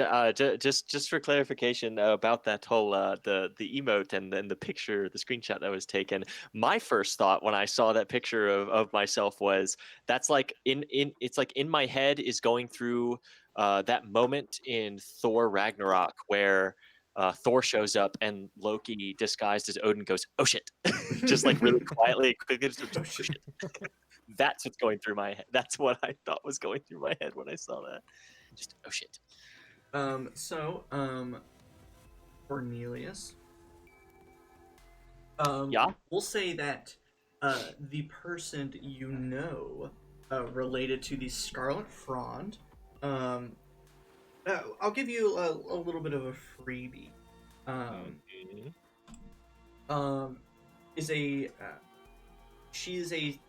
just for clarification about that whole the emote and then the picture, the screenshot that was taken. My first thought when I saw that picture of myself was that's like it's like in my head is going through that moment in Thor Ragnarok where Thor shows up and Loki disguised as Odin goes, "Oh shit," just like really quietly, quickly, just, "Oh shit." That's what's going through my head. That's what I thought was going through my head when I saw that. Just oh shit. Cornelius. Yeah? We'll say that the person you know related to the Scarlet Frond, I'll give you a little bit of a freebie. She's a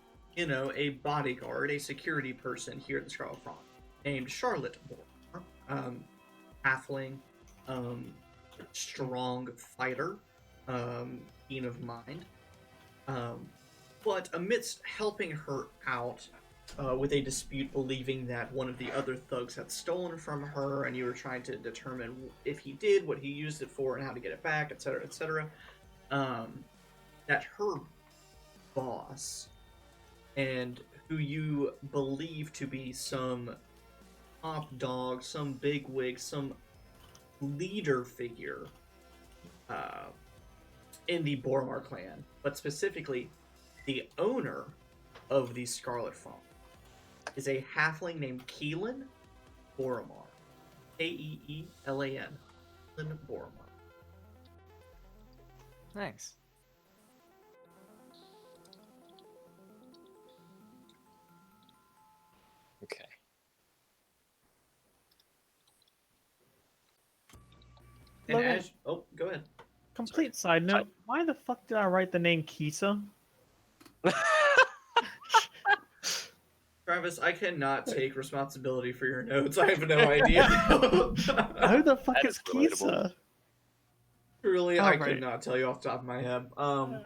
a bodyguard, a security person here at the Scarlet Frond, named Charlotte Moore. Halfling, strong fighter, keen of mind. But amidst helping her out with a dispute, believing that one of the other thugs had stolen from her, and you were trying to determine if he did, what he used it for, and how to get it back, etc., etc., that her boss, and who you believe to be some top dog, some bigwig, some leader figure in the Boromar clan, but specifically the owner of the Scarlet Fawn, is a halfling named Keelan Boromar. Keelan. Keelan Boromar. Nice. Okay. And Logan, go ahead. complete side note, why the fuck did I write the name Kisa? Travis, I cannot take responsibility for your notes. I have no idea. Who the fuck That is is relatable. Kisa? Truly, I Alright. could not tell you off the top of my head. Oh,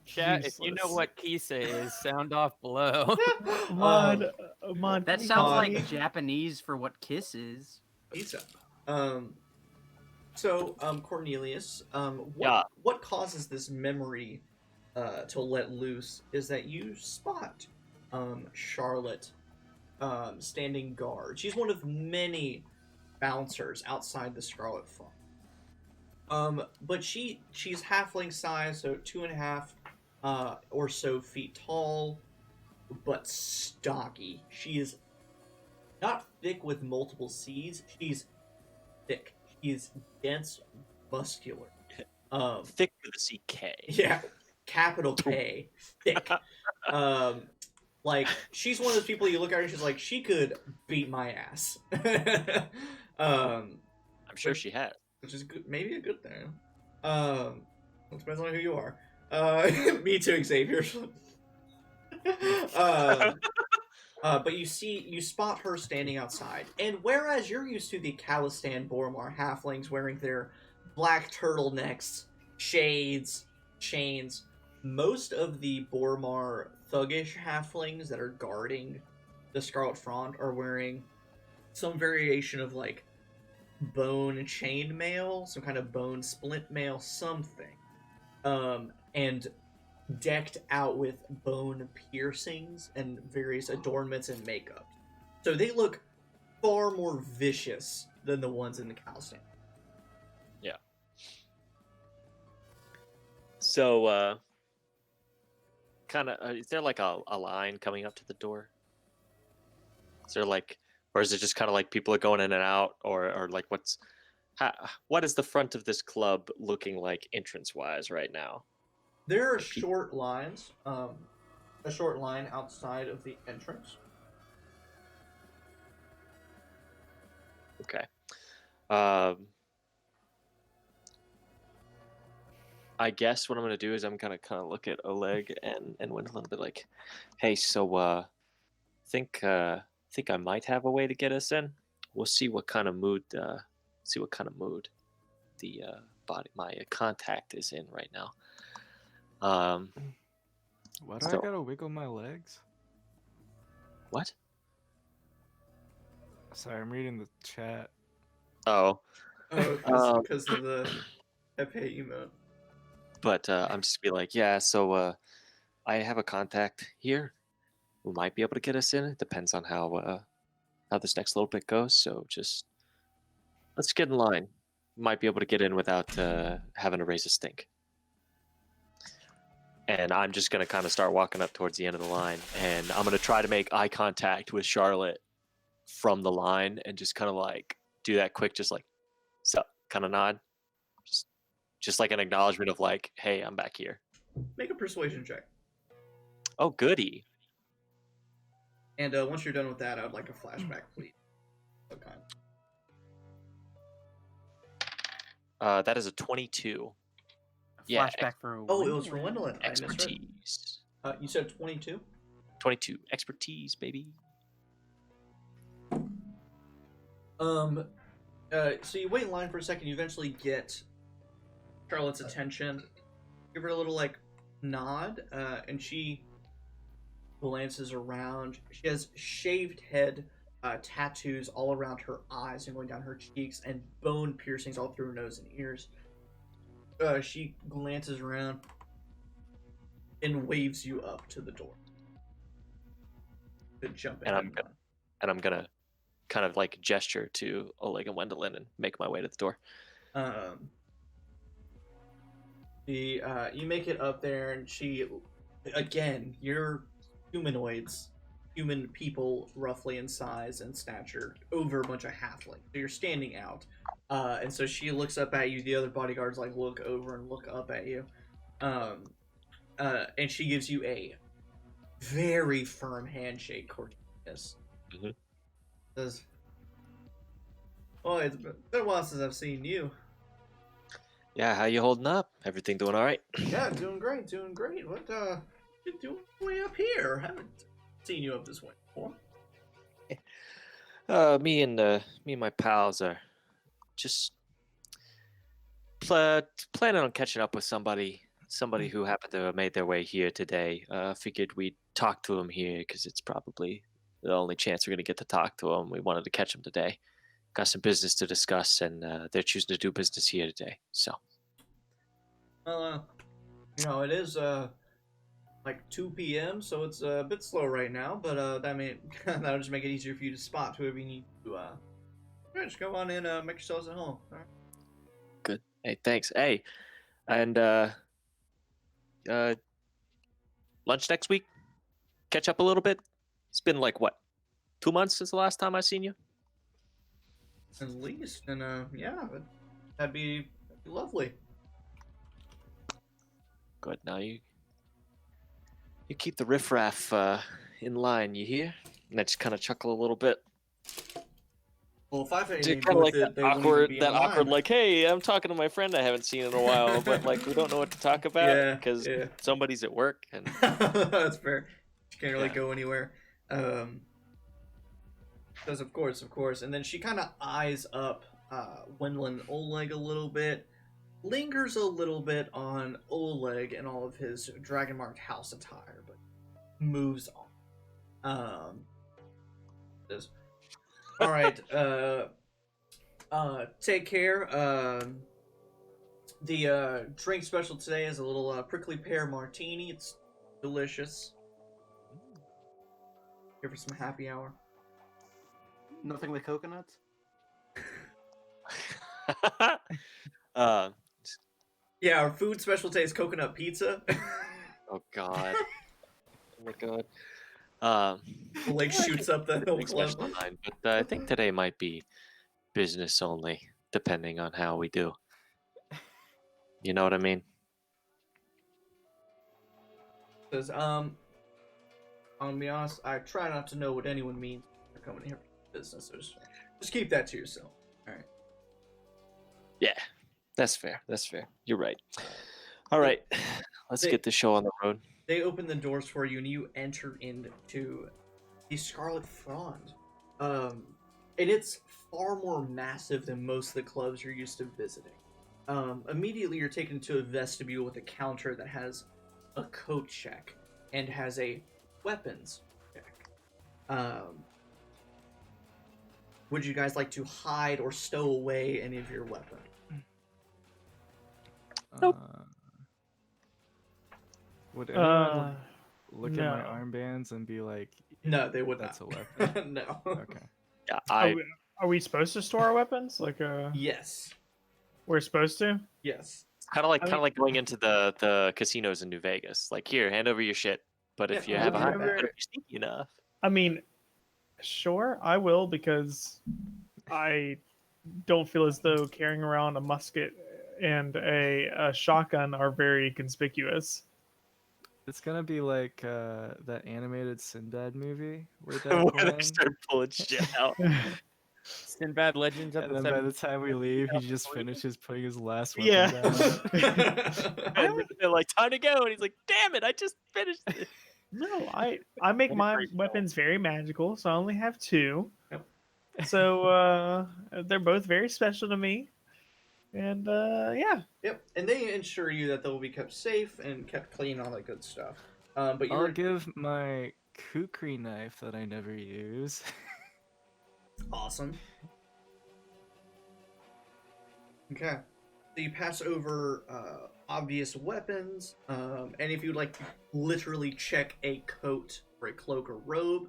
Chat, if you know useless. what Kisa is, sound off below. Mod, mod, That sounds mod. like Japanese for what kiss is. Pizza. So, Cornelius, Yeah. what causes this memory to let loose is that you spot Charlotte standing guard. She's one of many bouncers outside the Scarlet Fawn. But she's halfling size, so 2.5 or so feet tall, but stocky. She is not thick with multiple C's. She's thick. She's dense, muscular. Thick with a CK. Yeah, capital K, thick. Like she's one of those people you look at her and she's like, she could beat my ass. I'm sure she has. Which is good, maybe a good thing. It depends on who you are. Me too, Xavier. But you spot her standing outside, and whereas you're used to the Khalistan Boromar halflings wearing their black turtlenecks, shades, chains, most of the Boromar thuggish halflings that are guarding the Scarlet Frond are wearing some variation of like bone chain mail, some kind of bone splint mail, something, and decked out with bone piercings and various adornments and makeup. So they look far more vicious than the ones in the Khalistan. Yeah. So, kind of, is there like a line coming up to the door? Is there like, or is it just kind of like people are going in and out, or like what is the front of this club looking like entrance-wise right now? There are short lines, a short line outside of the entrance. Okay. I guess what I'm gonna do is I'm gonna kind of look at Oleg and Wendell a little bit like, hey, so think I might have a way to get us in. We'll see what kind of mood the body my contact is in right now. Why do I gotta wiggle my legs? What? Sorry, I'm reading the chat. Oh, Because of the Epee emote. But I'm just be like, yeah. So I have a contact here who might be able to get us in. It depends on how this next little bit goes. So just let's get in line. Might be able to get in without having to raise a stink. And I'm just gonna kind of start walking up towards the end of the line, and I'm gonna try to make eye contact with Charlotte from the line, and just kind of like do that quick, just like, sup, kind of nod, just like an acknowledgement of like, hey, I'm back here. Make a persuasion check. Oh, goody. And once you're done with that, I would like a flashback, please. Okay. That is a 22. Flashback for Oh, it was for Wendell. Expertise. You said 22? 22. Expertise, baby. So you wait in line for a second. You eventually get Charlotte's attention. Give her a little like nod, and she glances around. She has shaved head, tattoos all around her eyes and going down her cheeks, and bone piercings all through her nose and ears. She glances around and waves you up to the door. To jump in. And I'm gonna kind of like gesture to Oleg and Wendelin and make my way to the door. You make it up there, and she, again, you're humanoids, human people roughly in size and stature, over a bunch of halflings. So you're standing out. And so she looks up at you. The other bodyguards like look over and look up at you. And she gives you a very firm handshake, Cortez. Mm-hmm. Says, "Oh, it's been a while since I've seen you." Yeah, how you holding up? Everything doing all right? Yeah, doing great, doing great. What you doing way up here? Haven't seen you up this way before. Me and my pals are just planning on catching up with somebody who happened to have made their way here today. Figured we'd talk to him here because it's probably the only chance we're going to get to talk to him. We wanted to catch him today. Got some business to discuss, and they're choosing to do business here today. So, well, it is like 2 p.m., so it's a bit slow right now. But that'll just make it easier for you to spot whoever you need to. Just go on in, make yourselves at home. All right. Good. Hey, thanks. Hey, and lunch next week. Catch up a little bit. It's been like what, 2 months since the last time I seen you. At least, and yeah, that'd be lovely. Good. Now you keep the riffraff in line. You hear? And I just kind of chuckle a little bit. Well, if I've had Kind anything of with like it, that awkward, like, hey, I'm talking to my friend I haven't seen in a while, but like we don't know what to talk about because somebody's at work. And that's fair. Can't really go anywhere. Because of course. And then she kind of eyes up Wendland Oleg a little bit, lingers a little bit on Oleg and all of his dragon marked house attire, but moves on. Says, all right, take care. The drink special today is a little prickly pear martini. It's delicious. Here for some happy hour. Nothing with coconuts? Yeah, our food special today is coconut pizza. Oh God. Oh my God. Like shoots up the whole Nothing club. special in mind, but I think today might be business only, depending on how we do. You know what I mean? Says, I'm gonna be honest, I try not to know what anyone means when they're coming here for business. So just keep that to yourself. Alright. Yeah, that's fair. That's fair. You're right. All right, let's get the show on the road. They open the doors for you and you enter into the Scarlet Frond. And it's far more massive than most of the clubs you're used to visiting. Immediately you're taken to a vestibule with a counter that has a coat check and has a weapons check. Would you guys like to hide or stow away any of your weapons? Nope. Would anyone look no. at my armbands and be like, No, they would "That's not. a weapon"? No. Okay. Yeah, Are we supposed to store our weapons? Like, Yes. we're supposed to? Yes. kind of like I mean- going into the casinos in New Vegas. Like, here, hand over your shit. But if Yeah, you have a I'll high, give it back. better be sneaky enough. I mean, sure, I will, because I don't feel as though carrying around a musket and a shotgun are very conspicuous. It's gonna be like that animated Sinbad movie where Where they that start pulling shit out. Sinbad Legends of and the then by Seven. the time we leave, he just finishes putting his last weapon Yeah. down. And they're like, time to go. And he's like, damn it, I just finished it. No, I make my weapons very magical, so I only have 2. Yep. So they're both very special to me. And yeah. Yep, and they ensure you that they'll be kept safe and kept clean, all that good stuff. But I'll you're give my kukri knife that I never use. awesome. Okay, so you pass over obvious weapons, and if you'd like to literally check a coat or a cloak or robe,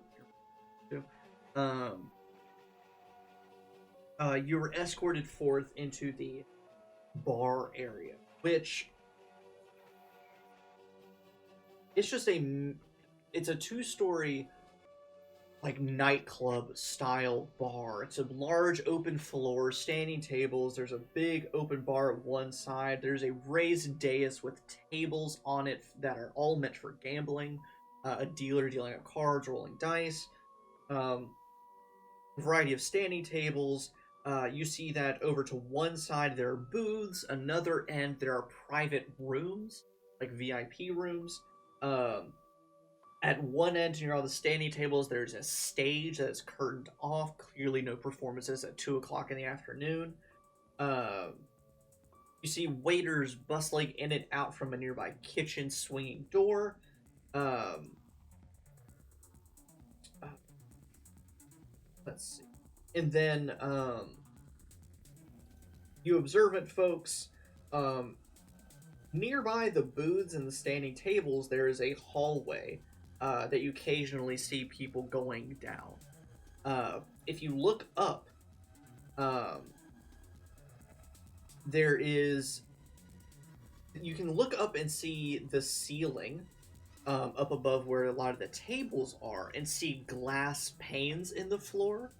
you were escorted forth into the bar area, which it's a 2-story like nightclub style bar. It's a large open floor, standing tables. There's a big open bar at one side. There's a raised dais with tables on it that are all meant for gambling. A dealer dealing out cards, rolling dice. A variety of standing tables. You see that over to one side there are booths, another end there are private rooms, like VIP rooms. At one end near all the standing tables there's a stage that is curtained off, clearly no performances at 2 o'clock in the afternoon. You see waiters bustling in and out from a nearby kitchen swinging door. Let's see. And then, you observant folks, nearby the booths and the standing tables, there is a hallway that you occasionally see people going down. If you look up, you can look up and see the ceiling up above where a lot of the tables are and see glass panes in the floor.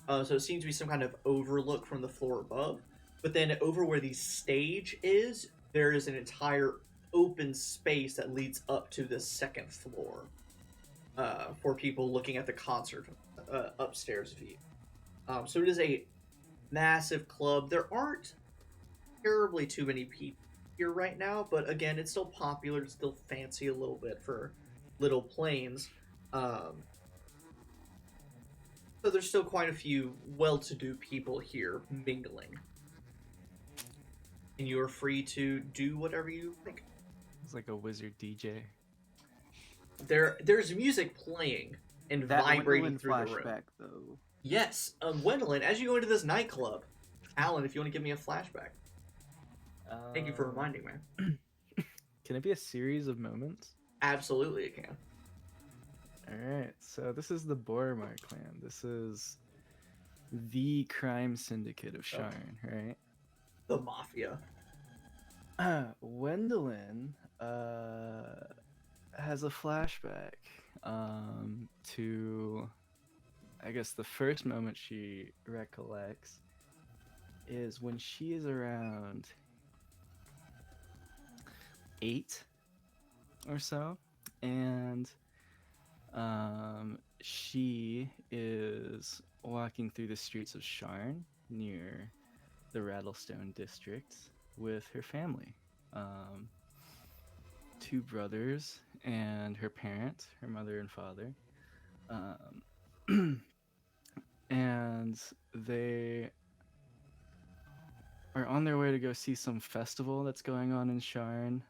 So it seems to be some kind of overlook from the floor above. But then over where the stage is, there is an entire open space that leads up to the second floor for people looking at the concert upstairs view. So it is a massive club. There aren't terribly too many people here right now, but again, it's still popular. It's still fancy a little bit for Little Plains. So there's still quite a few well-to-do people here mingling. And you are free to do whatever you like. It's like a wizard DJ. There's music playing and That vibrating Gwendolyn through the room. flashback, though. Yes, Gwendolyn, as you go into this nightclub, Alan, if you want to give me a flashback. Thank you for reminding me. Can it be a series of moments? Absolutely, it can. Alright, so this is the Boromar clan. This is the crime syndicate of Sharn, right? The Mafia. Gwendolyn has a flashback to, I guess, the first moment she recollects is when she is around 8 or so, and she is walking through the streets of Sharn near the Rattlestone district with her family. 2 brothers and her parent, her mother and father. And they are on their way to go see some festival that's going on in Sharn.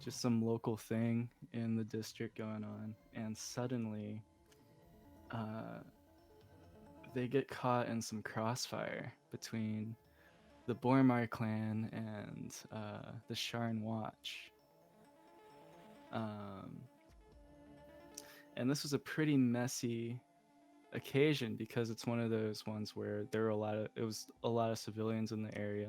Just some local thing in the district going on. And suddenly, they get caught in some crossfire between the Boromar clan and the Sharn Watch. And this was a pretty messy occasion because it's one of those ones where there were a lot of civilians in the area.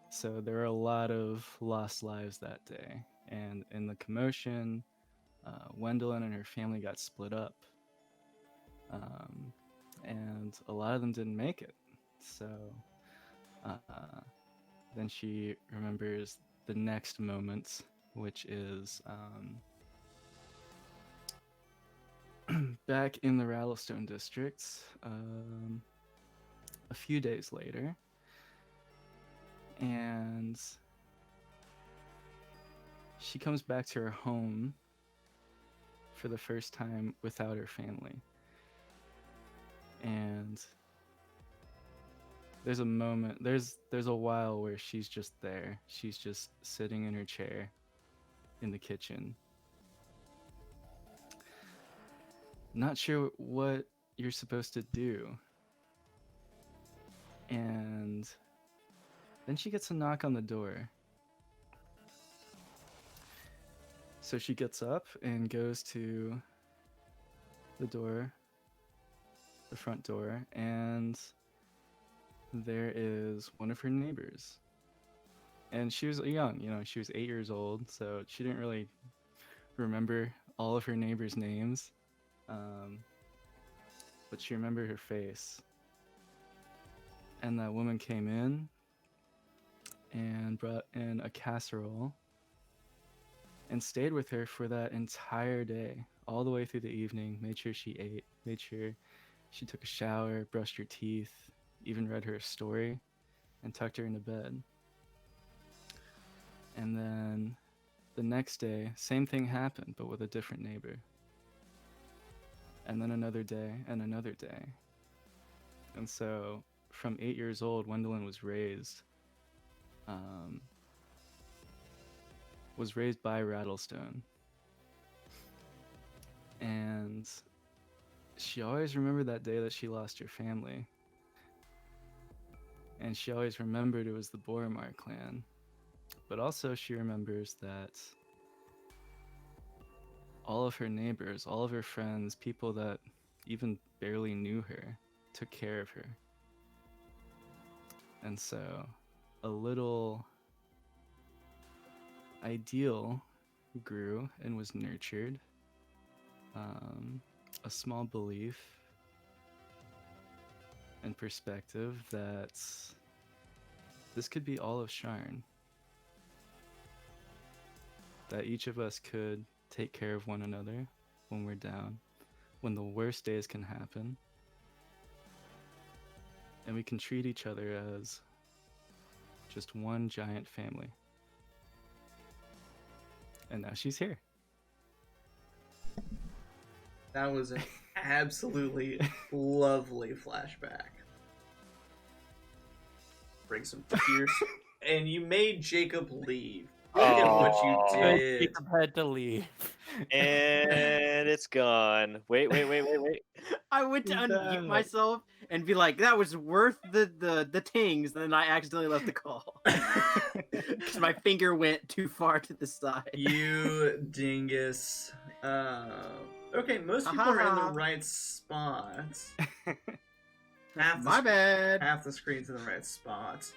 So there were a lot of lost lives that day. And in the commotion, Gwendolyn and her family got split up. And a lot of them didn't make it. So then she remembers the next moment, which is back in the Rattlestone district a few days later. And she comes back to her home for the first time without her family. And there's a moment, there's a while where she's just there. She's just sitting in her chair in the kitchen. Not sure what you're supposed to do. And then she gets a knock on the door. So she gets up and goes to the door, the front door, and there is one of her neighbors. And she was young, she was 8 years old, so she didn't really remember all of her neighbors' names. But she remembered her face. And that woman came in and brought in a casserole and stayed with her for that entire day, all the way through the evening, made sure she ate, made sure she took a shower, brushed her teeth, even read her a story, and tucked her into bed. And then the next day, same thing happened, but with a different neighbor. And then another day, and another day. And so, from 8 years old, Gwendolyn was raised by Rattlestone. And she always remembered that day that she lost her family. And she always remembered it was the Boromar clan. But also she remembers that all of her neighbors, all of her friends, people that even barely knew her, took care of her. And so a little ideal grew and was nurtured. A small belief and perspective that this could be all of Sharn. That each of us could take care of one another when we're down, when the worst days can happen. And we can treat each other as just one giant family. And now she's here. That was an absolutely lovely flashback. Bring some tears. And you made Jacob leave. Look at what you did. Jacob had to leave. And it's gone. Wait. I went to He's unmute done. myself and be like, "That was worth the tings." Then I accidentally left the call because my finger went too far to the side. You dingus. Okay, most people are in the right spot. My bad. Half the screen's in the right spot.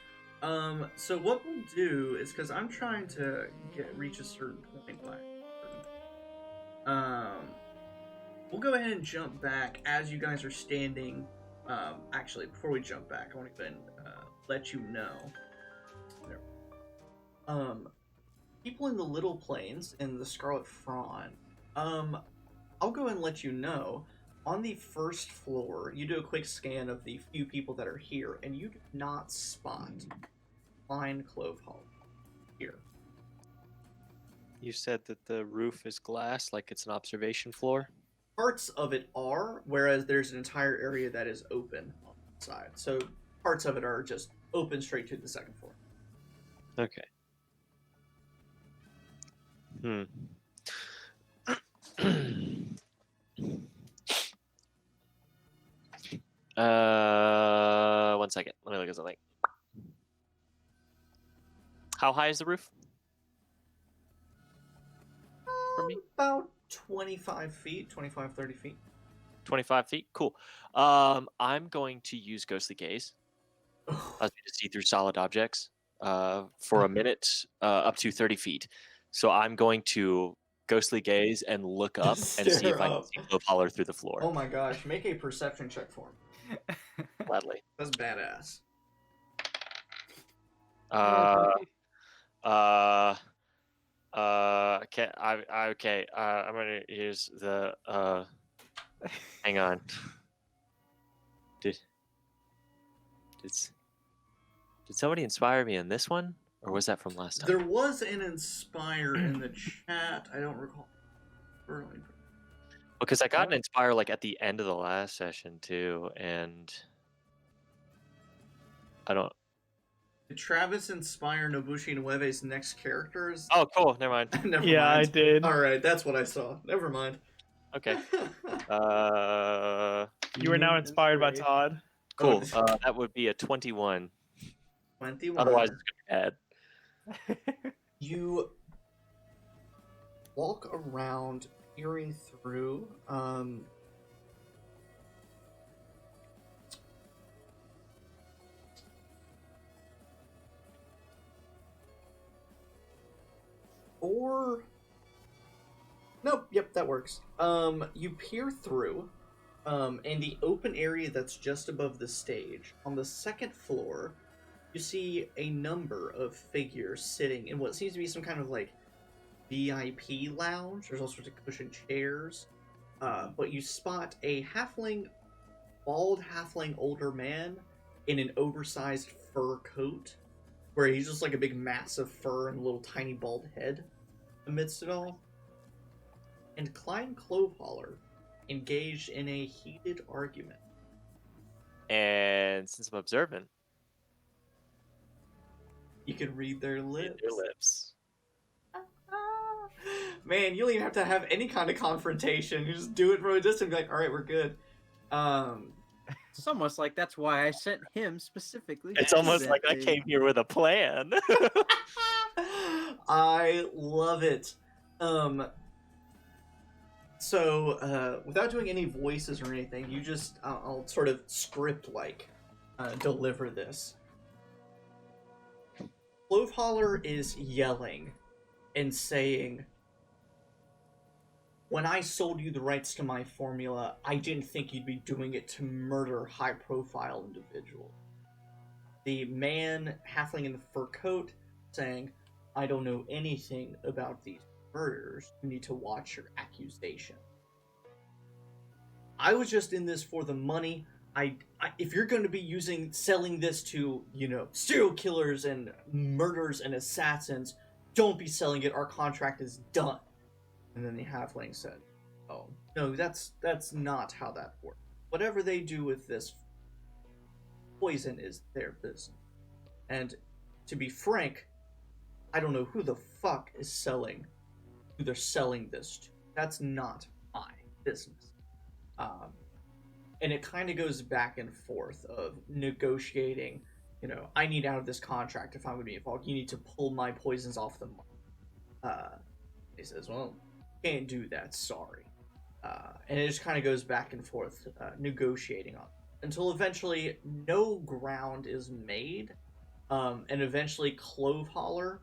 So what we'll do is, because I'm trying to reach a certain point by we'll go ahead and jump back as you guys are standing. Actually, before we jump back, I want to go ahead and let you know. People in the Little Plains and the Scarlet Fawn. I'll go and let you know. On the first floor, you do a quick scan of the few people that are here, and you do not spot Fine Clove Hall here. You said that the roof is glass, like it's an observation floor? Parts of it are, whereas there's an entire area that is open on the side. So parts of it are just open straight to the second floor. Okay. One second. Let me look at something. How high is the roof? For me? About 25 feet, 25, 30 feet. 25 feet? Cool. I'm going to use Ghostly Gaze. Allows me to see through solid objects for a minute up to 30 feet. So I'm going to Ghostly Gaze and look up and see Stare if I can up. see Clove Holler through the floor. Oh my gosh, make a perception check for him. Gladly. That's badass. Okay. I'm gonna use the. Hang on. Did somebody inspire me in this one, or was that from last time? There was an inspire in the chat. I don't recall. Because I got an inspire like at the end of the last session too, and I don't. Did Travis inspire Nobushi Nueve's next characters? Oh, cool. Never mind. Never Yeah, I mind. did. All right, that's what I saw. Never mind. Okay. You are now inspired by Todd. Cool. That would be a 21. 21. Otherwise, it's gonna be bad. You walk around, peering through. Nope, yep, that works. You peer through, and the open area that's just above the stage. On the second floor, you see a number of figures sitting in what seems to be some kind of like VIP lounge. There's all sorts of cushioned chairs. But you spot a bald halfling older man in an oversized fur coat, where he's just like a big mass of fur and a little tiny bald head amidst it all. And Klein Cloveholler engaged in a heated argument. And since I'm observant, You can read their lips. their lips. Man, you don't even have to have any kind of confrontation. You just do it from a distance and be like, alright, we're good. It's almost like that's why I sent him specifically. It's to almost that like I thing. came here with a plan. I love it. So, without doing any voices or anything, you just, I'll sort of script-like deliver this. Cloveholler is yelling and saying, "When I sold you the rights to my formula, I didn't think you'd be doing it to murder high-profile individuals." The man, halfling in the fur coat, saying, "I don't know anything about these murders. You need to watch your accusation. I was just in this for the money. If you're going to be selling this to, serial killers and murderers and assassins, don't be selling it. Our contract is done." And then the halfling said, Oh, no, that's not how that works. Whatever they do with this poison is their business. And to be frank, I don't know who the fuck is selling, who they're selling this to. That's not my business. And it kind of goes back and forth of negotiating. I need out of this contract if I'm going to be involved. You need to pull my poisons off the market. He says, well, can't do that, sorry. And it just kind of goes back and forth, negotiating on it, until eventually no ground is made, and eventually Clove Holler,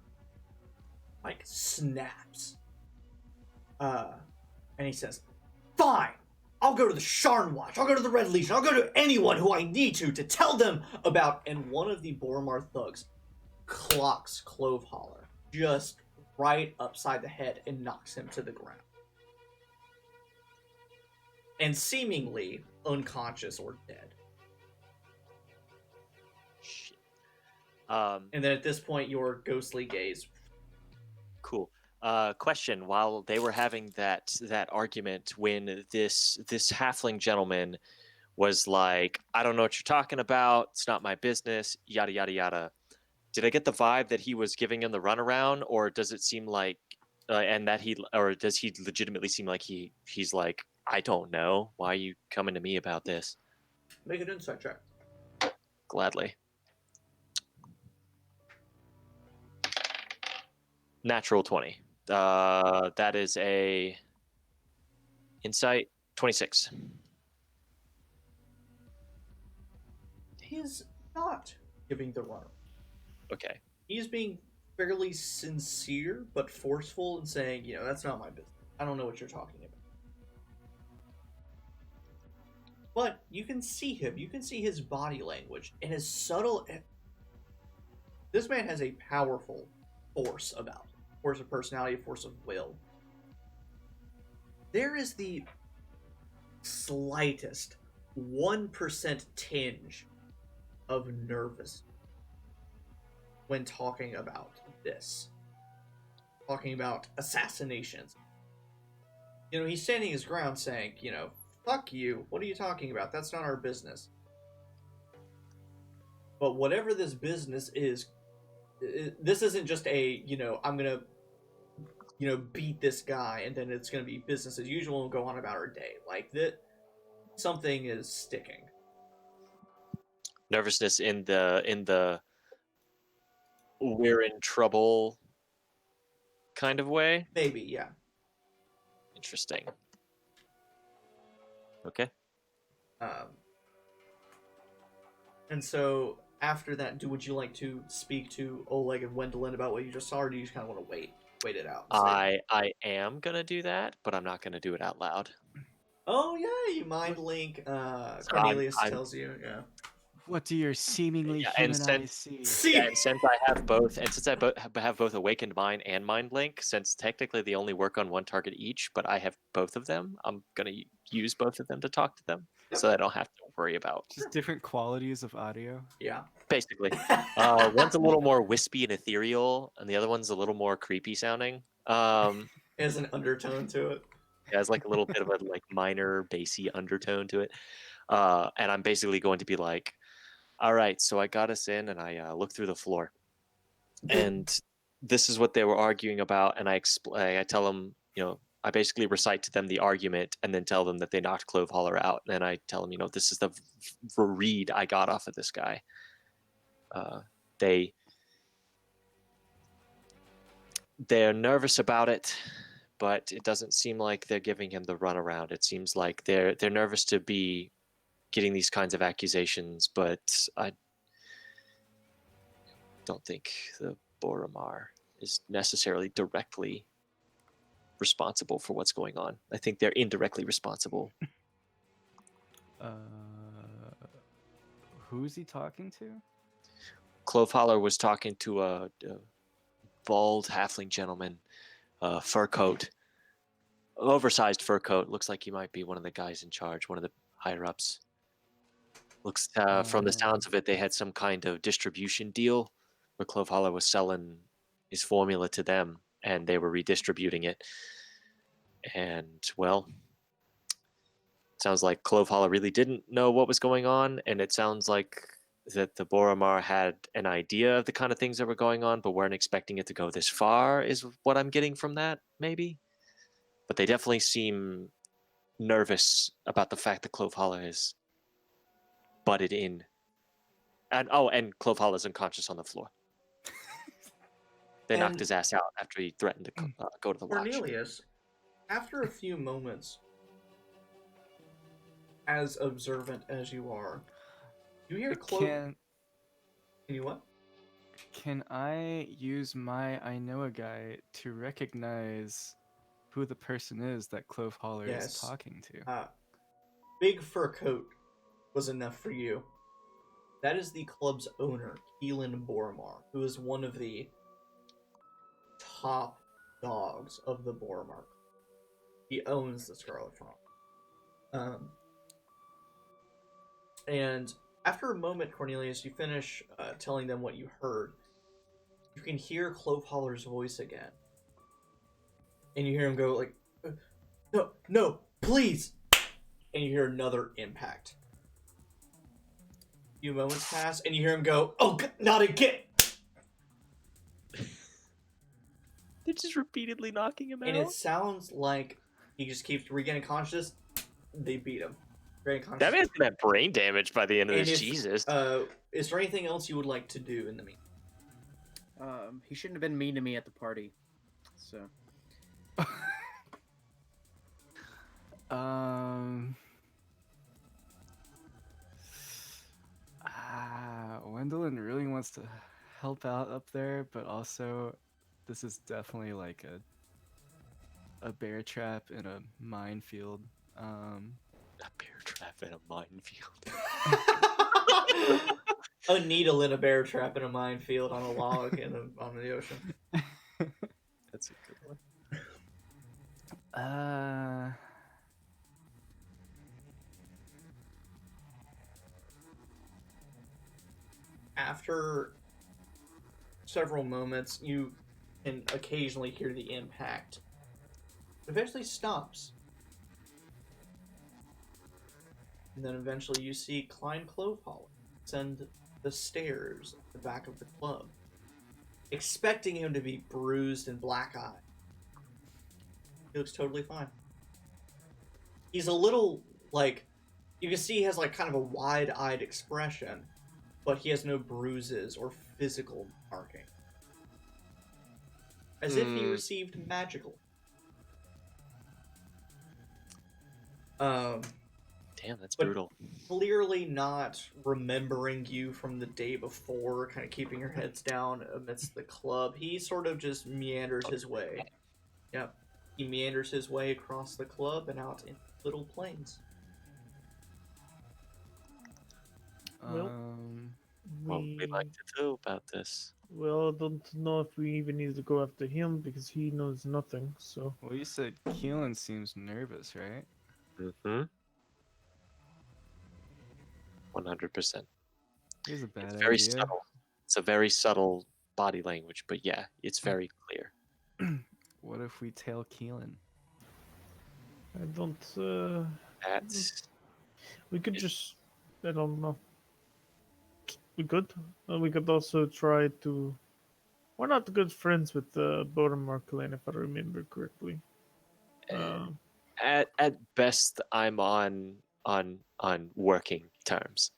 snaps. And he says, fine! I'll go to the Sharn Watch, I'll go to the Red Legion, I'll go to anyone who I need to tell them about... And one of the Boromar thugs clocks Clove Holler just right upside the head and knocks him to the ground. And seemingly unconscious or dead. Shit. And then at this point, your ghostly gaze. Cool. Question: while they were having that argument, when this halfling gentleman was like, "I don't know what you're talking about. It's not my business." Yada yada yada. Did I get the vibe that he was giving him the runaround, or does it seem like, does he legitimately seem like he's like, I don't know. Why are you coming to me about this? Make an insight check. Gladly. Natural 20. That is a insight 26. He's not giving the runner. Okay. He's being fairly sincere but forceful and saying, that's not my business. I don't know what you're talking about. But you can see him. You can see his body language and his subtle... This man has a powerful force about him. Force of personality, force of will. There is the slightest 1% tinge of nervous when talking about this. Talking about assassinations. He's standing his ground saying, fuck you, what are you talking about? That's not our business. But whatever this business is, this isn't just a, I'm gonna, beat this guy and then it's gonna be business as usual and go on about our day. Like, that, something is sticking. Nervousness in the we're in trouble kind of way? Maybe, yeah. Interesting. Okay. And so after that, would you like to speak to Oleg and Wendelin about what you just saw, or do you just kind of want to wait it out? I am gonna do that, but I'm not gonna do it out loud. Oh yeah, you mind link. Cornelius tells you, yeah. What do your seemingly Yeah, human and eyes see? Yeah, and since I have both, have both Awakened Mind and Mind Link, since technically they only work on one target each, but I have both of them, I'm gonna use both of them to talk to them, so I don't have to worry about. Just different qualities of audio. Yeah. Basically, one's a little more wispy and ethereal, and the other one's a little more creepy sounding. It has an undertone to it. It has like a little bit of a minor bassy undertone to it, and I'm basically going to be like, all right, so I got us in, and I looked through the floor, and this is what they were arguing about, and I tell them, I basically recite to them the argument, and then tell them that they knocked Clove Holler out, and then I tell them, this is the read I got off of this guy. They're nervous about it, but it doesn't seem like they're giving him the runaround. It seems like they're nervous to be getting these kinds of accusations, but I don't think the Boromar is necessarily directly responsible for what's going on. I think they're indirectly responsible. Who's he talking to? Clove Holler was talking to a bald halfling gentleman, fur coat, oversized fur coat. Looks like he might be one of the guys in charge, one of the higher ups. Looks from the sounds of it, they had some kind of distribution deal where Clove Holler was selling his formula to them, and they were redistributing it. And well, sounds like Clove Hollow really didn't know what was going on, and it sounds like that the Boromar had an idea of the kind of things that were going on, but weren't expecting it to go this far, is what I'm getting from that, maybe. But they definitely seem nervous about the fact that Clove Hollow is butted in. And Clove Hollow is unconscious on the floor. They knocked And- his ass out after he threatened to go to the watch. Cornelius, after a few moments, as observant as you are, you hear Clove. Can you what? Can I use my I know a guy to recognize who the person is that Clove Holler Yes. is talking to? Big fur coat was enough for you. That is the club's owner, Keelan Boromar, who is one of the top dogs of the Boromar. He owns the Scarlet Fawn. And after a moment, Cornelius, you finish telling them what you heard. You can hear Clove Holler's voice again. And you hear him go like, no, please! And you hear another impact. A few moments pass, and you hear him go, oh, not again! They're just repeatedly knocking him And out. it sounds like he just keeps regaining consciousness. They beat him. That man's gonna have brain damage by the end of this. Jesus. Is there anything else you would like to do in the meantime? He shouldn't have been mean to me at the party. So. Wendelin really wants to help out up there, but also this is definitely like a bear trap in a minefield. A bear trap in a minefield. A needle in a bear trap in a minefield on a log on the ocean. That's a good one. After several moments, you can occasionally hear the impact. It eventually stops. And then eventually you see Klein Clovehollow descend the stairs at the back of the club, expecting him to be bruised and black-eyed. He looks totally fine. He's a little, like, you can see he has, like, kind of a wide-eyed expression, but he has no bruises or physical marking. As if he received magical. Damn, that's brutal. Clearly not remembering you from the day before, kind of keeping your heads down amidst the club. He sort of just meanders his way. Yep. He meanders his way across the club and out in little plains. Um, What would we like to do about this? Well, I don't know if we even need to go after him because he knows nothing. So well, you said Keelan seems nervous, right? Mm-hmm. 100%. Here's a bad It's very idea. subtle. It's a very subtle body language, but yeah, it's very clear. What if we tail Keelan? I don't. That's We could just. I don't know. We could. We could also try to. We're not good friends with Boromar clan, if I remember correctly. at best I'm on working terms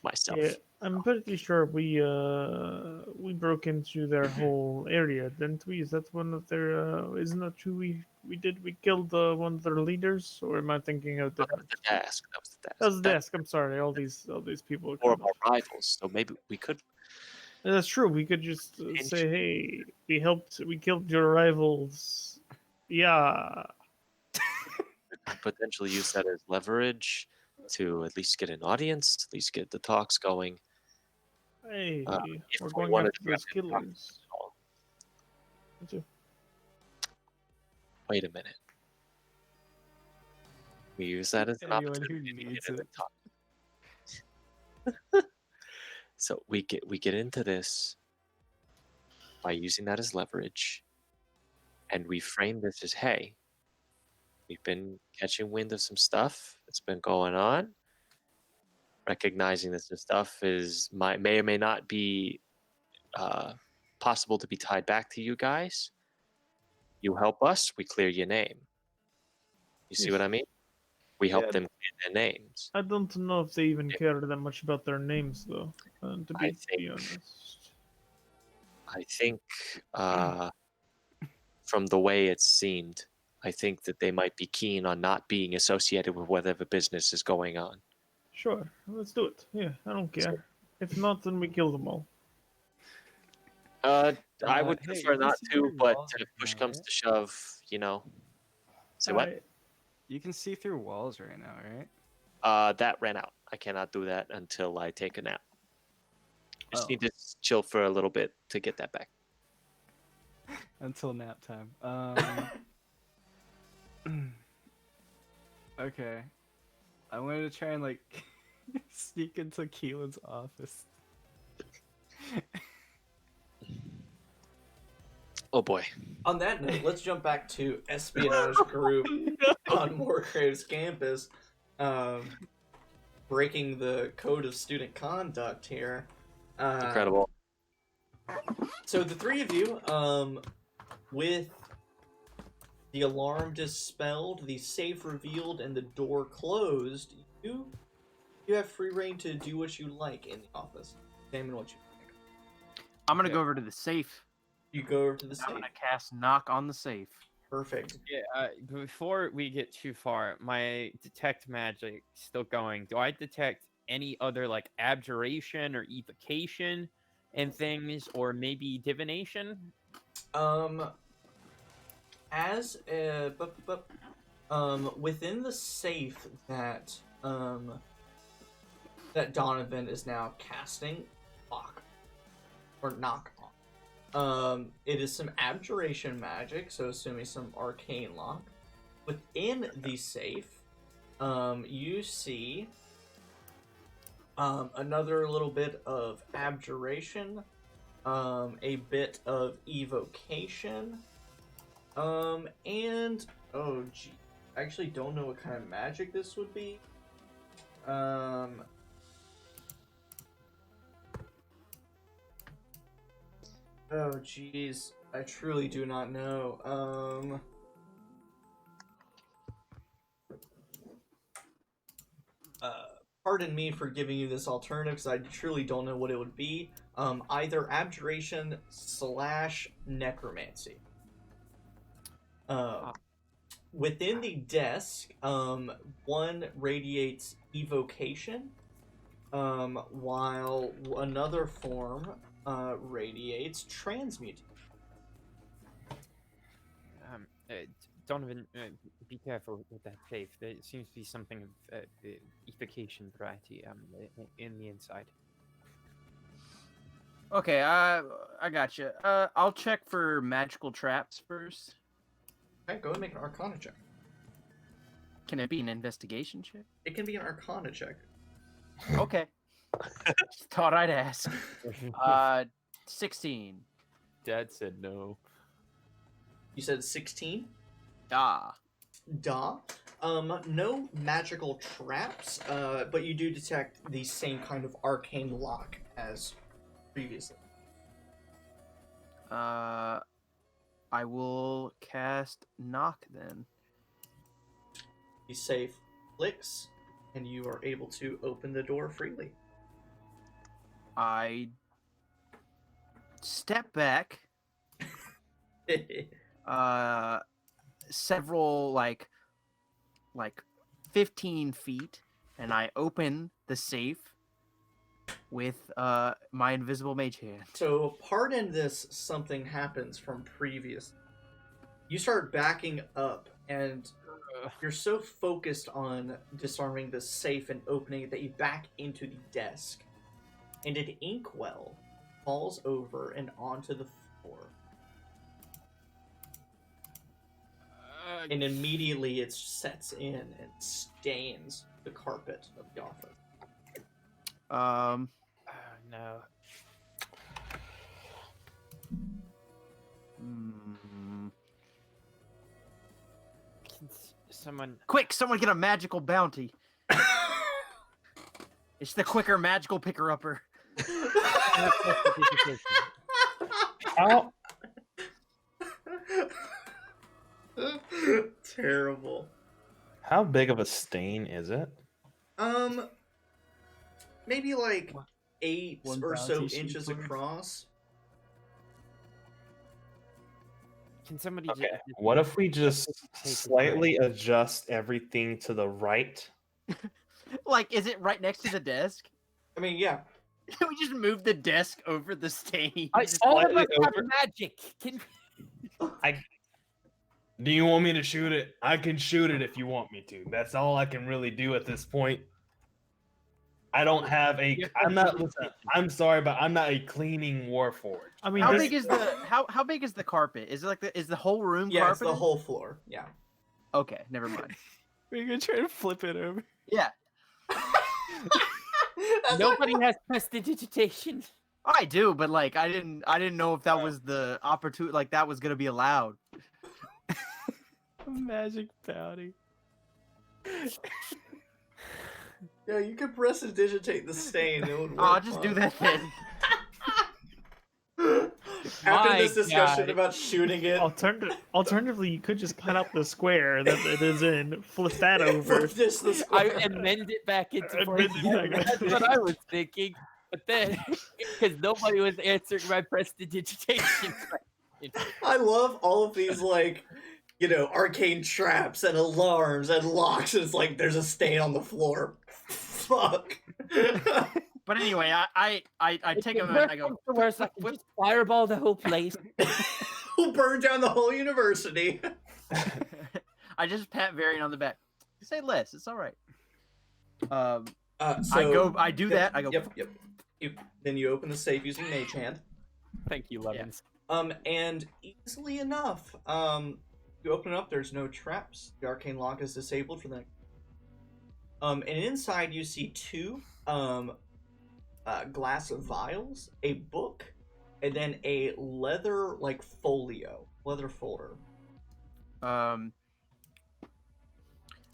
myself. Yeah, I'm pretty sure we broke into their whole area, didn't we? Is that one of their? Isn't that who we did? We killed one of their leaders, or am I thinking of That was different? the task. That was the task. That was the desk. I'm sorry. All these people. Or of our rivals. So maybe we could. That's true. We could just say, "Hey, we killed your rivals." Yeah. Potentially use that as leverage to at least get an audience, at least get the talks going. Hey, if we're we going wanted after to those have it killers. Wait a minute. We use that as an Anyone who opportunity to needs get in it. the talk. So we get into this by using that as leverage, and we frame this as, hey, we've been catching wind of some stuff. that's been going on. Recognizing that this stuff may or may not be possible to be tied back to you guys. You help us, we clear your name. You see what I mean? We help them clear their names. I don't know if they even care that much about their names, though. To be honest. I think, from the way it seemed, I think that they might be keen on not being associated with whatever business is going on. Sure, let's do it. Yeah, I don't care. If not, then we kill them all. I would hey, prefer you can not see to, through but walls if right push now, comes right? to shove, Say what? You can see through walls right now, right? That ran out. I cannot do that until I take a nap. Just Oh. need to chill for a little bit to get that back. Until nap time. Okay. I wanted to try and like sneak into Keelan's office. Oh boy. On that note, let's jump back to espionage group on Morgrave's campus, breaking the code of student conduct here. Incredible. So the three of you, with the alarm dispelled, the safe revealed, and the door closed, you have free reign to do what you like in the office. Examine what you like. I'm gonna go over to the safe. You go over to the I'm safe. gonna cast knock on the safe. Perfect. Yeah, before we get too far, my detect magic still going. Do I detect any other like abjuration or evocation and things, or maybe divination? Within the safe that that Donovan is now casting knock on. It is some abjuration magic, so assuming some arcane lock. Within the safe, you see another little bit of abjuration, a bit of evocation, and oh gee, I actually don't know what kind of magic this would be. Oh geez, I truly do not know. Pardon me for giving you this alternative, because I truly don't know what it would be. Either abjuration / necromancy. Within the desk, one radiates evocation, while another form radiates transmutation. Donovan, be careful with that safe. There seems to be something of evocation variety in the inside. Okay, I got you. I'll check for magical traps first. Okay, go ahead and make an Arcana check. Can it be an investigation check? It can be an Arcana check. Okay. Just thought I'd ask. 16. Dad said no. You said 16? Ah. No magical traps, but you do detect the same kind of arcane lock as previously. I will cast knock then. The safe clicks, and you are able to open the door freely. I step back several like 15 feet, and I open the safe with my invisible mage hand. So, pardon this, something happens from previous. You start backing up, and you're so focused on disarming the safe and opening it that you back into the desk. And an inkwell falls over and onto the floor. And immediately it sets in and stains the carpet of the office. No. Someone Quick, someone get a magical bounty. It's the quicker magical picker-upper. How Terrible. how big of a stain is it? Maybe like 8 One or so bounty sheet inches worth. across. Can somebody Okay. just What if we just take a slightly adjust everything to the right? Like, is it right next to the desk? I mean, yeah. Can we just move the desk over the stain? all of us slightly have over? magic. Can Do you want me to shoot it? I can shoot it if you want me to. That's all I can really do at this point. I don't have a. I'm not. Listen, I'm sorry, but I'm not a cleaning warforged. I mean, How this, big is the how big is the carpet? Is it like is the whole room Yeah, it's carpeted? the whole floor. Yeah. Okay, never mind. We're gonna try to flip it over. Yeah, nobody has prestidigitation? I do, but like I didn't know if that was the opportunity, like that was gonna be allowed. Magic bounty. Yeah, you could prestidigitate the stain. It would work. Oh, I'll just do fine. that then. After My this discussion God. about shooting it, alternatively, you could just cut out the square that it is in, flip that over. flip this the I square. amend it back into Amend it back. That's what I was thinking. But then, because nobody was answering my prestidigitation question. I love all of these, like, you know, arcane traps and alarms and locks. And it's like there's a stain on the floor. Fuck. But anyway, I take him and I go. The worst, I can just fireball the whole place. We'll burn down the whole university. I just pat Varian on the back. Say less. It's all right. So I do that. I go. Yep. Then you open the safe using Mage Hand. Thank you, Levins. And easily enough, you open it up. There's no traps. The arcane lock is disabled for the. And inside you see 2 glass vials, a book, and then a leather leather folder.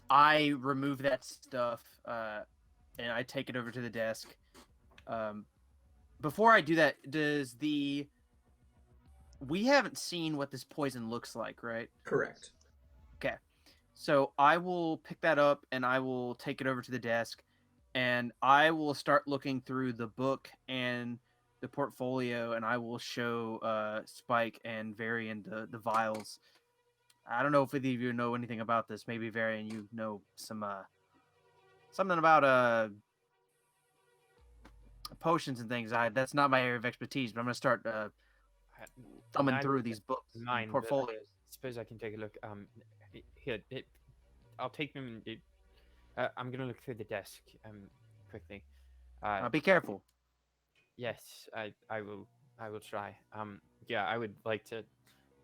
I remove that stuff and I take it over to the desk. Before I do that, we haven't seen what this poison looks like, right? Correct. Okay. So I will pick that up and I will take it over to the desk and I will start looking through the book and the portfolio and I will show Spike and Varian the vials. I don't know if either of you know anything about this. Maybe Varian, you know something about potions and things. That's not my area of expertise, but I'm gonna start thumbing through these books, portfolios. Suppose I can take a look. Here, I'll take them. I'm gonna look through the desk quickly. Be careful. Yes, I will try. Yeah, I would like to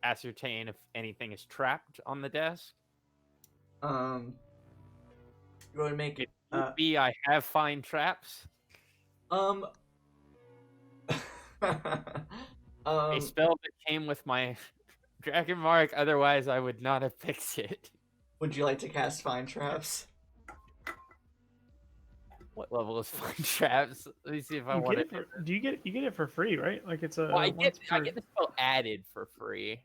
ascertain if anything is trapped on the desk. Go and make it. B, I have fine traps. A A spell that came with my dragon mark. Otherwise, I would not have picked it. Would you like to cast Find Traps? What level is fine traps? Let me see if I You want get it. it for, do you get it for free, right? Like it's a. Well, I once get the spell added for free.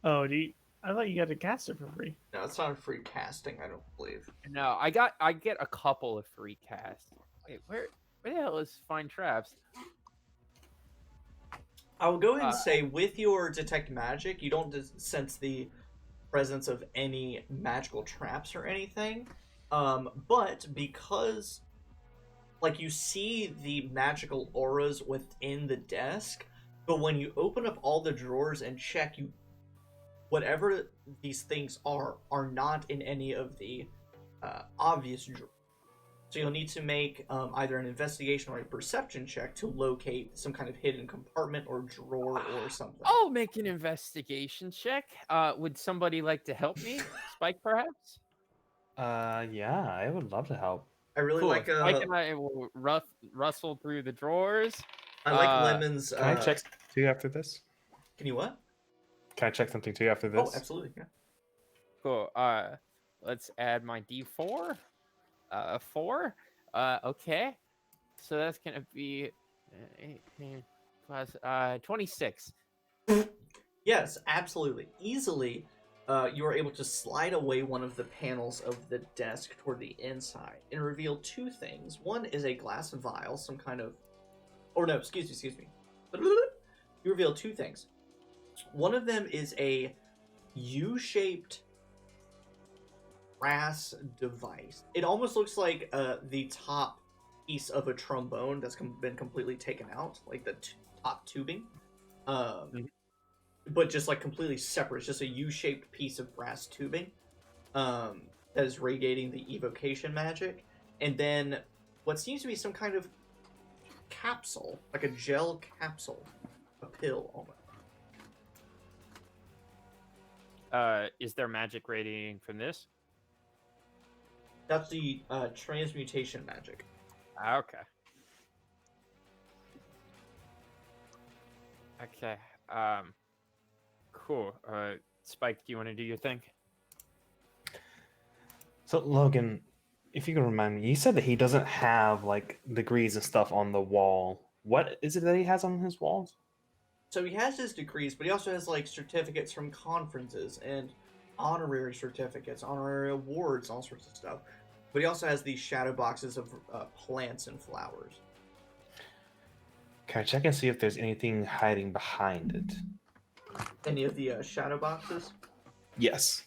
Oh, I thought you got to cast it for free. No, it's not a free casting, I don't believe. No, I get a couple of free casts. Wait, where the hell is fine traps? I will go ahead and say, with your detect magic, you don't sense the presence of any magical traps or anything. But because, like, you see the magical auras within the desk, but when you open up all the drawers and check, whatever these things are not in any of the obvious drawers. So you'll need to make either an investigation or a perception check to locate some kind of hidden compartment or drawer or something. I'll make an investigation check. Would somebody like to help me? Spike, perhaps? Yeah, I would love to help. I really like Spike and I will rustle through the drawers. I like Lemon's. Can I check too after this? Can you what? Can I check something too after this? Oh, absolutely. Yeah. Cool. Let's add my D4. 4. Okay. So that's gonna be 18 plus 26. Yes, absolutely. Easily, you are able to slide away one of the panels of the desk toward the inside and reveal two things. One is a glass vial, some kind of... Or no, excuse me. You reveal two things. One of them is a U-shaped brass device. It almost looks like the top piece of a trombone that's been completely taken out, like the top tubing. But just like completely separate. It's just a U-shaped piece of brass tubing that is radiating the evocation magic. And then what seems to be some kind of capsule, like a gel capsule, a pill almost. Is there magic radiating from this? That's the transmutation magic. Okay. Okay. Cool. Spike, do you want to do your thing? So Logan, if you can remind me, you said that he doesn't have like degrees and stuff on the wall. What is it that he has on his walls? So he has his degrees, but he also has like certificates from conferences and honorary certificates, honorary awards, all sorts of stuff. But he also has these shadow boxes of plants and flowers. Can I check and see if there's anything hiding behind it? Any of the shadow boxes? Yes.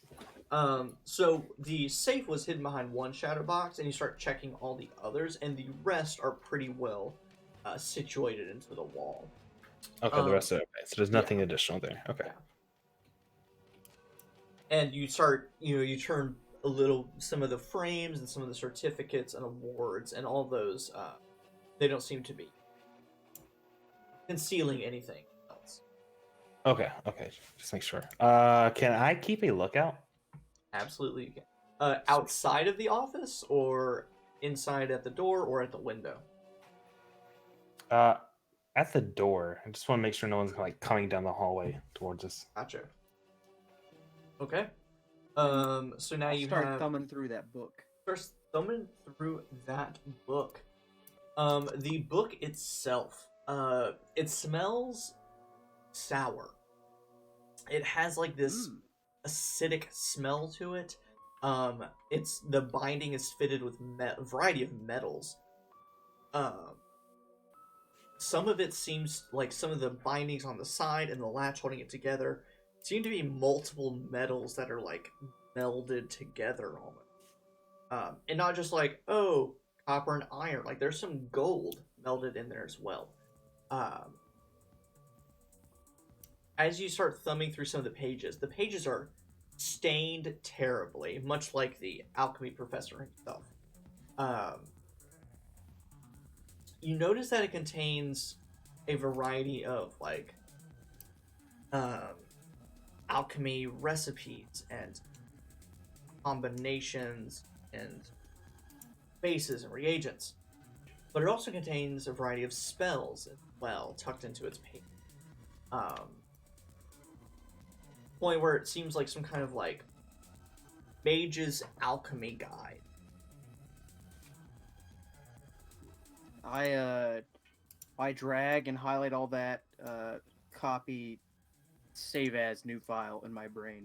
So the safe was hidden behind one shadow box, and you start checking all the others, and the rest are pretty well situated into the wall. Okay, the rest of it. Okay, so there's nothing additional there. Okay. Yeah. And you start, you turn some of the frames and some of the certificates and awards and all those, they don't seem to be concealing anything else. Okay, just make sure. Can I keep a lookout? Absolutely you can. Outside of the office, or inside at the door, or at the window? At the door. I just want to make sure no one's like coming down the hallway towards us. Gotcha. Okay. So now you start thumbing through that book. First, thumbing through that book. The book itself, it smells sour. It has like this acidic smell to it. The binding is fitted with a variety of metals. Some of it seems like some of the bindings on the side and the latch holding it together seem to be multiple metals that are like melded together almost. And not just like, oh, copper and iron. Like there's some gold melded in there as well. As you start thumbing through some of the pages are stained terribly, much like the alchemy professor himself. You notice that it contains a variety of like alchemy recipes and combinations and bases and reagents, but it also contains a variety of spells as well tucked into its page. Point where it seems like some kind of like mage's alchemy guide. I drag and highlight all that, copy, save as new file in my brain.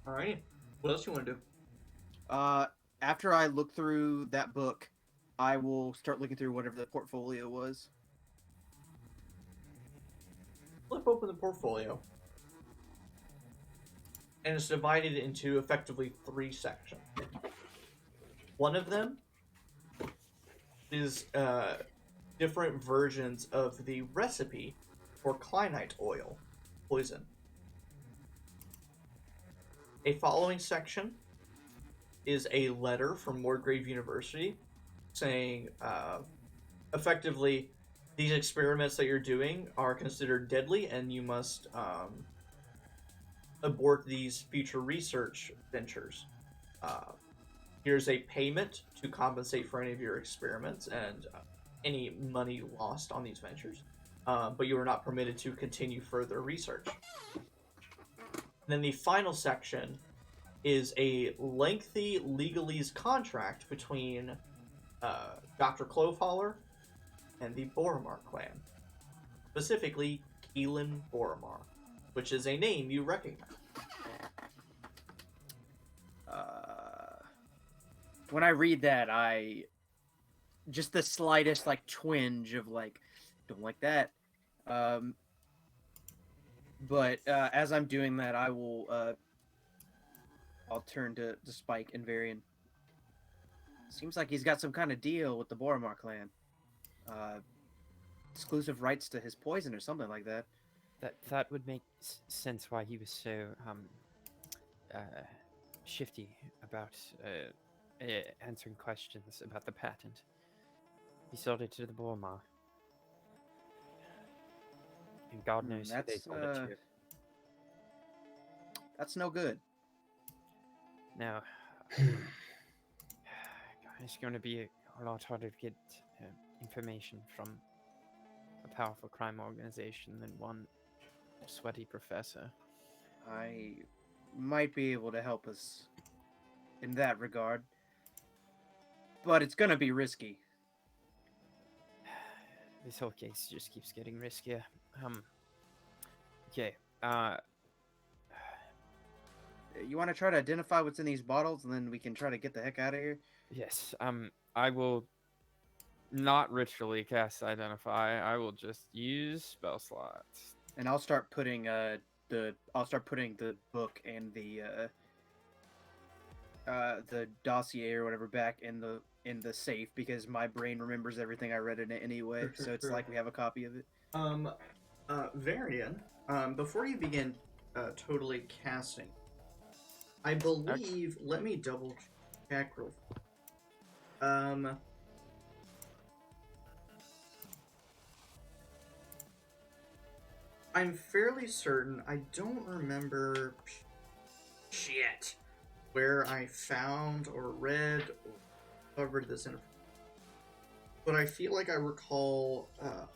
Alright. What else you want to do? After I look through that book, I will start looking through whatever the portfolio was. Flip open the portfolio. And it's divided into effectively 3 sections. One of them is different versions of the recipe for Klinite oil poison. A following section is a letter from Morgrave University saying, effectively, these experiments that you're doing are considered deadly and you must abort these future research ventures. Here's a payment to compensate for any of your experiments and any money lost on these ventures, but you are not permitted to continue further research. And then the final section is a lengthy legalese contract between Dr. Clovehaller and the Boromar clan. Specifically, Keelan Boromar, which is a name you recognize. When I read that, I just the slightest like twinge of like, don't like that. But as I'm doing that, I will I'll turn to Spike and Varian. Seems like he's got some kind of deal with the Boromar clan. Exclusive rights to his poison or something like that. That would make sense why he was so shifty about answering questions about the patent. He sold it to the Boromar. And God knows who they sold it to. That's no good. Now, it's going to be a lot harder to get information from a powerful crime organization than one sweaty professor. I might be able to help us in that regard, but it's going to be risky. This whole case just keeps getting riskier. Okay. You want to try to identify what's in these bottles, and then we can try to get the heck out of here? Yes. I will not ritually cast Identify. I will just use spell slots. And I'll start putting the book and the dossier or whatever back in the safe, because my brain remembers everything I read in it anyway. So it's like we have a copy of it. Varian, before you begin totally casting, I believe, let me double check real quick. I'm fairly certain, I don't remember shit where I found or read or covered this information. But I feel like I recall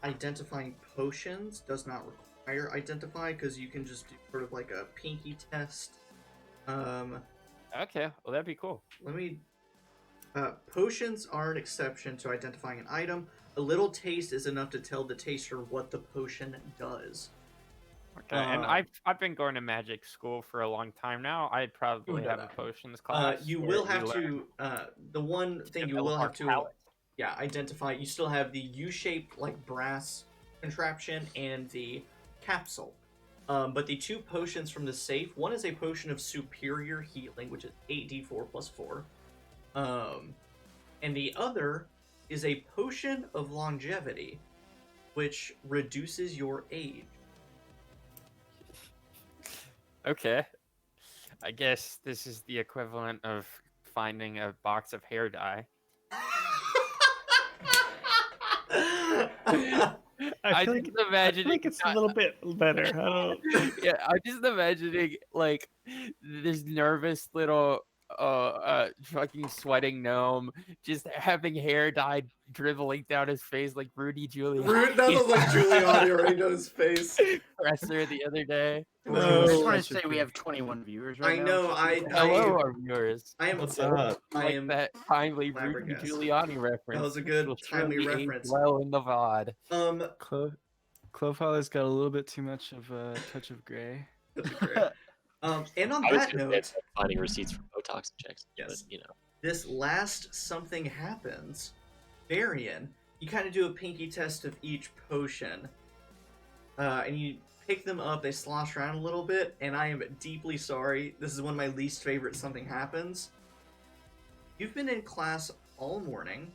identifying potions does not require identify, because you can just do sort of like a pinky test. Okay, well that'd be cool. Let me... potions are an exception to identifying an item. A little taste is enough to tell the taster what the potion does. Okay, and I've been going to magic school for a long time now. I'd probably have a potions class. You will have to... the one thing you will have to... palette. Yeah, identify. You still have the U-shaped, like, brass contraption and the capsule. But the two potions from the safe, one is a potion of superior healing, which is 8d4 plus 4. And the other is a potion of longevity, which reduces your age. Okay. I guess this is the equivalent of finding a box of hair dye. I feel like it's a little bit better. I don't... Yeah, I'm just imagining like this nervous little fucking sweating gnome just having hair dyed dribbling down his face like Rudy Giuliani. That was like Giuliani already knows his face. Presser the other day. I just want to say we have 21 viewers right now. I know. Hello, our viewers. I am. What's up? I am. That timely Rudy flabbergasted. Giuliani reference. That was a good will timely surely age reference. well in the VOD. Clovehaller's got a little bit too much of a touch of gray. And on I was that gonna say note, it's like finding receipts for Botox injections. Yes. But, you know. this last something happens. Varian, you kind of do a pinky test of each potion, and you pick them up. They slosh around a little bit, and I am deeply sorry. This is one of my least favorite something happens. You've been in class all morning,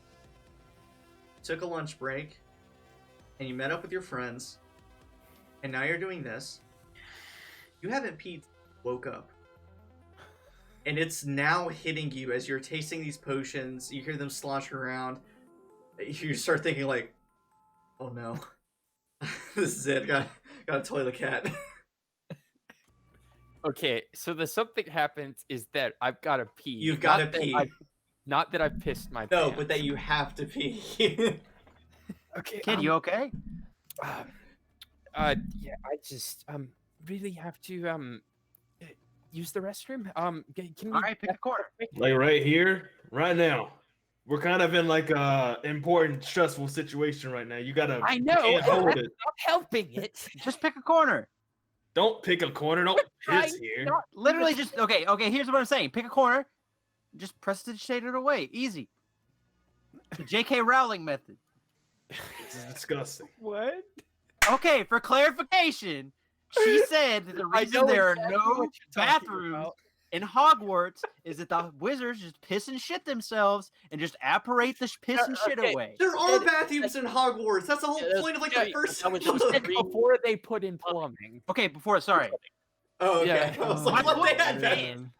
took a lunch break, and you met up with your friends, and now you're doing this. You haven't peed, woke up. And it's now hitting you as you're tasting these potions. You hear them sloshing around. You start thinking like, oh no. This is it. Gotta toy the cat. Okay, so the something happens is that I've got to pee. You've got to pee. Not that I've pissed my No, pants. but that you have to pee. Okay, Kid, you okay? yeah, I just really have to use the restroom? Can we? All right, pick a corner. Like right here, right now. We're kind of in like a important, stressful situation right now. You gotta. I You know. can't hold That's it. not helping it. Just pick a corner. Don't pick a corner. Don't piss I'm here. not- Literally, just okay. Here's what I'm saying. Pick a corner. Just prestidigitate it away. Easy. The J.K. Rowling method. This is disgusting. What? Okay, for clarification, she said that the I reason know there are exactly no what you're talking bathrooms about. in Hogwarts is that the wizards just piss and shit themselves and just apparate the piss and shit Okay. away. There are bathrooms in Hogwarts. That's the whole Yeah, point of like yeah, the first that was book. just Before they put in plumbing. Okay, sorry. Oh, okay. Yeah. I was like, My what they point had is- been.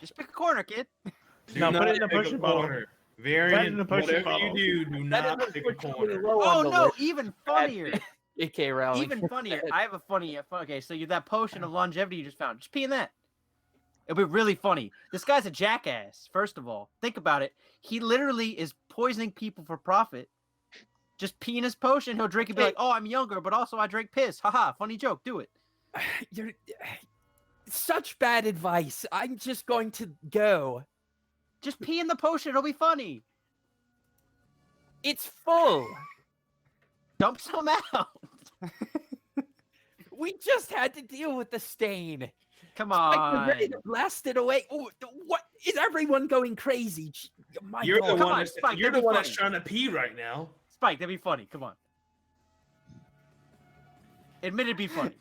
Just pick a corner, kid. Do No, not put it in a pick potion bottle. corner. Put it Variant, in a potion whatever bottle. you do That not is pick a unfortunately corner. low Oh on the no, list. even funnier. J.K. Rowling. Even funnier. I have a funny. Okay, so that potion of longevity you just found. Just pee in that. It'll be really funny. This guy's a jackass. First of all, think about it. He literally is poisoning people for profit. Just pee in his potion. He'll drink and be Okay. like, "Oh, I'm younger, but also I drink piss." Haha, funny joke. Do it. You're such bad advice. I'm just going to go. Just pee in the potion. It'll be funny. It's full. Dump some out. We just had to deal with the stain. Come Like, we're on. ready to blast it away. Oh, what is everyone going crazy? My You're God. the Come one. on, That's, Spike, you're that'd the be one that's funny. trying to pee right now. Spike, that'd be funny. Come on. Admit it'd be funny.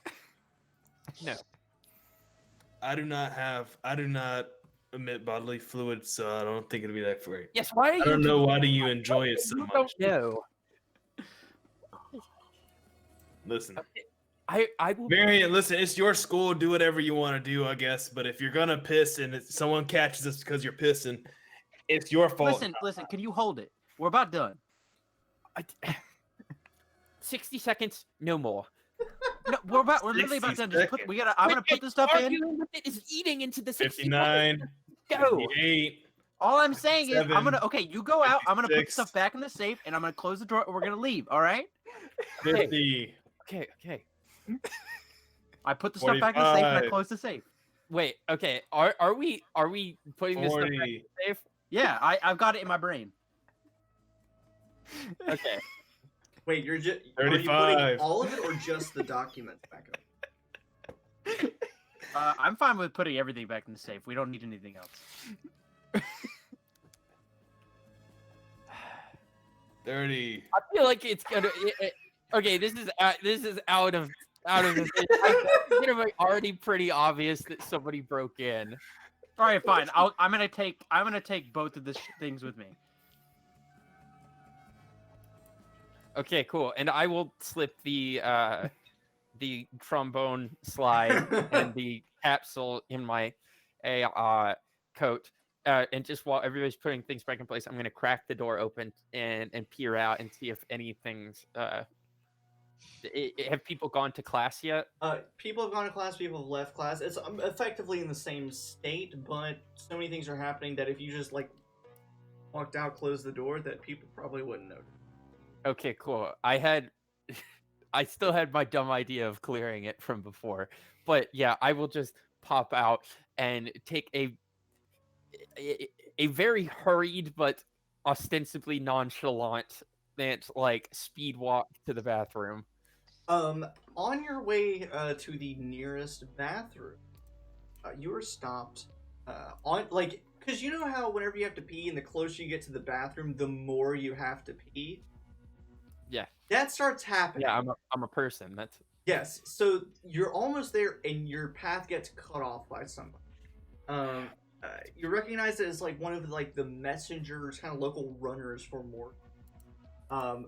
No. I do not emit bodily fluids, so I don't think it'll be that great. Yes. Why are you? I don't know why do you enjoy it so You much. don't know. Listen, I will. Variant, listen, it's your school. Do whatever you want to do, I guess. But if you're gonna piss and someone catches us because you're pissing, it's your fault. Listen. Can you hold it? We're about done. 60 seconds, no more. No, we're literally about 60 done. Just put, I'm gonna put this stuff in. Arguing with it is eating into the 60 59, Go. 58. All I'm saying is, I'm 7, gonna. Okay, you go out. I'm gonna put the 56. stuff back in the safe, and I'm gonna close the door. And we're gonna leave. All right? 50. Okay. I put the stuff back in the safe, and I 45. close the safe. Wait. Okay. Are we putting this stuff back in 40. the safe? Yeah, I've got it in my brain. Okay. Wait, are you putting 35. all of it or just the documents back up? I'm fine with putting everything back in the safe. We don't need anything else. 30. I feel like it's gonna. Okay, this is out of the. It's gonna be already pretty obvious that somebody broke in. All right, fine. I'm gonna take both of the things with me. Okay, cool. And I will slip the trombone slide and the capsule in my coat. And just while everybody's putting things back in place, I'm gonna crack the door open and peer out and see if anything's. Have people gone to class yet? People have gone to class, people have left class. It's effectively in the same state, but so many things are happening that if you just like walked out, closed the door, that people probably wouldn't notice. Okay, cool. I still had my dumb idea of clearing it from before, but yeah, I will just pop out and take a very hurried but ostensibly nonchalant like speed walk to the bathroom. On your way to the nearest bathroom, you are stopped on like because you know how whenever you have to pee and the closer you get to the bathroom, the more you have to pee. Yeah. That starts happening. Yeah, I'm a person. That's Yes. So you're almost there, and your path gets cut off by somebody. You recognize it as like one of like the messengers, kind of local runners for Morgrave.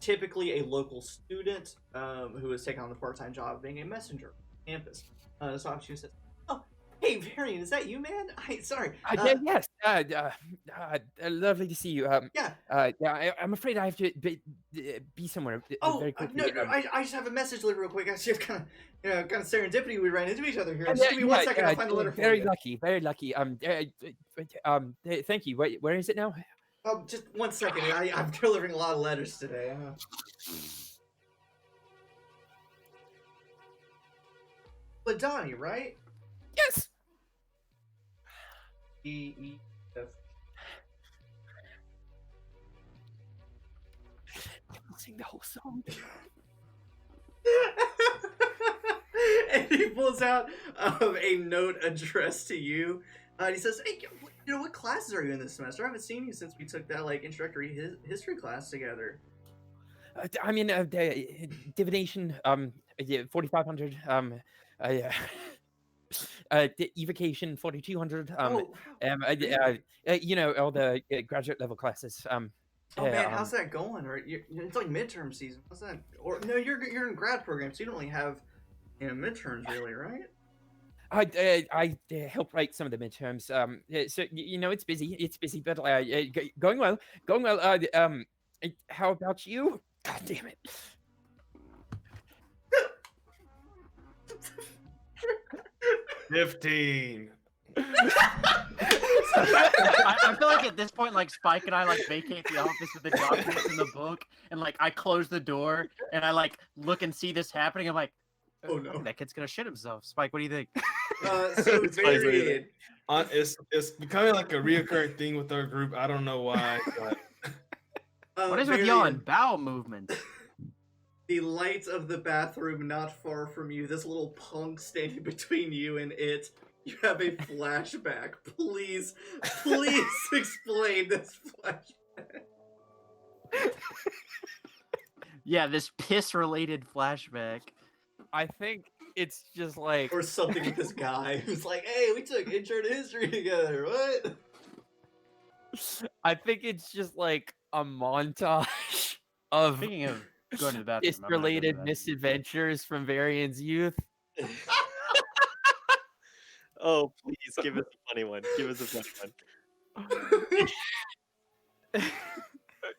Typically a local student who has taken on the part-time job of being a messenger on campus. So she says, "Oh, hey, Varian, is that you, man? Sorry. yes. Lovely to see you. I'm afraid I have to be somewhere. Very quickly. No, I just have a message to leave real quick. I just kind of, kind of serendipity. We ran into each other here. Yeah, Just give me 1 second. I'll find the letter for very you. lucky. Very lucky. Thank you. Where is it now? Just 1 second. I'm delivering a lot of letters today. But Donnie, right? Yes. E10. Sing the whole song. And he pulls out a note addressed to you. And he says, "Hey, what classes are you in this semester? I haven't seen you since we took that introductory history class together." I'm in divination. 4500. Evocation 4200. Oh, All the graduate level classes. man, how's that going? Or it's like midterm season. How's that? Or no, you're in grad program, so you don't really have midterms, really, right? I help write some of the midterms. So it's busy. It's busy, but going well. Going well. How about you? God damn it. 15. I feel like at this point, like Spike and I like vacate the office with the documents in the book, and like I close the door and I like look and see this happening. I'm like, Oh no, that kid's gonna shit himself. Spike, what do you think? So Varian. It's becoming like a reoccurring thing with our group. I don't know why, but What is with y'all and bowel movements? The lights of the bathroom not far from you, this little punk standing between you and it. You have a flashback. Please explain this flashback. Yeah, this piss-related flashback. I think it's just like, Or something with this guy who's like, "Hey, we took intro to history together. What?" I think it's just like a montage of Speaking of going to the bathroom, I'm gonna go to the related bathroom. misadventures from Varian's youth. Oh, please give us a funny one. Give us a funny one.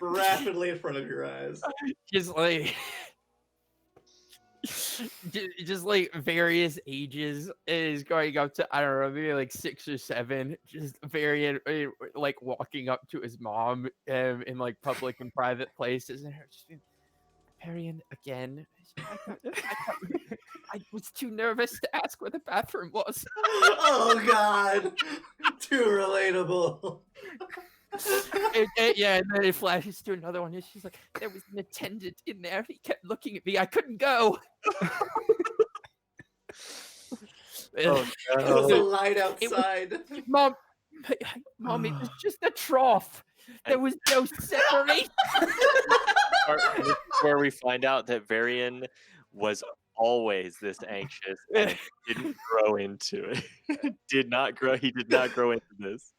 Rapidly in front of your eyes. Just like just like various ages is going up to, I don't know, maybe like 6 or 7. Just Varian like walking up to his mom in like public and private places, and her just being, Varian again. I was too nervous to ask where the bathroom was. Oh God, too relatable. Yeah, and then it flashes to another one, and she's like, there was an attendant in there. He kept looking at me. I couldn't go. Oh, It was a no. light outside. Mom, it was just a trough. There was no separation. This is where we find out that Varian was always this anxious and didn't grow into it. Did not grow. He did not grow into this.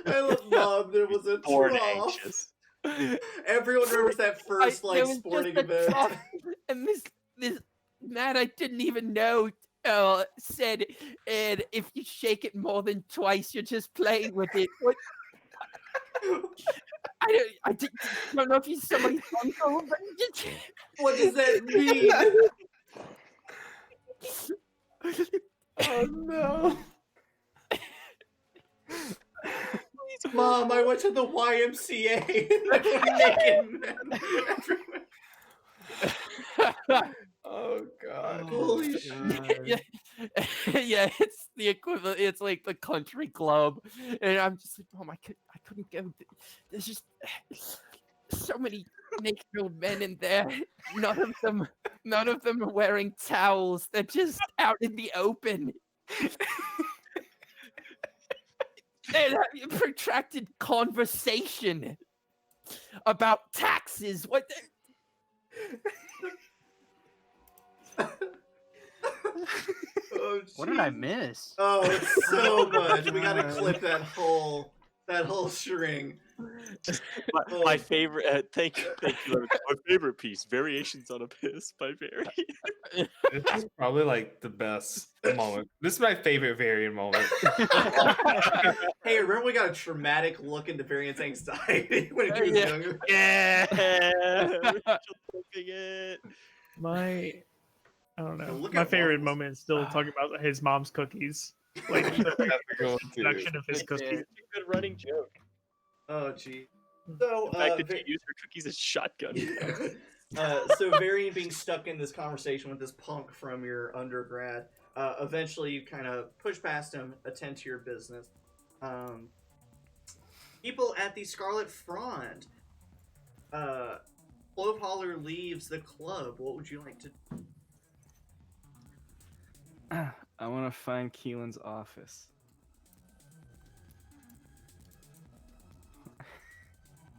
I love Mom. There was a Born trough. anxious. Everyone remembers that first There was sporting just a event. trough, and this man I didn't even know said, and if you shake it more than twice, you're just playing with it. What? I don't know if he's somebody's uncle, but What does that mean? oh no. Mom, I went to the YMCA. Naked men everywhere. Oh god. Holy shit. yeah, it's the equivalent. It's like the country club, and I'm just like, Mom, I couldn't go. There's just so many naked old men in there. None of them are wearing towels. They're just out in the open. They're having a protracted conversation about taxes. What? Oh, What did I jeez. miss? Oh, it's so much. We gotta clip that whole string. My favorite. Thank you. My favorite piece: Variations on a Piss by Varian. This is probably like the best moment. This is my favorite Varian moment. Hey, remember we got a traumatic look into Varian's anxiety when he was Yeah. younger? Yeah. I don't know. Look My at favorite waffles. moment is still talking about his mom's cookies. Like the That's a good one, too. production of his cookies. It's a good running joke. Oh, gee. So, The fact that you use her cookies as shotgun. so Varian being stuck in this conversation with this punk from your undergrad. eventually you kind of push past him, attend to your business. People at the Scarlet Frond. Cloveholler leaves the club. What would you like to do? I want to find Keelan's office.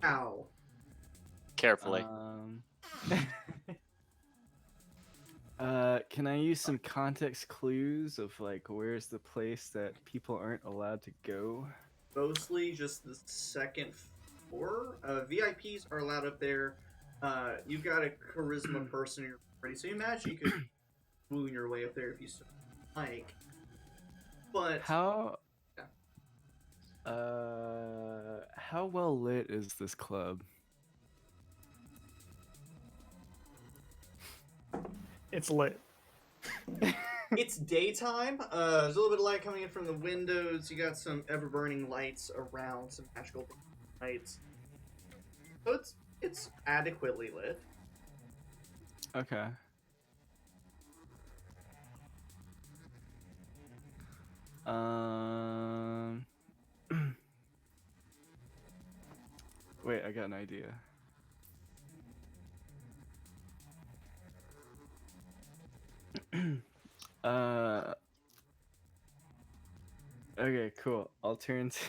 How? Carefully. Can I use some context clues of like where's the place that people aren't allowed to go? Mostly just the second floor. VIPs are allowed up there. You've got a charisma person in your party, so you imagine you could swoon your way up there if you so like. But How how well lit is this club? It's lit. it's daytime. There's a little bit of light coming in from the windows. You got some ever-burning lights around, some magical lights. So it's adequately lit. Okay. Wait, I got an idea. Okay, cool. I'll turn to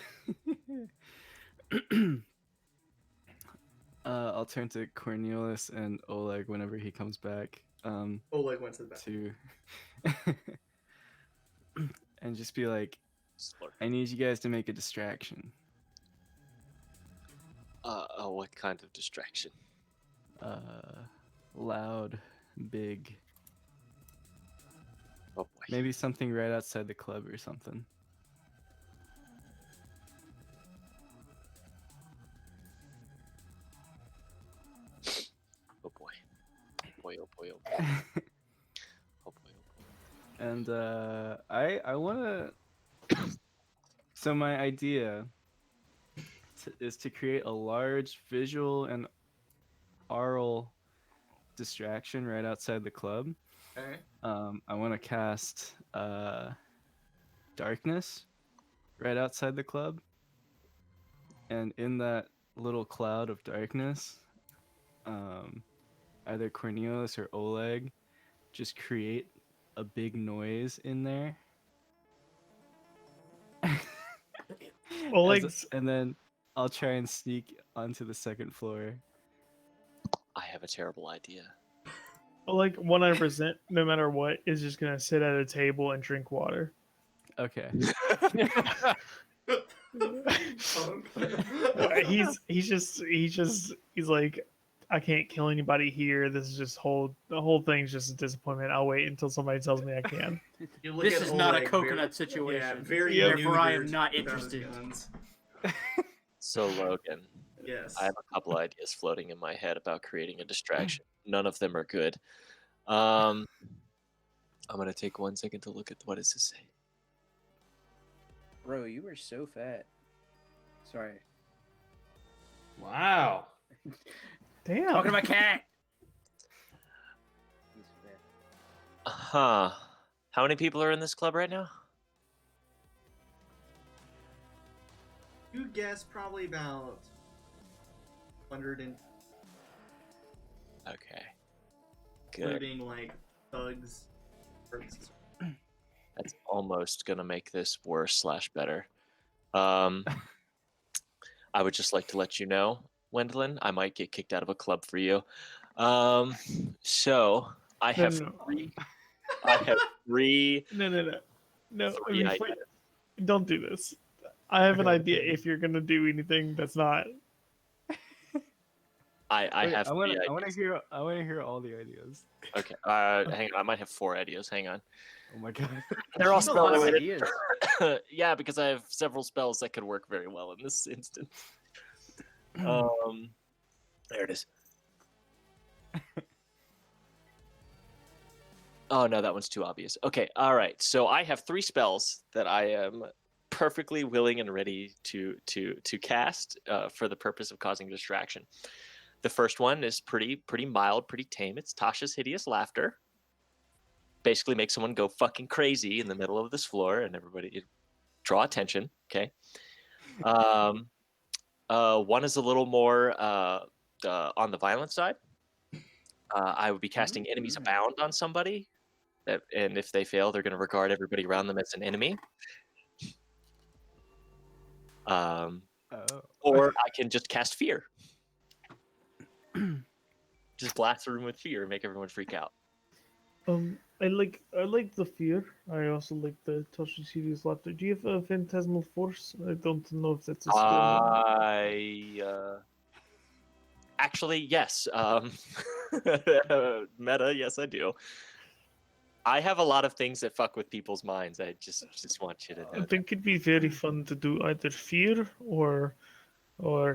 I'll turn to Cornelius and Oleg whenever he comes back. Oleg went to the back. To and just be like, Slurp. I need you guys to make a distraction. What kind of distraction? Loud, big. Oh boy. Maybe something right outside the club or something. Oh boy. Oh boy, oh boy, oh boy. Oh boy, oh boy. And I want to. So my idea is to create a large visual and aural distraction right outside the club. Okay. I want to cast darkness right outside the club, and in that little cloud of darkness, either Cornelius or Oleg just create a big noise in there. Oleg's And then I'll try and sneak onto the second floor. I have a terrible idea. Oleg 100%, no matter what, is just gonna sit at a table and drink water. Okay. He's like, I can't kill anybody here. This is just the whole thing's just a disappointment. I'll wait until somebody tells me I can. You look This at is not a Oleg coconut situation. Yeah, very Therefore, I am neutered not about his interested. guns. So Logan, Yes. I have a couple ideas floating in my head about creating a distraction. None of them are good. I'm gonna take 1 second to look at what does this say. Bro, you were so fat. Sorry. Wow. Damn. Talking about cat. He's fat. Huh. How many people are in this club right now? You guess probably about 100 and Okay. Good. including like thugs. That's almost gonna make this worse / better. I would just like to let you know, Wendolyn, I might get kicked out of a club for you. So I have No. three. I have three. No. Three Wait, don't do this. I have an idea if you're gonna do anything that's not. I Wait, have. I want three to hear. I want to hear all the ideas. Okay. Hang on. I might have 4 ideas. Hang on. Oh my god. They're all That's a lot of spell ideas. Yeah, because I have several spells that could work very well in this instance. There it is. Oh no, that one's too obvious. Okay, all right. So I have 3 spells that I am perfectly willing and ready to cast for the purpose of causing distraction. The first one is pretty mild, pretty tame. It's Tasha's Hideous Laughter. basically make someone go fucking crazy in the middle of this floor, and everybody draw attention. Okay. One is a little more on the violent side. I would be casting enemies abound on somebody, and if they fail, they're going to regard everybody around them as an enemy. Or I can just cast fear. Just blast the room with fear and make everyone freak out. I like the fear. I also like the touch and serious laughter. Do you have a phantasmal force? I don't know if that's a skill. Actually, yes. Meta, yes, I do. I have a lot of things that fuck with people's minds. I just want you to know. I think it'd be very fun to do either fear or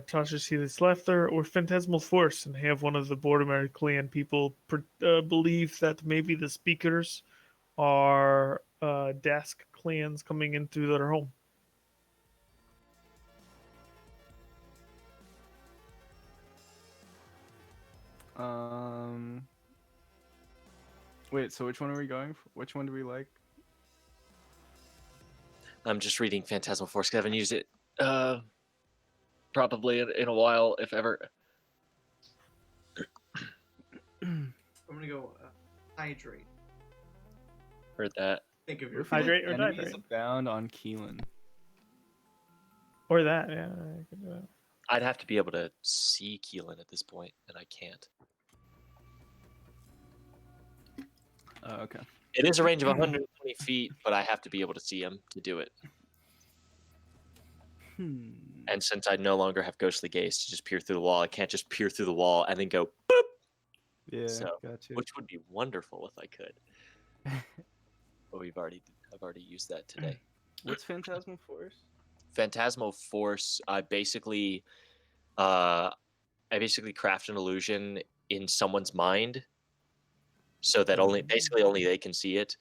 touch and serious laughter or phantasmal force, and have one of the Boromir clan people believe that maybe the speakers are Dask clans coming into their home. Wait, so which one are we going for? Which one do we like? I'm just reading Phantasmal Force because I haven't used it probably in a while, if ever. I'm gonna go hydrate. Heard that. Think of your Hydrate or Enemies dihydrate. abound on Keelan. Or that, yeah. I could do that. I'd have to be able to see Keelan at this point, and I can't. Oh, okay. It is a range of 120 feet, but I have to be able to see him to do it. And since I no longer have ghostly gaze to just peer through the wall, I can't just peer through the wall and then go boop. Yeah, So, gotcha. which would be wonderful if I could. But I've already used that today. What's Phantasmal Force? Phantasmal Force, I basically craft an illusion in someone's mind so that only they can see it.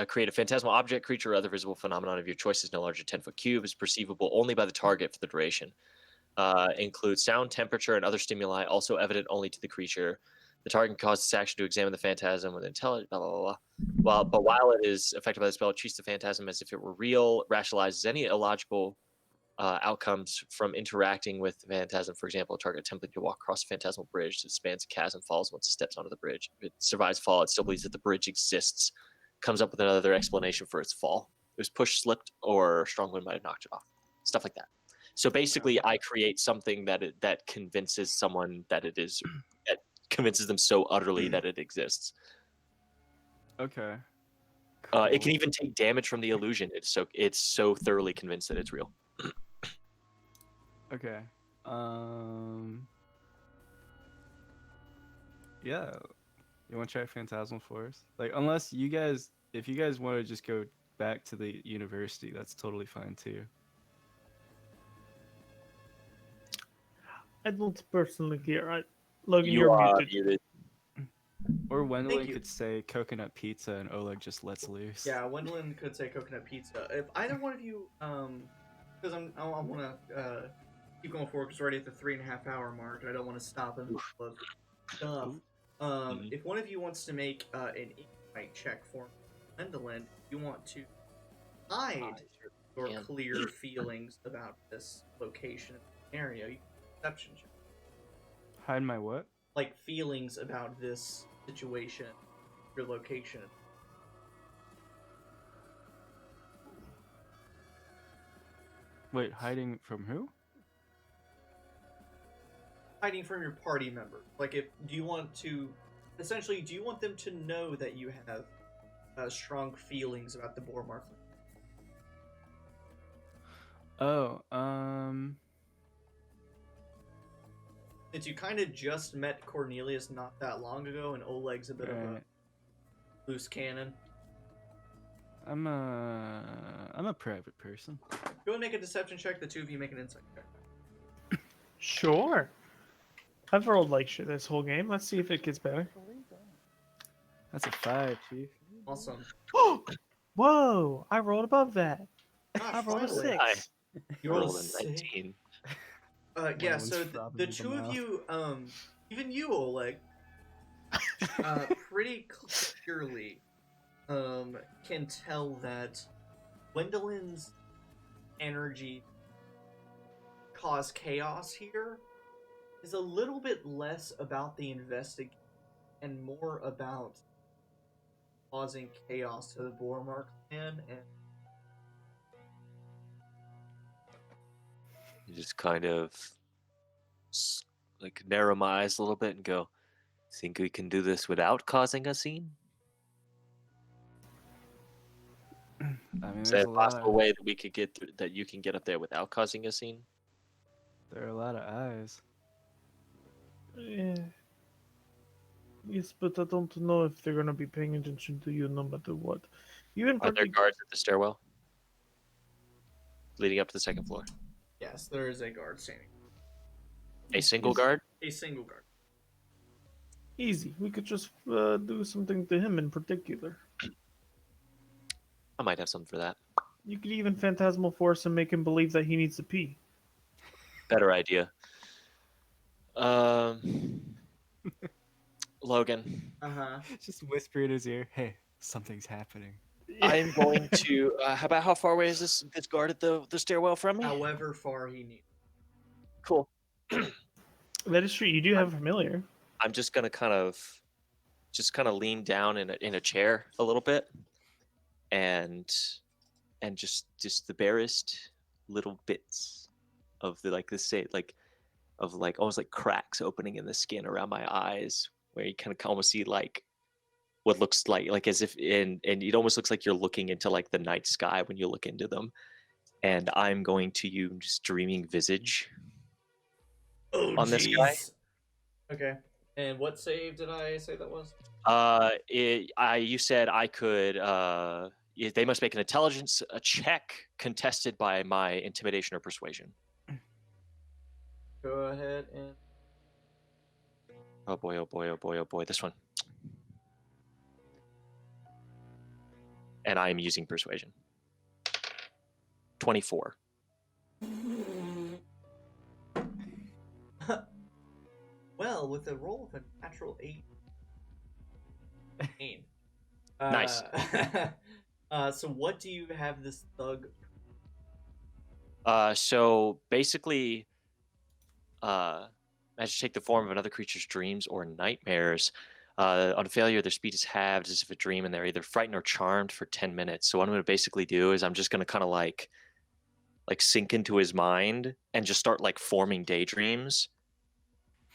Create a phantasmal object, creature, or other visible phenomenon of your choice is no larger 10-foot cube, is perceivable only by the target for the duration. Includes sound, temperature, and other stimuli, also evident only to the creature. The target can cause this action to examine the phantasm with intelligence, blah, blah, blah, blah. While it is affected by the spell, it treats the phantasm as if it were real, rationalizes any illogical outcomes from interacting with the phantasm. For example, a target attempting to walk across a phantasmal bridge that spans a chasm falls once it steps onto the bridge. If it survives fall, it still believes that the bridge exists, comes up with another explanation for its fall. It was pushed, slipped, or strong wind might have knocked it off. Stuff like that. So basically, I create something that convinces someone that it is, that convinces them so utterly that it exists. Okay. It can even take damage from the illusion. It's so thoroughly convinced that it's real. Okay. Yeah. You want to try Phantasmal Force? Like, unless you guys, if you guys want to just go back to the university, that's totally fine too. I don't personally care. Logan, You you're are muted. muted. Or Wendell you. could say coconut pizza and Oleg just lets loose. Yeah, Wendell could say coconut pizza. If either one of you, because I want to keep going forward because we're already at the 3.5 hour mark, and I don't want to stop in the middle of stuff. If one of you wants to make an insight check for Wendell, you want to hide your clear feelings about this location area, you can perception check. Hide my what? Like feelings about this situation, your location. Wait, hiding from who? Hiding from your party member. Like, do you want them to know that you have strong feelings about the Bormark? Oh, Since you kind of just met Cornelius not that long ago, and Oleg's a bit of a loose cannon. I'm a private person. Go and make a deception check. The two of you make an insight check. Sure. I've rolled like shit this whole game. Let's see if it gets better. That's a 5, Chief. Awesome. Whoa! I rolled above that. I rolled a Finally. 6. You rolled a Rolled a 6. 19. Yeah, one's so throbbing the in the two of mouth. you, even you, Oleg, pretty clearly can tell that Gwendolyn's energy cause chaos here is a little bit less about the investigation and more about causing chaos to the Boromar clan. And You just kind of like narrow my eyes a little bit and go, think we can do this without causing a scene? I mean, Is there's there a a lot. possible way that we could get through, that you can get up there without causing a scene? There are a lot of eyes. Yeah. Yes, but I don't know if they're gonna be paying attention to you no matter what. You in Are there particular. guards at the stairwell leading up to the second floor? yes, there is a guard standing. A single Yes. guard? A single guard. Easy. We could just do something to him in particular. I might have something for that. You could even phantasmal force and make him believe that he needs to pee. Better idea. Logan, Just whisper in his ear, "Hey, something's happening." I'm going to. How about how far away is this guard at the stairwell from me? However far he needs. Cool. That is true. You do have a familiar. I'm just gonna kind of lean down in a chair a little bit, and just the barest little bits of almost like cracks opening in the skin around my eyes, where you kind of almost see like what looks like as if and it almost looks like you're looking into like the night sky when you look into them. And I'm going to use dreaming visage on this guy. Okay. And what save did I say that was? You said I could. They must make an intelligence check contested by my intimidation or persuasion. Go ahead and. Oh boy! Oh boy! Oh boy! Oh boy! This one. And I am using persuasion. 24. Well, with a roll of a natural 8. Nice. So what do you have this thug? So basically, as you take the form of another creature's dreams or nightmares, on failure, their speed is halved as if a dream, and they're either frightened or charmed for 10 minutes. So what I'm going to basically do is I'm just going to kind of like sink into his mind and just start like forming daydreams.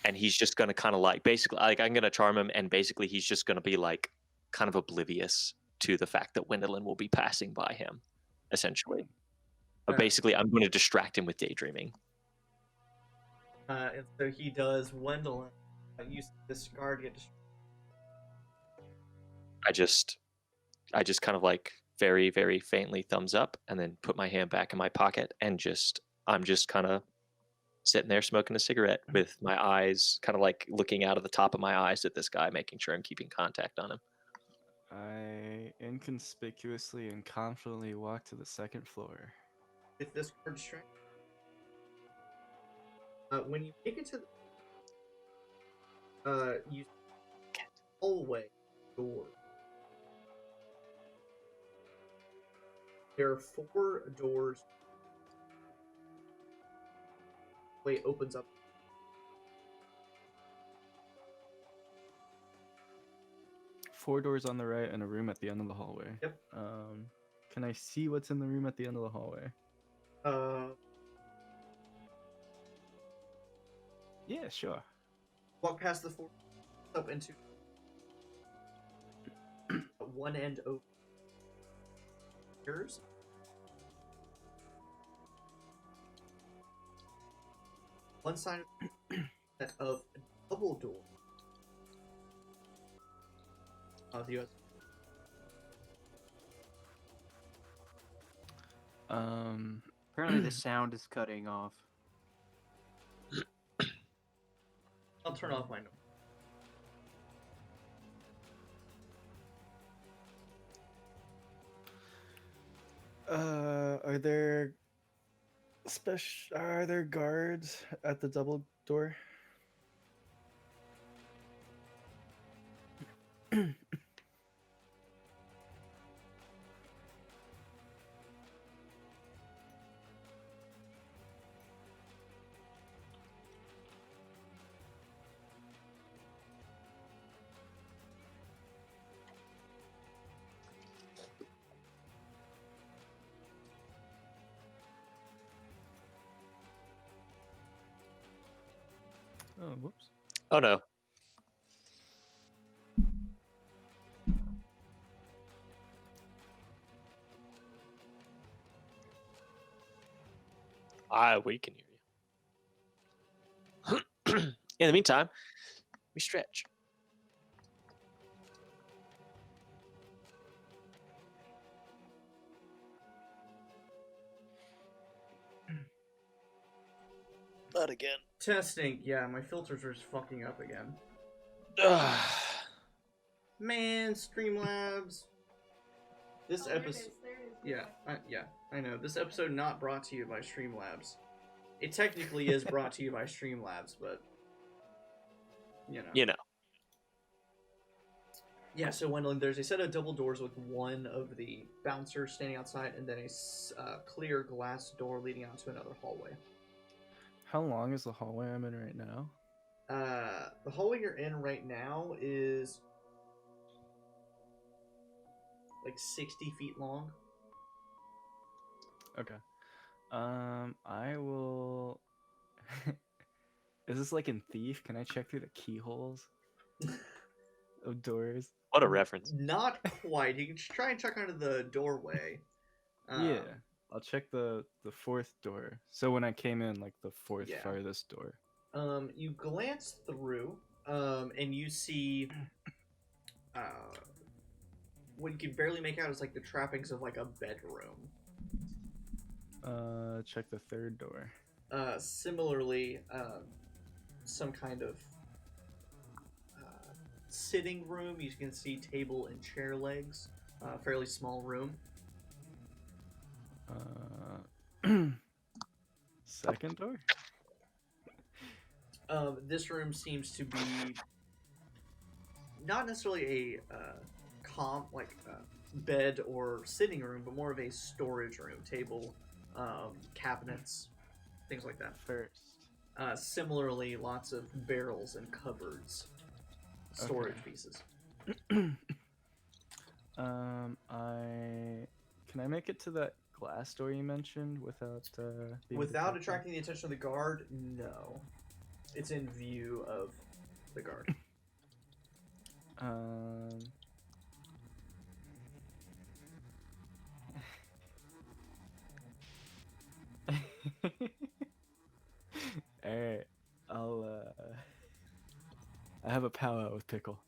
And he's just going to kind of like basically like I'm going to charm him, and basically he's just going to be like kind of oblivious to the fact that Wendelin will be passing by him, essentially. But basically, I'm going to distract him with daydreaming. And so he does Wendelin. You discard get distracted. I just kind of like very, very faintly thumbs up, and then put my hand back in my pocket, and I'm just kind of sitting there smoking a cigarette with my eyes kind of like looking out of the top of my eyes at this guy, making sure I'm keeping contact on him. I inconspicuously and confidently walk to the second floor. If this card distract. When you make it to the you hallway door. There are 4 doors. Way opens up. Four doors on the right and a room at the end of the hallway. Yep. Can I see what's in the room at the end of the hallway? Yeah, sure. Walk past the 4 up into one end open. Stairs. One side of a double door. Of the US. Apparently the sound is cutting off. I'll turn off my noise. Are there guards at the double door? Oh, whoops. Oh no. We can hear you. In the meantime, we stretch. Not again. Testing. Yeah, my filters are just fucking up again. Man, Streamlabs. This episode. Yeah, I know. This episode not brought to you by Streamlabs. It technically is brought to you by Streamlabs, but You know. Yeah, so Wendell, there's a set of double doors with one of the bouncers standing outside, and then a clear glass door leading out to another hallway. How long is the hallway I'm in right now? The hallway you're in right now is like 60 feet long. Okay. I will. Is this like in Thief? Can I check through the keyholes of doors? What a reference. Not quite. You can try and check under the doorway. Yeah, I'll check the fourth door. So when I came in, like the fourth Yeah. farthest door. You glance through, and you see, what you can barely make out is like the trappings of like a bedroom. Check the third door. Similarly, some kind of sitting room. You can see table and chair legs. Fairly small room. Second door. This room seems to be not necessarily a bed or sitting room, but more of a storage room. Table, cabinets, things like that. First. Similarly, lots of barrels and cupboards, storage pieces. Can I make it to that glass door you mentioned without being Without detected? attracting the attention of the guard, no. It's in view of the guard. Alright, I have a powwow with Pickle.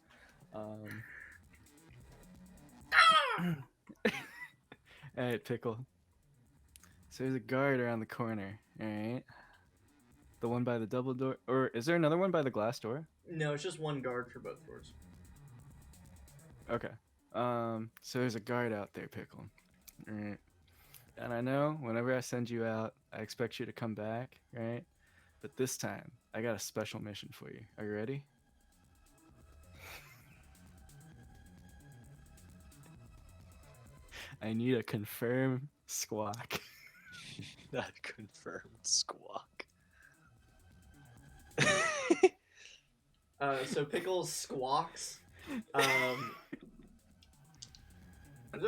Alright, Pickle. So there's a guard around the corner, alright? The one by the double door, or is there another one by the glass door? No, it's just one guard for both doors. Okay. So there's a guard out there, Pickle. Alright. And I know whenever I send you out, I expect you to come back, right? But this time, I got a special mission for you. Are you ready? I need a confirmed squawk. Not confirmed squawk. So Pickles squawks.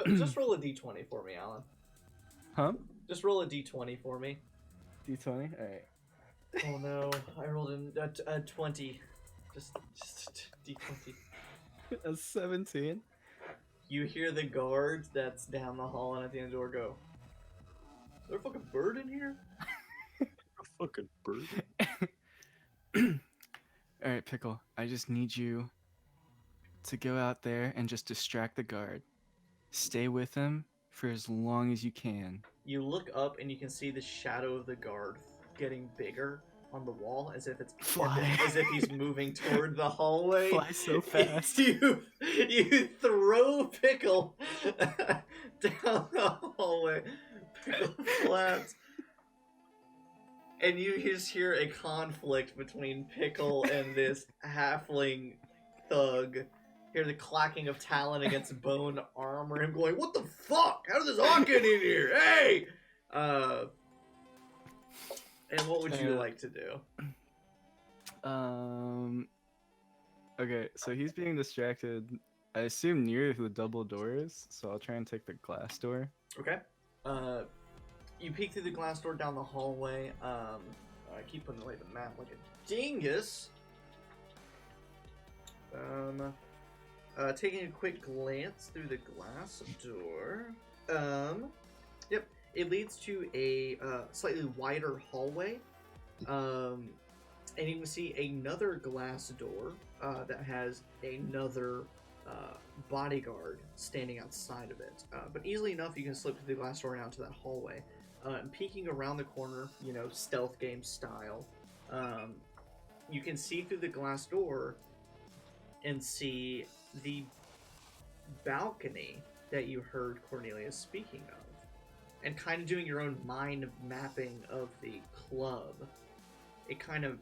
Just roll a d20 for me, Alan. Huh? Just roll a d20 for me. D20? Alright. Oh no, I rolled a 20. Just d20. A 17? You hear the guard that's down the hall and at the end of the door go, "Is there a fucking bird in here?" A fucking bird. Alright, Pickle. I just need you to go out there and just distract the guard. Stay with him for as long as you can. You look up and you can see the shadow of the guard getting bigger on the wall, as if he's moving toward the hallway. Fly so fast. You throw Pickle down the hallway. Pickle flaps. And you just hear a conflict between Pickle and this halfling thug Hear the clacking of talon against bone armor. Him going, "What the fuck? How did this hawk get in here? Hey!" And what would you like to do? Okay, so he's being distracted. I assume near the double doors, so I'll try and take the glass door. Okay. You peek through the glass door down the hallway. I keep putting away the map like a dingus. Taking a quick glance through the glass door. Yep, it leads to a slightly wider hallway. And you can see another glass door that has another bodyguard standing outside of it. But easily enough, you can slip through the glass door and out to that hallway. And peeking around the corner, you know, stealth game style, you can see through the glass door and see the balcony that you heard Cornelius speaking of. And kind of doing your own mind mapping of the club, it kind of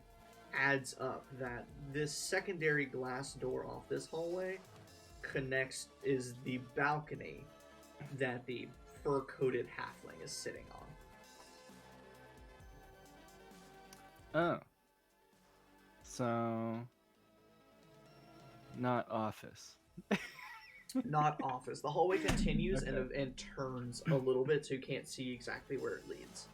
adds up that this secondary glass door off this hallway is the balcony that the fur-coated halfling is sitting on. Oh. So... not office. Not office. The hallway continues Okay. and turns a little bit, so you can't see exactly where it leads.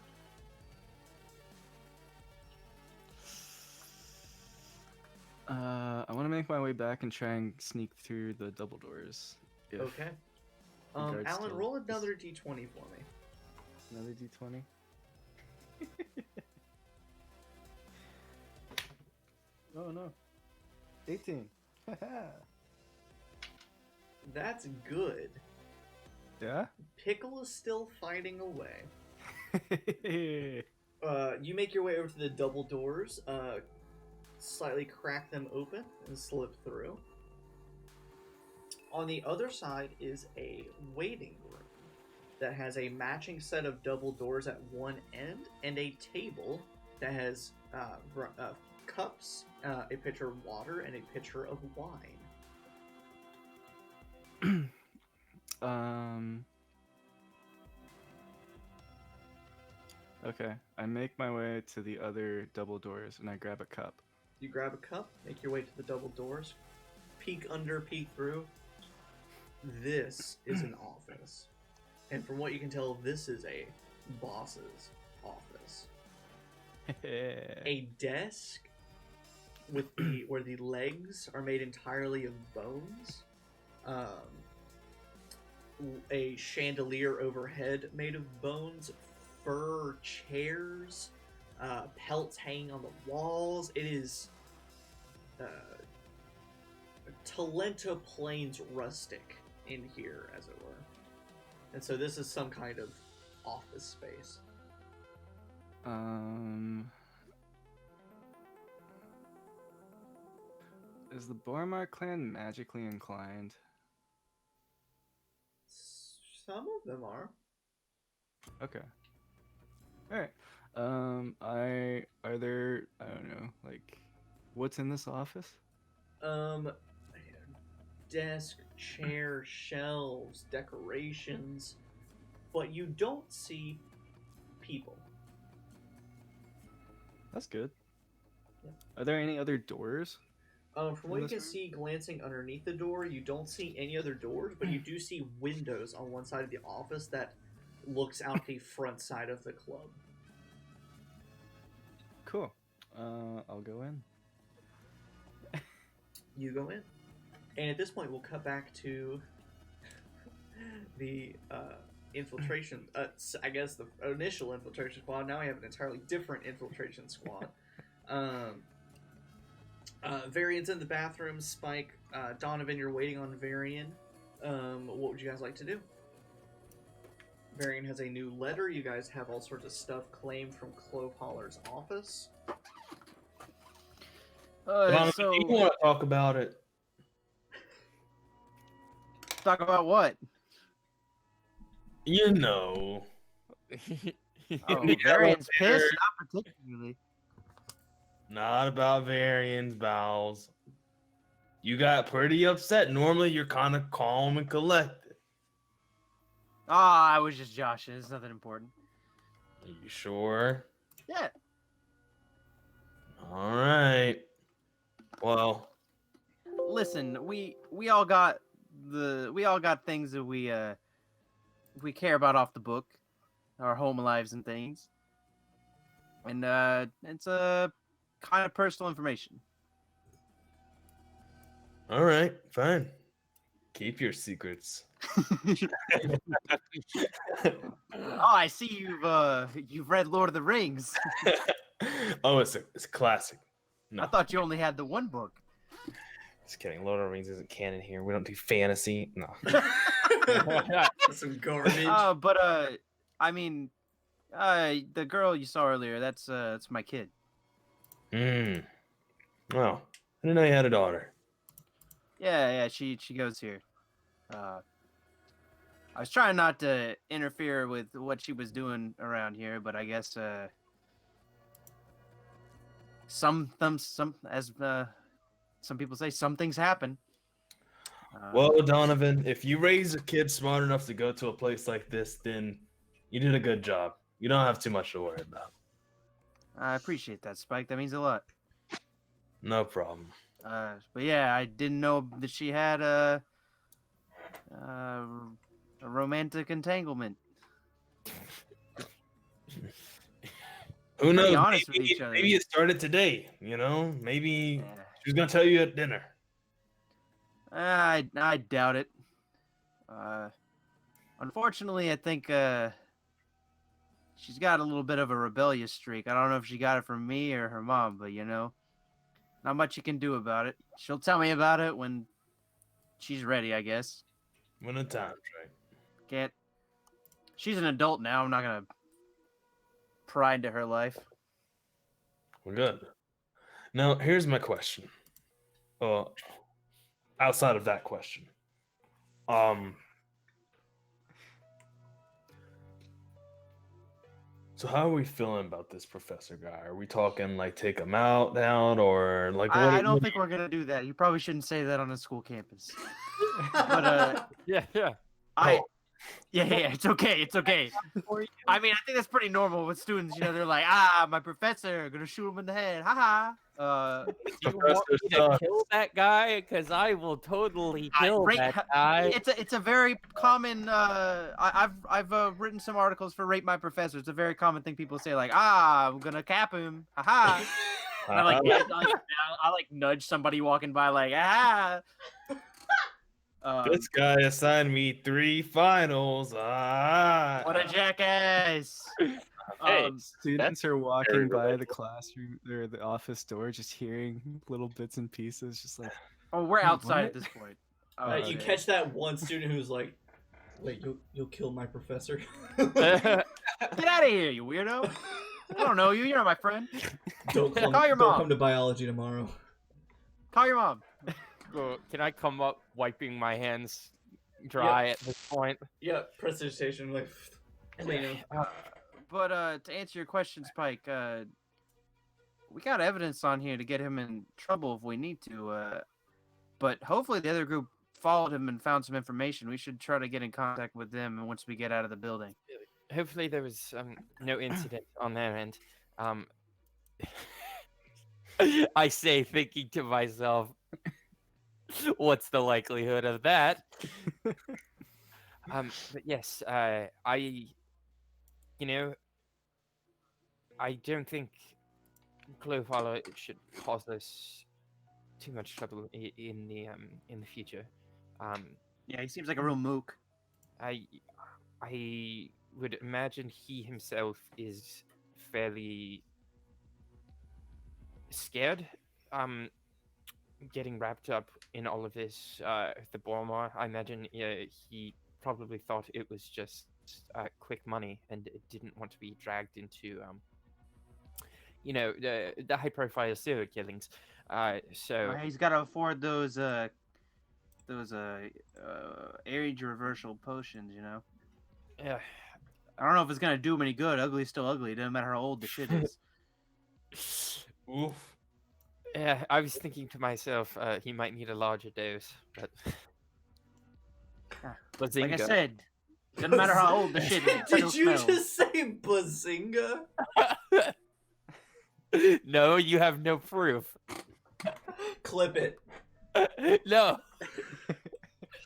I want to make my way back and try and sneak through the double doors. if Okay. the guards Alan, still- roll another d20 for me. Another d20. Oh no. 18. That's good. Yeah? Pickle is still fighting away. You make your way over to the double doors, slightly crack them open, and slip through. On the other side is a waiting room that has a matching set of double doors at one end and a table that has cups, a pitcher of water, and a pitcher of wine. Okay, I make my way to the other double doors and I grab a cup. You grab a cup, make your way to the double doors, peek under, peek through. This is an office. And from what you can tell, this is a boss's office. A desk with where the legs are made entirely of bones. A chandelier overhead made of bones, fur chairs, pelts hanging on the walls. It is Talenta Plains rustic in here, as it were. And so this is some kind of office space. Is the Bormar clan magically inclined? Some of them are. Okay. Alright. Are there, I don't know, like, what's in this office? Desk, chair, shelves, decorations, but you don't see people. That's good. Yeah. Are there any other doors? From what you this can room? see, glancing underneath the door, you don't see any other doors, but you do see windows on one side of the office that looks out the front side of the club. Cool. I'll go in. You go in. And at this point, we'll cut back to the infiltration, I guess the initial infiltration squad. Now we have an entirely different infiltration squad. Varian's in the bathroom. Spike, Donovan, you're waiting on Varian. What would you guys like to do? Varian has a new letter. You guys have all sorts of stuff claimed from Cloveholler's office. So you want to talk about it? talk about what? You know. Oh, Yeah, Varian's there. pissed, not particularly. Not about Varian's bowels. You got pretty upset. Normally, you're kind of calm and collected. I was just joshing. It's nothing important. Are you sure? Yeah. All right. Well, Listen, we all got things that we care about off the book, our home lives and things, and it's kind of personal information. all right, fine. Keep your secrets. I see you've read Lord of the Rings. Oh, it's a classic. No, I thought you only had the one book. just kidding. Lord of the Rings isn't canon here. We don't do fantasy. No. Some garbage. But I mean, the girl you saw earlier, that's my kid. Well, I didn't know you had a daughter. Yeah, she goes here. I was trying not to interfere with what she was doing around here, but I guess some people say, some things happen. Well, Donovan, if you raise a kid smart enough to go to a place like this, then you did a good job. You don't have too much to worry about. I appreciate that, Spike. That means a lot. No problem. But yeah, I didn't know that she had a romantic ententangement. Who knows? Be honest with Maybe, each other. maybe it started today. You know, maybe Yeah. she was gonna tell you at dinner. I doubt it. Unfortunately, I think she's got a little bit of a rebellious streak. I don't know if she got it from me or her mom, but not much you can do about it. She'll tell me about it when she's ready, I guess. When the time's right. Can't. She's an adult now. I'm not gonna pry into her life. We're good. Now, here's my question. Outside of that question, so how are we feeling about this professor guy? Are we talking like take him out, down, or like what? I don't think we're gonna do that. You probably shouldn't say that on a school campus. But Yeah. yeah, it's okay. It's okay. I mean, I think that's pretty normal with students. They're like, my professor, gonna shoot him in the head. Haha. Do you want me to kill that guy? Because I will totally kill that guy. It's a very common. I've written some articles for Rate My Professor. It's a very common thing people say, like, I'm gonna cap him. Haha. And I like nudge somebody walking by, like, This guy assigned me 3 finals. What a jackass! Hey, Students are walking by the classroom or the office door, just hearing little bits and pieces, just like, Oh, we're Wait, outside what? at this point. You catch that one student who's like, "Wait, you'll kill my professor." Get out of here, you weirdo! I don't know you. You're not my friend. Don't come, Call your don't mom. come to biology tomorrow. Call your mom. Can I come up wiping my hands dry at this point? Yeah, prestidigitation, like, cleaning. But to answer your question, Spike, we got evidence on here to get him in trouble if we need to. But hopefully the other group followed him and found some information. We should try to get in contact with them once we get out of the building. Hopefully there was no incident on their end. I say, thinking to myself, what's the likelihood of that? But yes, I don't think Glowfallow should cause us too much trouble in the future. Yeah, he seems like a real mook. I would imagine he himself is fairly scared. Getting wrapped up in all of this, the Bormar, I imagine he probably thought it was just quick money and didn't want to be dragged into, the high-profile serial killings. So He's got to afford those age reversal potions. yeah. I don't know if it's gonna do him any good. Ugly's still ugly. It doesn't matter how old the shit is. Oof. Yeah, I was thinking to myself, he might need a larger dose, but Like I Bazinga. said, doesn't matter how old the shit is. It still Did you smells. just say bazinga? No, you have no proof. Clip it. No.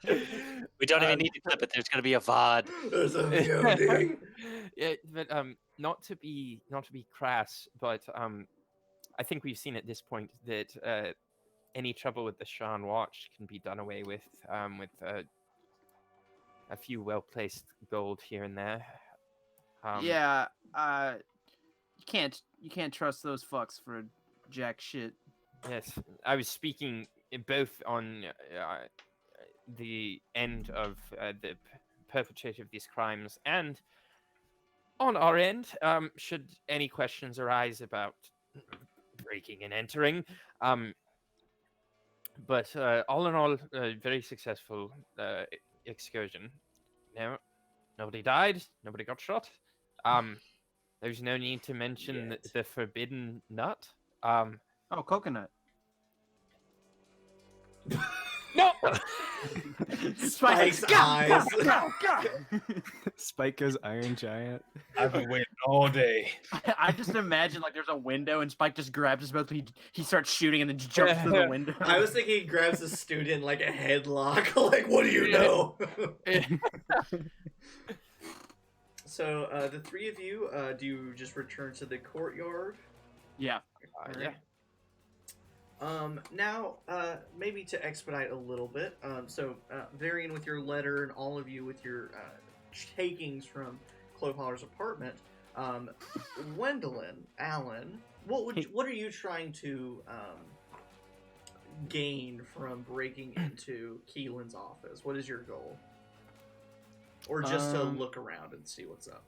We don't even need to clip it. There's going to be a VOD. There's a VOD. Yeah, but not to be crass, but I think we've seen at this point that any trouble with the Sharn watch can be done away with a few well-placed gold here and there. Yeah, you can't trust those fucks for jack shit. Yes, I was speaking both on the end of the perpetrator of these crimes and on our end, should any questions arise about breaking and entering. But all in all, a very successful excursion. No, nobody died, nobody got shot. There's no need to mention the forbidden nut. Oh, coconut. No! Spike's eyes. Spike goes Iron Giant. I've been waiting all day. I just imagine like there's a window and Spike just grabs his both. He starts shooting and then just jumps through the window. I was thinking he grabs a student like a headlock. Like, what do you know? So the three of you, do you just return to the courtyard? Yeah. Yeah. Now, maybe to expedite a little bit, Varian with your letter and all of you with your takings from Cloveholler's apartment, Gwendolyn, Alan, what are you trying to gain from breaking into Keelan's office? What is your goal? Or just to look around and see what's up?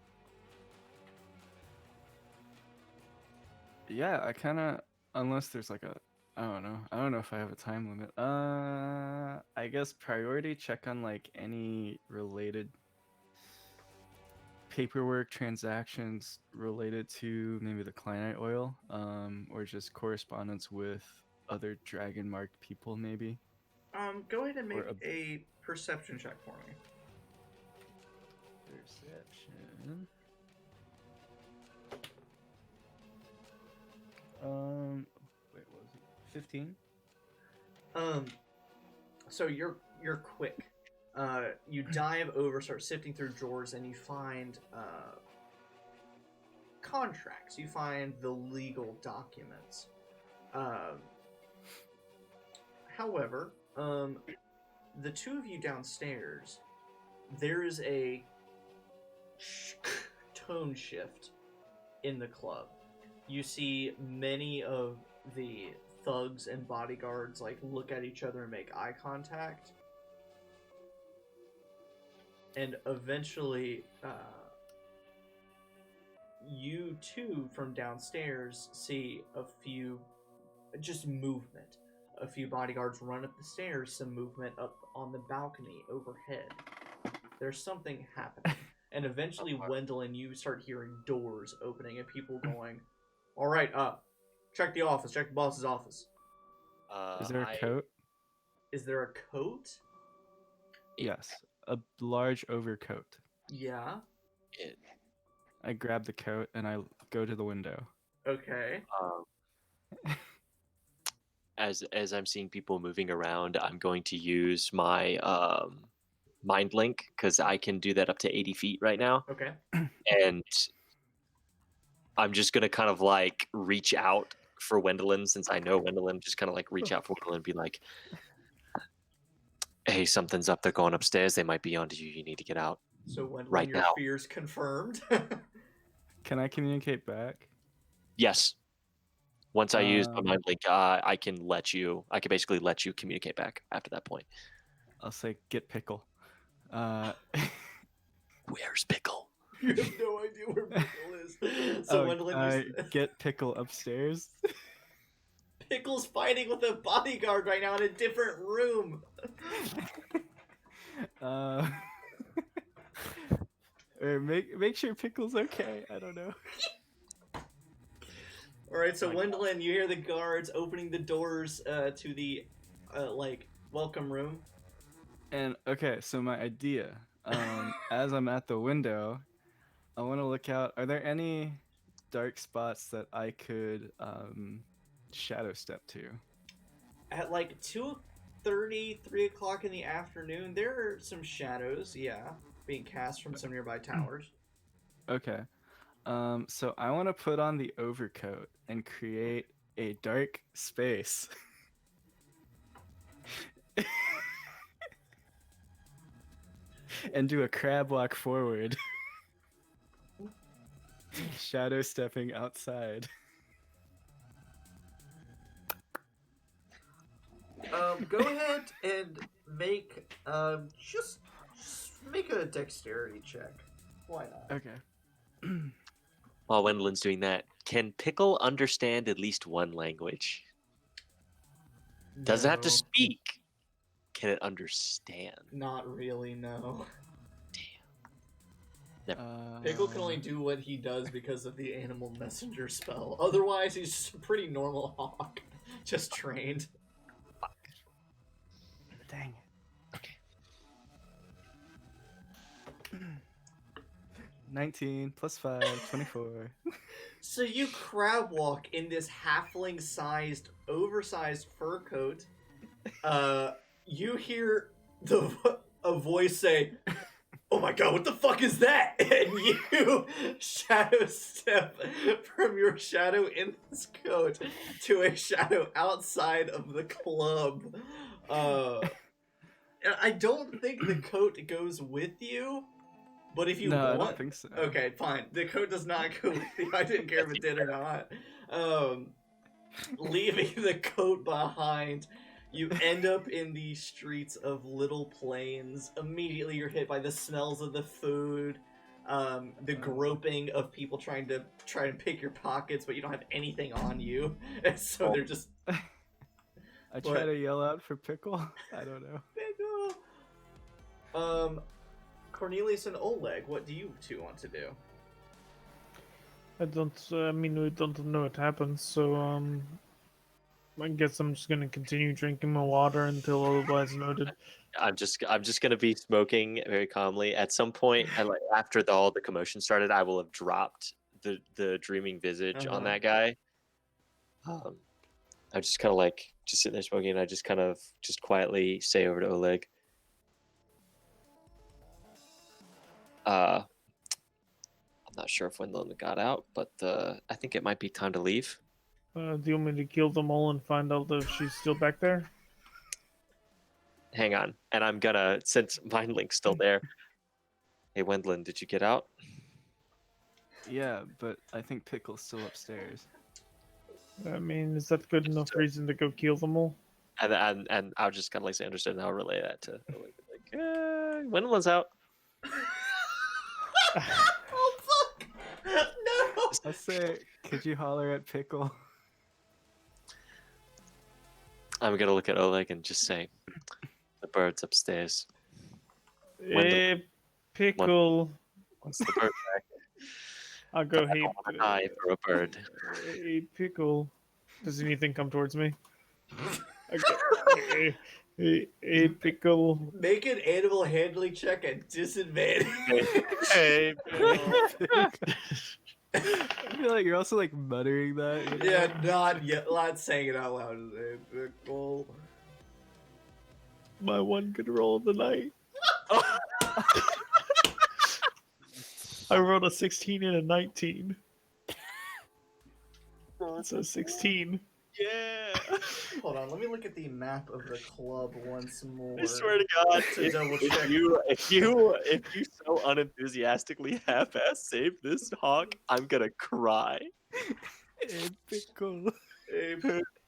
Yeah, I kind of, unless there's like a, I don't know if I have a time limit. I guess priority check on like any related paperwork transactions related to maybe the Kleinite oil, or just correspondence with other dragon marked people maybe. Go ahead and make a perception check for me. Perception. Wait, what was it? 15? So you're quick. You dive over, start sifting through drawers, and you find contracts. You find the legal documents. However, the two of you downstairs, there is a tone shift in the club. You see many of the thugs and bodyguards like look at each other and make eye contact. And eventually, you too from downstairs see a few, just movement. A few bodyguards run up the stairs, some movement up on the balcony overhead. There's something happening. And eventually, Gwendolyn, you start hearing doors opening and people going, all right, check the office, check the boss's office. Is there a coat? Is there a coat? Yes, a large overcoat. Yeah. I grab the coat and I go to the window. Okay. As I'm seeing people moving around, I'm going to use my mind link because I can do that up to 80 feet right now. Okay. And I'm just gonna kind of like reach out for Gwendolyn, since I know Gwendolyn. Just kind of like reach out for Gwendolyn and be like, "Hey, something's up. They're going upstairs. They might be onto you. You need to get out." So when right your now. fear's confirmed. Can I communicate back? Yes. Once I use my mind link, I can basically let you communicate back after that point. I'll say, get Pickle. Where's Pickle? You have no idea where Pickle is. So Gwendolyn, get Pickle upstairs. Pickle's fighting with a bodyguard right now in a different room. Or make sure Pickle's okay. I don't know. All right, so My Wendolyn, you hear the guards opening the doors to the welcome room. And okay, so my idea, as I'm at the window, I want to look out. Are there any dark spots that I could shadow step to? At like 2:30, 3 o'clock in the afternoon, there are some shadows, being cast from some nearby towers. Okay. So I want to put on the overcoat and create a dark space. And do a crab walk forward. Shadow stepping outside. Go ahead and make just make a dexterity check. Why not? Okay. While Wendolyn's doing that, can Pickle understand at least one language? Doesn't have to No. speak. Can it understand? Not really, no. Never. Pickle can only do what he does because of the animal messenger spell. Otherwise, he's just a pretty normal hawk, just trained. Dang it. Okay. 19 plus 5, 24. So you crab walk in this halfling-sized, oversized fur coat. You hear a voice say, "Oh my god, what the fuck is that?" And you shadow step from your shadow in this coat to a shadow outside of the club. I don't think the coat goes with you, but if you No, want... I don't think so. Okay, fine. The coat does not go with you. I didn't care if it did or not. Leaving the coat behind, you end up in the streets of Little Plains. Immediately you're hit by the smells of the food, the groping of people trying to pick your pockets, but you don't have anything on you. And so they're just... I try to yell out for Pickle. I don't know. Pickle! Cornelius and Oleg, what do you two want to do? I mean, we don't know what happens, so, I guess I'm just gonna continue drinking my water until otherwise noted. I'm just gonna be smoking very calmly. At some point, after all the commotion started, I will have dropped the dreaming visage on that guy. I just kind of just sitting there smoking, and I just kind of quietly say over to Oleg, I'm not sure if Wendell got out, but I think it might be time to leave. Do you want me to kill them all and find out if she's still back there? Hang on, and I'm gonna, since Mind Link's still there. Hey, Wendland, did you get out? Yeah, but I think Pickle's still upstairs. I mean, is that good enough reason to go kill them all? And I'll just kind of say understood, and I'll relay that to Wendland's out. Oh fuck! No! I say, could you holler at Pickle? I'm gonna look at Oleg and just say, the bird's upstairs. Hey, Pickle. Once the bird back, I'll go, I don't want to die for a bird. Hey, Pickle. Does anything come towards me? Okay. Hey, Pickle. Make an animal handling check at disadvantage. Hey, I feel like you're also muttering that. You know? Yeah, not saying it out loud. Pickle. My one good roll of the night. I rolled a 16 and a 19. So 16. Yeah. Hold on, let me look at the map of the club once more. I swear to God, To double check. if you so unenthusiastically half-ass save this hawk, I'm gonna cry. Hey, Pickle. Hey,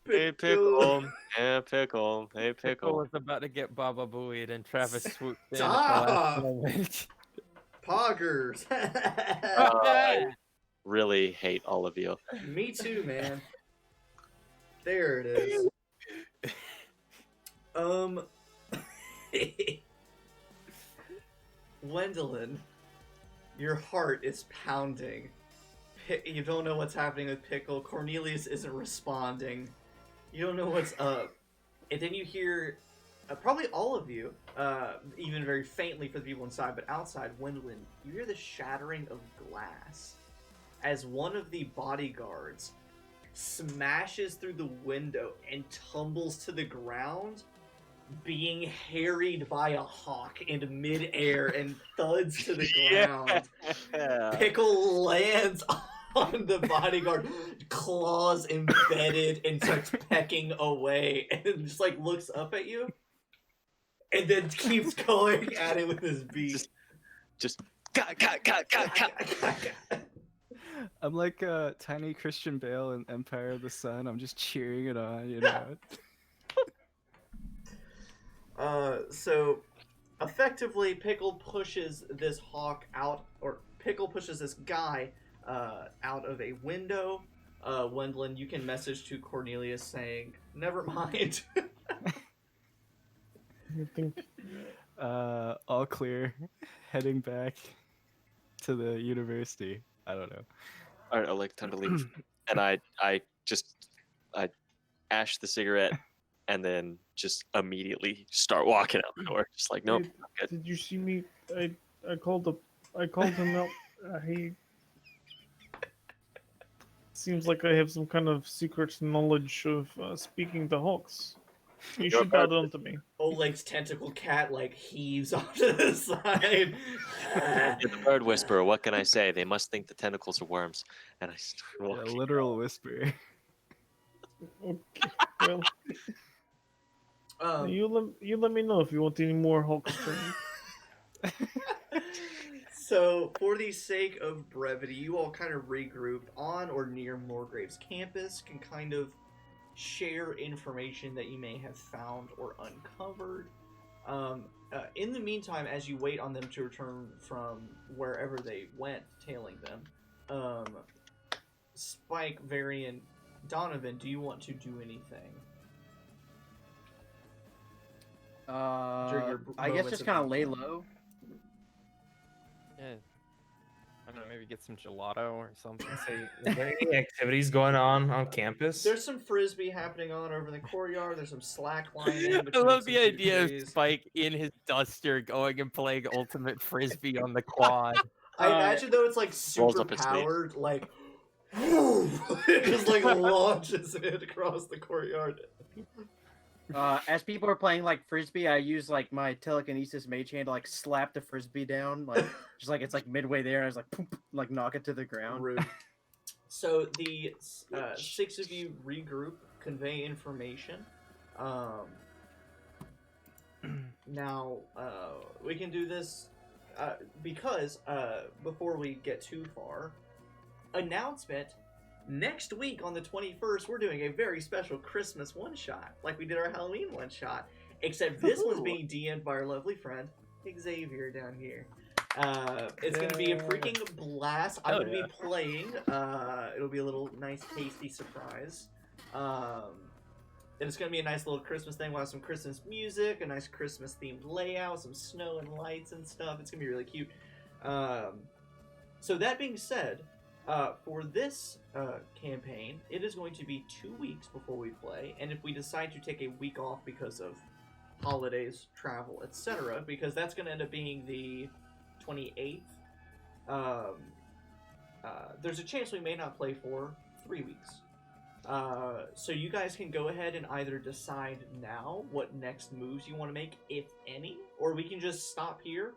Hey, Pickle. Yeah, Pickle. Hey, Pickle Pickle. was about to get Baba Booeyed, and Travis swooped in at the Stop! last moment. Poggers. I really hate all of you. Me too, man. There it is. Gwendolyn, your heart is pounding. You don't know what's happening with Pickle. Cornelius isn't responding. You don't know what's up. And then you hear, probably all of you, even very faintly for the people inside, but outside, Wendlin, you hear the shattering of glass as one of the bodyguards smashes through the window and tumbles to the ground, being harried by a hawk in midair and thuds to the ground. Yeah. Pickle lands on the bodyguard, claws embedded, and starts pecking away, and just like looks up at you, and then keeps going at it with his beak. Just cut. I'm like tiny Christian Bale in Empire of the Sun. I'm just cheering it on, you know. So effectively, Pickle pushes this hawk out, or Pickle pushes this guy out of a window. Wendlin, you can message to Cornelius saying, "Never mind." I think All clear. Heading back to the university. I don't know. All right, I like time to leave. And I ash the cigarette and then just immediately start walking out the door. Just like, nope, Hey, I'm good. did you see me? I called him out. He seems like I have some kind of secret knowledge of speaking to hawks. You should bow down to me. Oleg's tentacle cat like heaves off to the side. You're the bird whisperer. What can I say? They must think the tentacles are worms. And I start Yeah, walking. literal whisper. Okay, well, Um, you let me know if you want any more hawks training. So, for the sake of brevity, you all kind of regroup on or near Morgrave's campus, can kind of share information that you may have found or uncovered. In the meantime, as you wait on them to return from wherever they went, tailing them, Spike, Varian, Donovan, do you want to do anything? During your I guess moments just of kind of lay downtime? low. Yeah. I don't know, maybe get some gelato or something. Say, is there any activities going on campus? There's some frisbee happening on over in the courtyard. There's some slack line in I between love some the two idea of trees. Spike in his duster going and playing ultimate frisbee on the quad. I imagine though it's like Rolls super up his sleeve. powered, like it just like launches it across the courtyard. As people are playing like frisbee, I use like my telekinesis mage hand to like slap the frisbee down, like just like it's like midway there, and I was like, poop, like knock it to the ground. Rude. So the six of you regroup, convey information. Now we can do this because before we get too far, announcement. Next week on the 21st, we're doing a very special Christmas one-shot, like we did our Halloween one-shot, except this one's being DM'd by our lovely friend, Xavier, down here. It's going to be a freaking blast. I'm going to be playing. It'll be a little nice, tasty surprise. And it's going to be a nice little Christmas thing. We'll have some Christmas music, a nice Christmas-themed layout, some snow and lights and stuff. It's going to be really cute. So that being said, for this campaign, it is going to be 2 weeks before we play, and if we decide to take a week off because of holidays, travel, etc., because that's going to end up being the 28th, there's a chance we may not play for 3 weeks. So you guys can go ahead and either decide now what next moves you want to make, if any, or we can just stop here,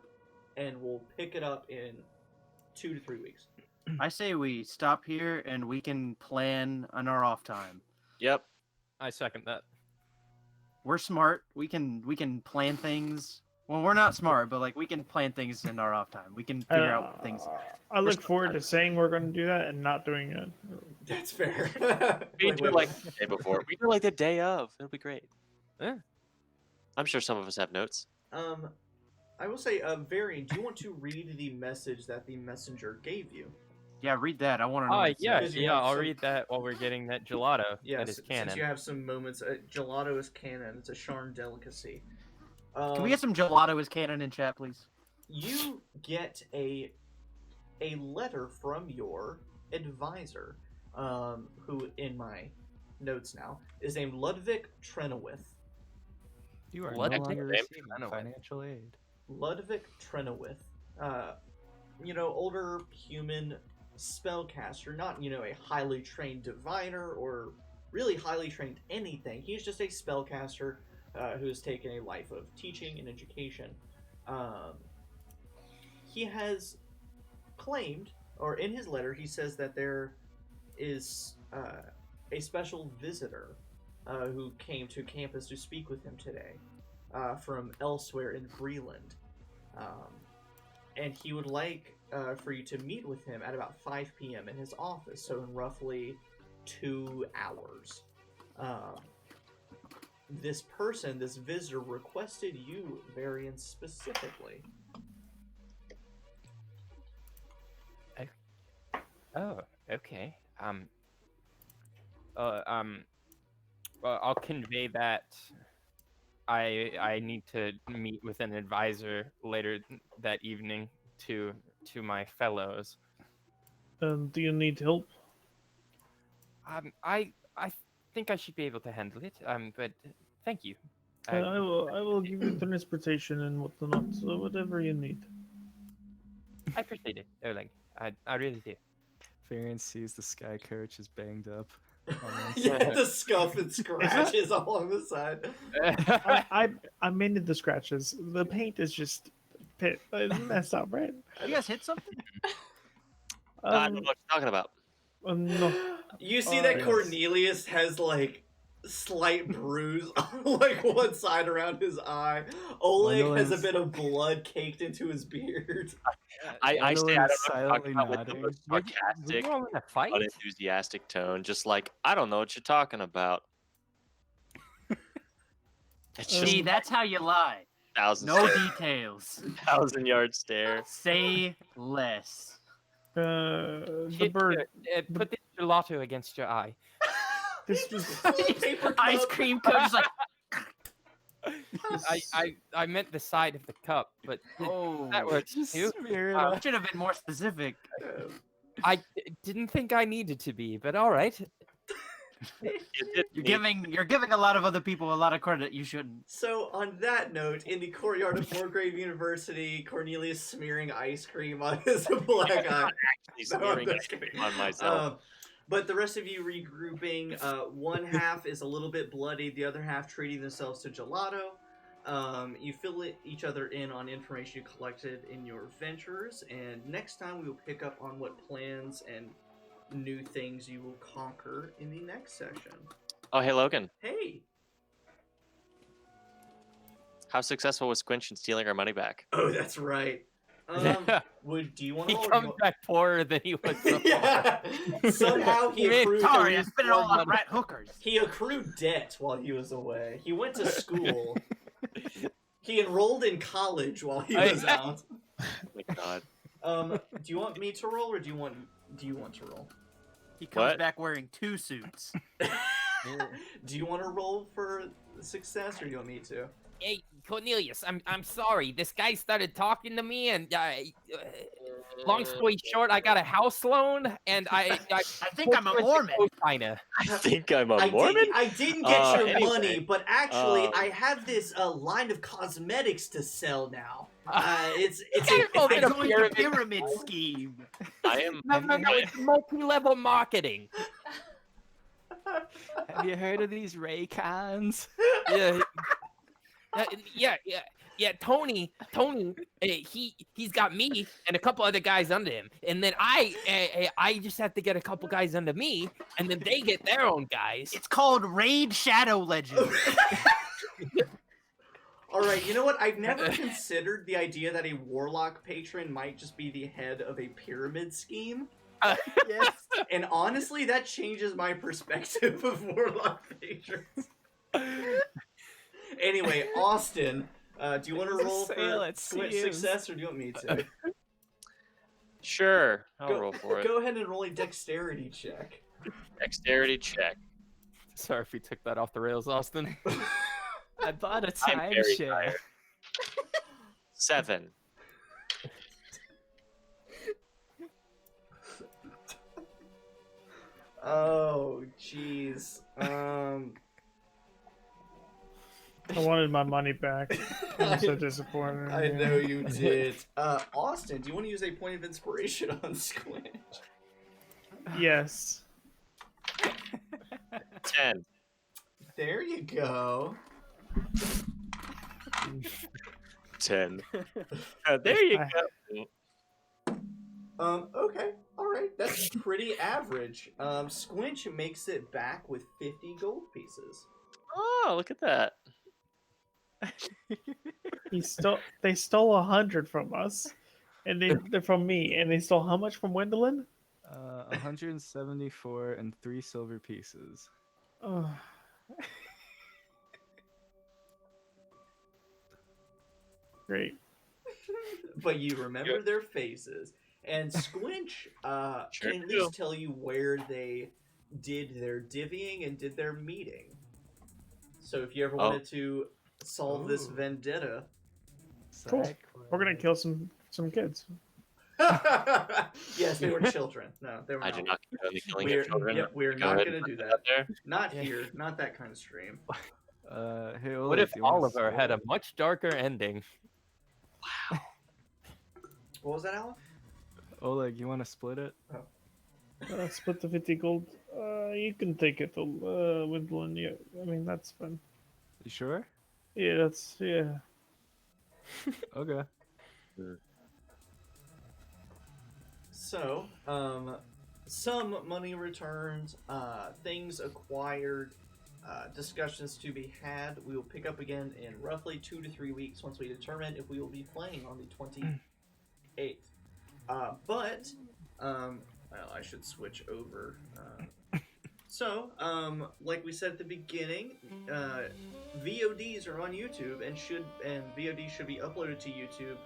and we'll pick it up in 2 to 3 weeks. I say we stop here and we can plan on our off time. Yep. I second that. We're smart. We can plan things. Well, we're not smart, but like we can plan things in our off time. We can figure out things. I look forward to saying we're going to do that and not doing it. That's fair. We do like the day before. We do like the day of. It'll be great. Yeah. I'm sure some of us have notes. I will say, Varian, do you want to read the message that the messenger gave you? Yeah, read that. I want to know. Oh, what it yeah, says. you yeah, have I'll some- read that while we're getting that gelato that is Since canon. you have some moments, gelato is canon. It's a Sharn delicacy. Can we get some gelato as canon in chat, please? You get a letter from your advisor, who in my notes now is named Ludwig Trenowith. You are Ludwig no longer Trenowith. receiving financial aid. Ludwig Trenowith, older human spellcaster, not, a highly trained diviner or really highly trained anything. He's just a spellcaster who has taken a life of teaching and education. He has claimed, or in his letter, he says that there is a special visitor who came to campus to speak with him today from elsewhere in Breland. And he would like for you to meet with him at about 5 p.m. in his office, so in roughly 2 hours. This visitor, requested you, Varian, specifically. Oh, okay. Well, I'll convey that I need to meet with an advisor later that evening to my fellows. Do you need help? I think I should be able to handle it. But thank you. I will give you transportation and whatnot, so whatever you need. I appreciate it, Oleg. I really do. Varian sees the sky coach is banged up. Yeah, the scuff and scratches all on the side. I mended the scratches. The paint is just messed up, right? You guys hit something? I don't know what you're talking about. No. You see that yes. Cornelius has slight bruise on one side around his eye. Oleg has a bit of blood caked into his beard. I say I don't know silently what you're talking about with the nodding. most sarcastic, We're all in a fight. unenthusiastic tone, just like I don't know what you're talking about. It's just See, that's how you lie. No details. 1,000-yard stare. Say less. The bird. Put the gelato against your eye. This was Paper Ice cup. cream coach like. I meant the side of the cup, but Oh, that works Just too. smear it I up. should have been more specific. I didn't think I needed to be, but all right. You're giving a lot of other people a lot of credit you shouldn't. So, on that note, in the courtyard of Morgrave University, Cornelius smearing ice cream on his black eye. Actually smearing I'm ice just cream kidding. on myself. But the rest of you regrouping, one half is a little bit bloodied, the other half treating themselves to gelato. You fill each other in on information you collected in your ventures, and next time we will pick up on what plans and new things you will conquer in the next session. Oh, hey, Logan. Hey! How successful was Squinch in stealing our money back? Oh, that's right. Do you want He to roll? comes back poorer than he was before. Yeah. Somehow he accrued. Sorry, I spent it all on rat hookers. He accrued debt while he was away. He went to school. He enrolled in college while he was out. Oh my God. Do you want me to roll, or do you want to roll? He comes What? back wearing 2 suits. Do you want to roll for success, or do you want me to? Hey, Cornelius, I'm sorry. This guy started talking to me, and long story short, I got a house loan, and I think I'm a Mormon. Kinda. I think I'm a Mormon? I didn't get your Anyway. money, but actually, I have this line of cosmetics to sell now. It's I I joined the pyramid scheme. I am. No, it's multi-level marketing. Have you heard of these Raycons? Yeah. Tony, he's got me and a couple other guys under him, and then I just have to get a couple guys under me, and then they get their own guys. It's called Raid Shadow Legends. All right, you know what? I've never considered the idea that a warlock patron might just be the head of a pyramid scheme. Yes. And honestly, that changes my perspective of warlock patrons. Anyway, Austin, do you want to roll for success, or do you want me to? Sure. I'll roll for it. Go ahead and roll a dexterity check. Dexterity check. Sorry if we took that off the rails, Austin. I bought a I'm very timeshare. tired. 7. Oh, jeez. I wanted my money back. I'm so disappointed. I know you did. Austin, do you want to use a point of inspiration on Squinch? Yes. 10. There you go. 10. There you go. Okay. All right. That's pretty average. Squinch makes it back with 50 gold pieces. Oh, look at that. They stole 100 from us, and they're from me, and they stole how much from Wendelin? 174 and 3 silver pieces. Oh. Great. But you remember their faces. And Squinch Sure can at do. least tell you where they did their divvying and did their meeting. So if you ever wanted to solve this vendetta... Cool. We're gonna kill some kids. Yes, they were children. No, they were I not. do not condone the killing We're, of children. yeah, we're Go not ahead going and to do put that. there. Not here. Not that kind of stream. Hey, What Oleg, if do you wanna Oliver had a split? much darker ending? What was that, Alan? Oleg, you want to split it? Split the 50 gold. You can take it, Wendelin. Yeah, I mean that's fine. You sure? Yeah, yeah. Okay. So, some money returned, things acquired, discussions to be had. We will pick up again in roughly 2 to 3 weeks once we determine if we will be playing on the 28th. Well, I should switch over. So, like we said at the beginning, VODs are on YouTube and VODs should be uploaded to YouTube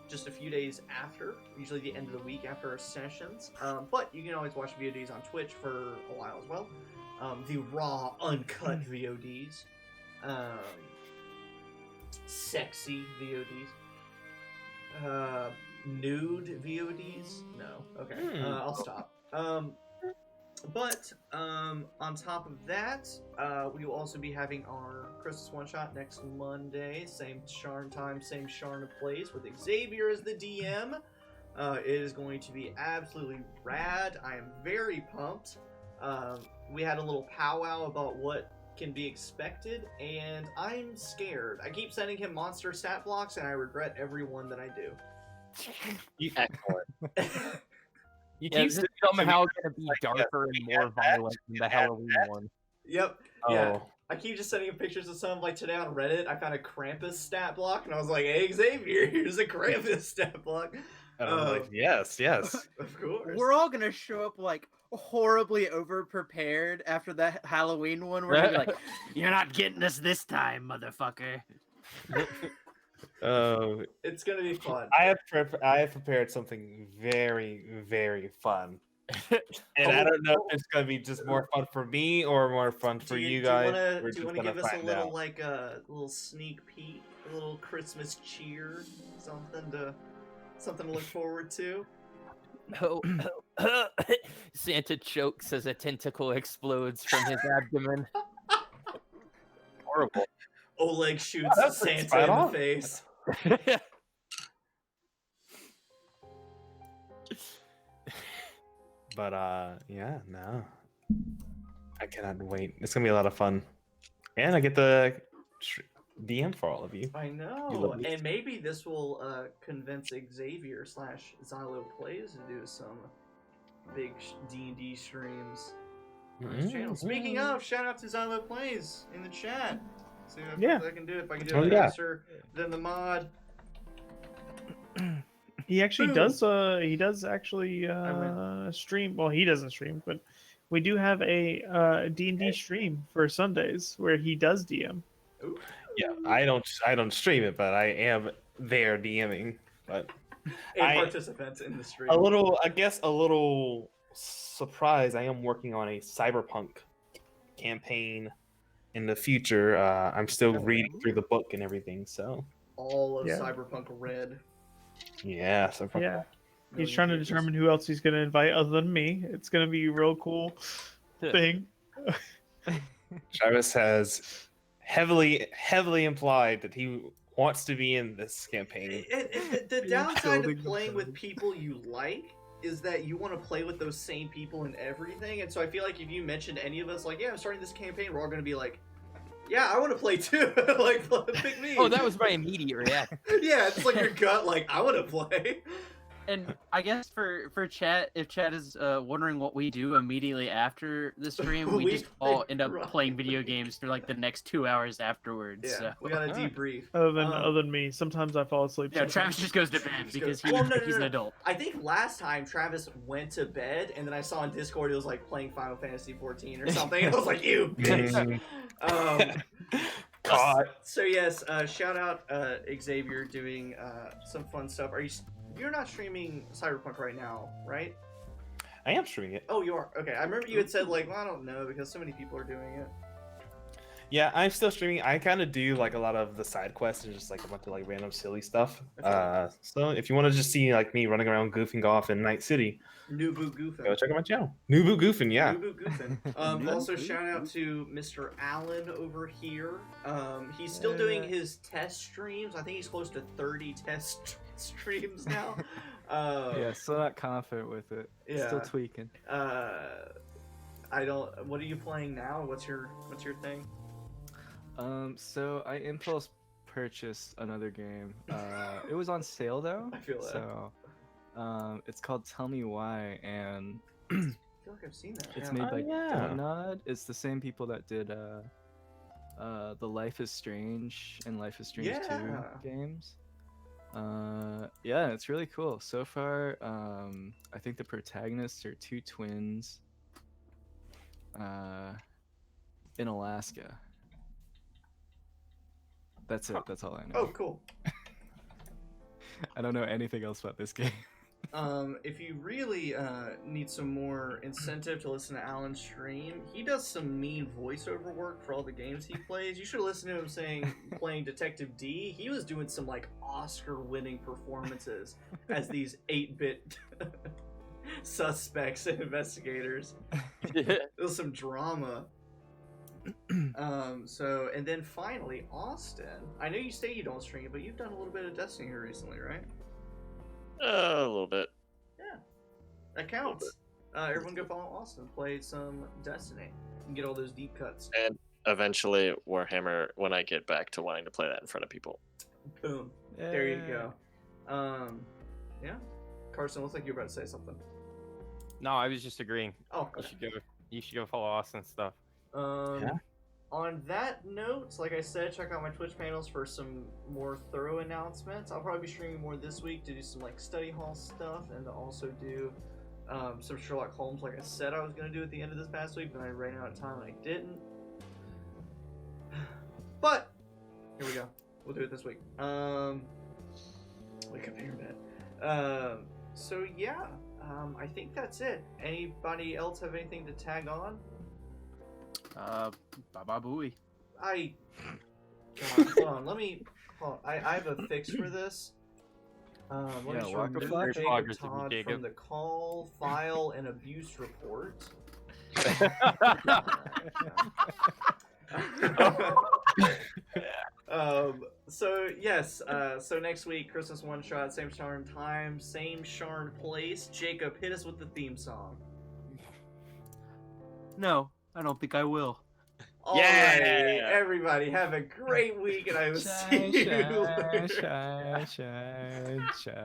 just a few days after, usually the end of the week after our sessions. But you can always watch VODs on Twitch for a while as well. The raw, uncut VODs. Sexy VODs. Nude VODs? No. Okay. I'll stop. But on top of that, we will also be having our Christmas one-shot next Monday. Same Sharn time, same Sharn plays with Xavier as the DM. It is going to be absolutely rad. I am very pumped. We had a little powwow about what can be expected, and I'm scared. I keep sending him monster stat blocks, and I regret every one that I do. Excellent. Yeah, this is somehow going to be darker and more violent than the Halloween one. Yep. Yeah. I keep just sending him pictures of some, like today on Reddit, I found a Krampus stat block, and I was like, hey, Xavier, here's a Krampus stat block. And I'm like, yes. Of course. We're all gonna show up like horribly over-prepared after that Halloween one. We're gonna be like, "You're not getting us this time, motherfucker." Oh, It's gonna be fun. I have prepared something very, very fun, and I don't know if it's gonna be just more fun for me or more fun for you guys. Do you want to give us a little like a little sneak peek, a little Christmas cheer, something to look forward to? Oh, Santa chokes as a tentacle explodes from his abdomen. Horrible. Oleg shoots that's pretty Santa spot in the on. face. But yeah, no, I cannot wait. It's gonna be a lot of fun, and I get the DM for all of you. I know, lovely. and maybe this will convince Xavier / Xylo Plays to do some big D&D streams on his channel. Speaking of, shout out to Xylo Plays in the chat. See if I can do it. If I can do it faster than the mod. He actually Boom. does. He does actually stream. Well, he doesn't stream, but we do have a D&D stream for Sundays where he does DM. Ooh. Yeah, I don't stream it, but I am there DMing. But A participant in the stream. a little surprise. I am working on a cyberpunk campaign in the future. I'm still reading through the book and everything. So All of Cyberpunk Red. yeah, cyberpunk. Yeah, he's trying to determine who else he's going to invite other than me. It's going to be real cool. thing. Travis has heavily implied that he wants to be in this campaign. The you downside of building the playing with code? people you like is that you want to play with those same people in everything, and so I feel like if you mentioned any of us, like, yeah, I'm starting this campaign, we're all going to be like, yeah, I want to play too. Like, pick me. Oh, that was my immediate reaction. Yeah, it's like your gut, like, I want to play. And I guess for chat, if chat is wondering what we do immediately after the stream, we We just all play end up Rocket playing video games for like the next 2 hours afterwards. Yeah, So. we got to Alright. debrief. Other than me, sometimes I fall asleep. Yeah, sometimes. Travis just goes to bed because Well, no, he's an adult. I think last time Travis went to bed, and then I saw on Discord it was like playing Final Fantasy 14 or something. And I was like, you bitch. Caught. So yes, shout out Xavier doing some fun stuff. You're not streaming Cyberpunk right now, right? I am streaming it. Oh, you are. Okay, I remember you had said like, well, I don't know because so many people are doing it. Yeah, I'm still streaming. I kind of do like a lot of the side quests and just like a bunch of like random silly stuff. Okay. So if you want to just see like me running around goofing off in Night City, Nubu Goofin. go check out my channel. Nubu Goofing, yeah. Nubu Goofin. Also, shout out to Mr. Allen over here. He's still doing his test streams. I think he's close to 30 test streams now. Yeah, still not confident with it. Yeah. Still tweaking. I don't. What are you playing now? What's your thing? So I impulse purchased another game. It was on sale though. I feel that. So, it's called Tell Me Why, and I feel like I've seen that. it's yeah. made by yeah. Dontnod. It's the same people that did the Life is Strange and Life is Strange 2 games. Yeah, it's really cool. So far, I think the protagonists are two twins in Alaska. That's it. That's all I know. Oh, cool. I don't know anything else about this game. If you really need some more incentive to listen to Alan's stream, he does some mean voiceover work for all the games he plays. You should listen to him playing Detective D. He was doing some like Oscar-winning performances as these 8-bit suspects and investigators. There was some drama. And then finally, Austin. I know you say you don't stream, but you've done a little bit of Destiny here recently, right? A little bit. Yeah, that counts. Everyone go follow Austin. Play some Destiny and get all those deep cuts. And eventually Warhammer when I get back to wanting to play that in front of people. Boom. There you go. Yeah. Carson, looks like you were about to say something. No, I was just agreeing. Oh, You should go follow Austin's stuff. Yeah. On that note, like I said, check out my Twitch panels for some more thorough announcements. I'll probably be streaming more this week to do some like study hall stuff and to also do some Sherlock Holmes like I said I was going to do at the end of this past week, but I ran out of time and I didn't. But here we go. We'll do it this week. Wake up here, man. So yeah, I think that's it. Anybody else have anything to tag on? Baba Booey. God, hold on. I have a fix for this. Let me just walk a remove flag. Jacob Progress, Todd Jacob. from the call, file, and abuse report. So yes, so next week, Christmas one shot, same Sharn time, same Sharn place. Jacob, hit us with the theme song. No, I don't think I will. All right, everybody, have a great week, and I will see you later. Shine, shine, shine, shine.